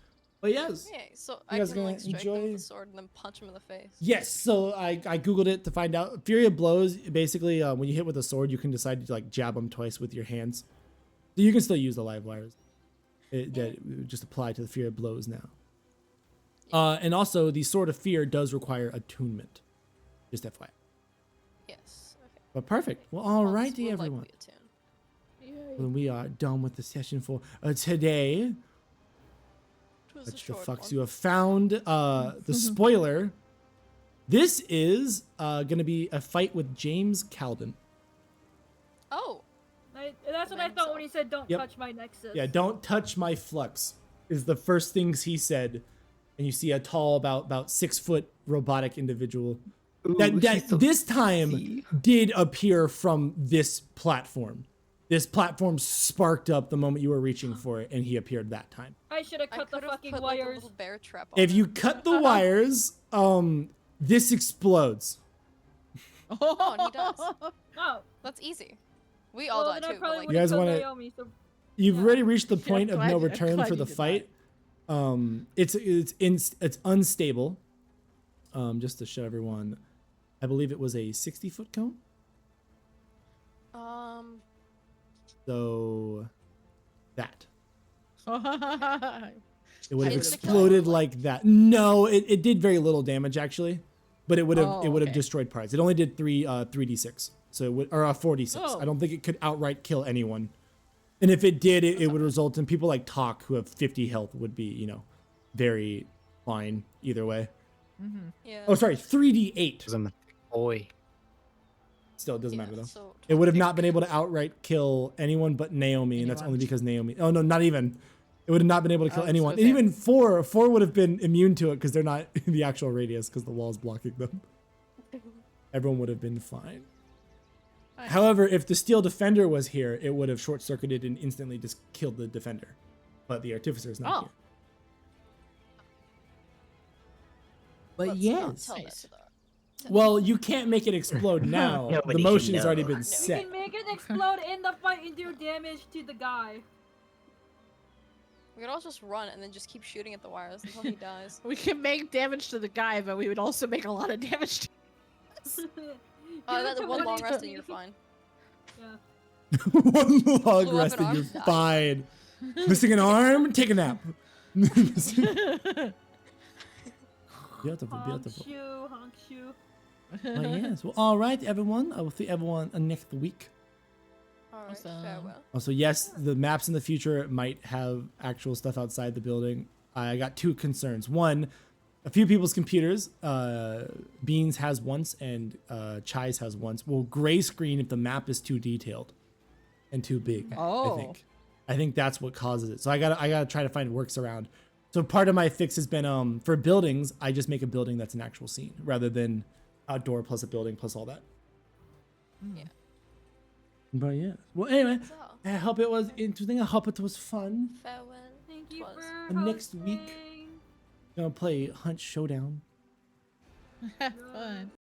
Speaker 1: But yes.
Speaker 2: Yeah, so I
Speaker 1: guys
Speaker 2: can like
Speaker 1: gonna
Speaker 2: strike them with
Speaker 1: enjoy-
Speaker 2: the sword and then punch him in the face.
Speaker 1: Yes, so I googled it to find out. Fury of blows, basically, when you hit with a sword, you can decide to like jab them twice with your hands. So you can still use the live wires. That just apply to the Fury of blows now. And also, the Sword of Fear does require attunement. Just FYI.
Speaker 2: Yes. Okay.
Speaker 1: But perfect. Well,
Speaker 2: Hans
Speaker 1: alrighty,
Speaker 2: would like
Speaker 1: everyone.
Speaker 2: me to tune.
Speaker 1: When we are done with the session for today,
Speaker 2: It was a
Speaker 1: which the
Speaker 2: short
Speaker 1: fucks
Speaker 2: one.
Speaker 1: you have found the spoiler. This is gonna be a fight with James Calden.
Speaker 2: Oh,
Speaker 4: That's what I thought when he said, "Don't
Speaker 1: Yep.
Speaker 4: touch my nexus."
Speaker 1: Yeah, don't touch my flux is the first things he said. And you see a tall, about 6 foot robotic individual
Speaker 3: Ooh,
Speaker 1: that
Speaker 3: he's the-
Speaker 1: this time
Speaker 3: See?
Speaker 1: did appear from this platform. this platform sparked up the moment you were reaching for it, and he appeared that time.
Speaker 4: I should have
Speaker 2: I
Speaker 4: cut the
Speaker 2: could've
Speaker 4: fucking
Speaker 2: put, like, a
Speaker 4: wires.
Speaker 2: little bear trap on
Speaker 1: If you
Speaker 2: it.
Speaker 1: cut the wires, this explodes.
Speaker 2: Oh, and he does.
Speaker 4: Oh,
Speaker 2: That's easy. We all
Speaker 4: well,
Speaker 2: die
Speaker 4: then I
Speaker 2: too, but
Speaker 4: probably
Speaker 2: like,
Speaker 1: You guys
Speaker 4: would've
Speaker 1: wanna-
Speaker 4: killed Naomi, so
Speaker 1: You've
Speaker 4: Yeah.
Speaker 1: already reached the
Speaker 5: Yeah,
Speaker 1: point of no
Speaker 5: I'm
Speaker 1: return
Speaker 5: glad
Speaker 1: for
Speaker 5: you
Speaker 1: the
Speaker 5: did that.
Speaker 1: fight. It's unstable. Just to show everyone, I believe it was a 60-foot cone. So that it would have
Speaker 2: Did it kill
Speaker 1: exploded
Speaker 2: anyone?
Speaker 1: like that. No, it did very little damage actually, but it would have
Speaker 5: Oh, okay.
Speaker 1: destroyed parts. It only did 3d6, so it would, or 4d6.
Speaker 5: Oh.
Speaker 1: I don't think it could outright kill anyone. And if it did, it would result in people like Talk who have 50 health would be very fine either way.
Speaker 2: yeah.
Speaker 1: Oh, sorry, 3d8.
Speaker 3: 'Cause I'm a thick boy.
Speaker 1: Still, it doesn't
Speaker 2: Yeah,
Speaker 1: matter though.
Speaker 2: so
Speaker 1: It would have not
Speaker 2: 26.
Speaker 1: been able to outright kill anyone but Naomi, and that's
Speaker 5: Anyone.
Speaker 1: only because Naomi. Oh no, not even. It would have not been able to kill
Speaker 5: Oh,
Speaker 1: anyone.
Speaker 5: so
Speaker 1: And
Speaker 5: fair.
Speaker 1: even four would have been immune to it because they're not in the actual radius because the wall's blocking them. Everyone would have been fine.
Speaker 5: Nice.
Speaker 1: However, if the steel defender was here, it would have short circuited and instantly just killed the defender. But the artificer is not
Speaker 5: Oh.
Speaker 1: here. But
Speaker 2: Let's
Speaker 1: yes.
Speaker 2: not tell that
Speaker 5: Nice.
Speaker 2: to the-
Speaker 1: Well, you can't make it explode now.
Speaker 3: Nobody
Speaker 1: The
Speaker 3: should
Speaker 1: motion has already
Speaker 3: know.
Speaker 1: been
Speaker 4: we
Speaker 1: set.
Speaker 4: can make it explode in the fight and do damage to the guy.
Speaker 2: We could all just run and then just keep shooting at the wires until he dies.
Speaker 5: We can make damage to the guy, but we would also make a lot of damage to
Speaker 2: That's one long rest and
Speaker 4: and
Speaker 2: you're fine.
Speaker 4: Yeah.
Speaker 1: One long
Speaker 2: Blew up
Speaker 1: rest
Speaker 2: an
Speaker 1: and you're
Speaker 2: arm, died.
Speaker 1: fine. Missing an arm, take a nap. Beautiful,
Speaker 4: Honk
Speaker 1: beautiful.
Speaker 4: shoe, honk shoe.
Speaker 1: Oh, yes. Well, all right, everyone. I will see everyone next week.
Speaker 2: Alright,
Speaker 5: Awesome.
Speaker 2: farewell.
Speaker 1: Also, yes, the maps in the future might have actual stuff outside the building. I got two concerns. One, a few people's computers, Beans has once and Chai's has once, will gray screen if the map is too detailed and too big.
Speaker 5: Oh.
Speaker 1: I think that's what causes it. So I gotta try to find works around. So part of my fix has been for buildings, I just make a building that's an actual scene rather than outdoor plus a building plus all that.
Speaker 2: Yeah.
Speaker 1: But yeah. Well, anyway,
Speaker 2: So,
Speaker 1: I hope it was interesting. I hope it was fun.
Speaker 2: farewell.
Speaker 4: Thank you
Speaker 2: Was.
Speaker 4: for
Speaker 1: And next week-
Speaker 4: hosting.
Speaker 1: Gonna play Hunt Showdown.
Speaker 5: Have fun.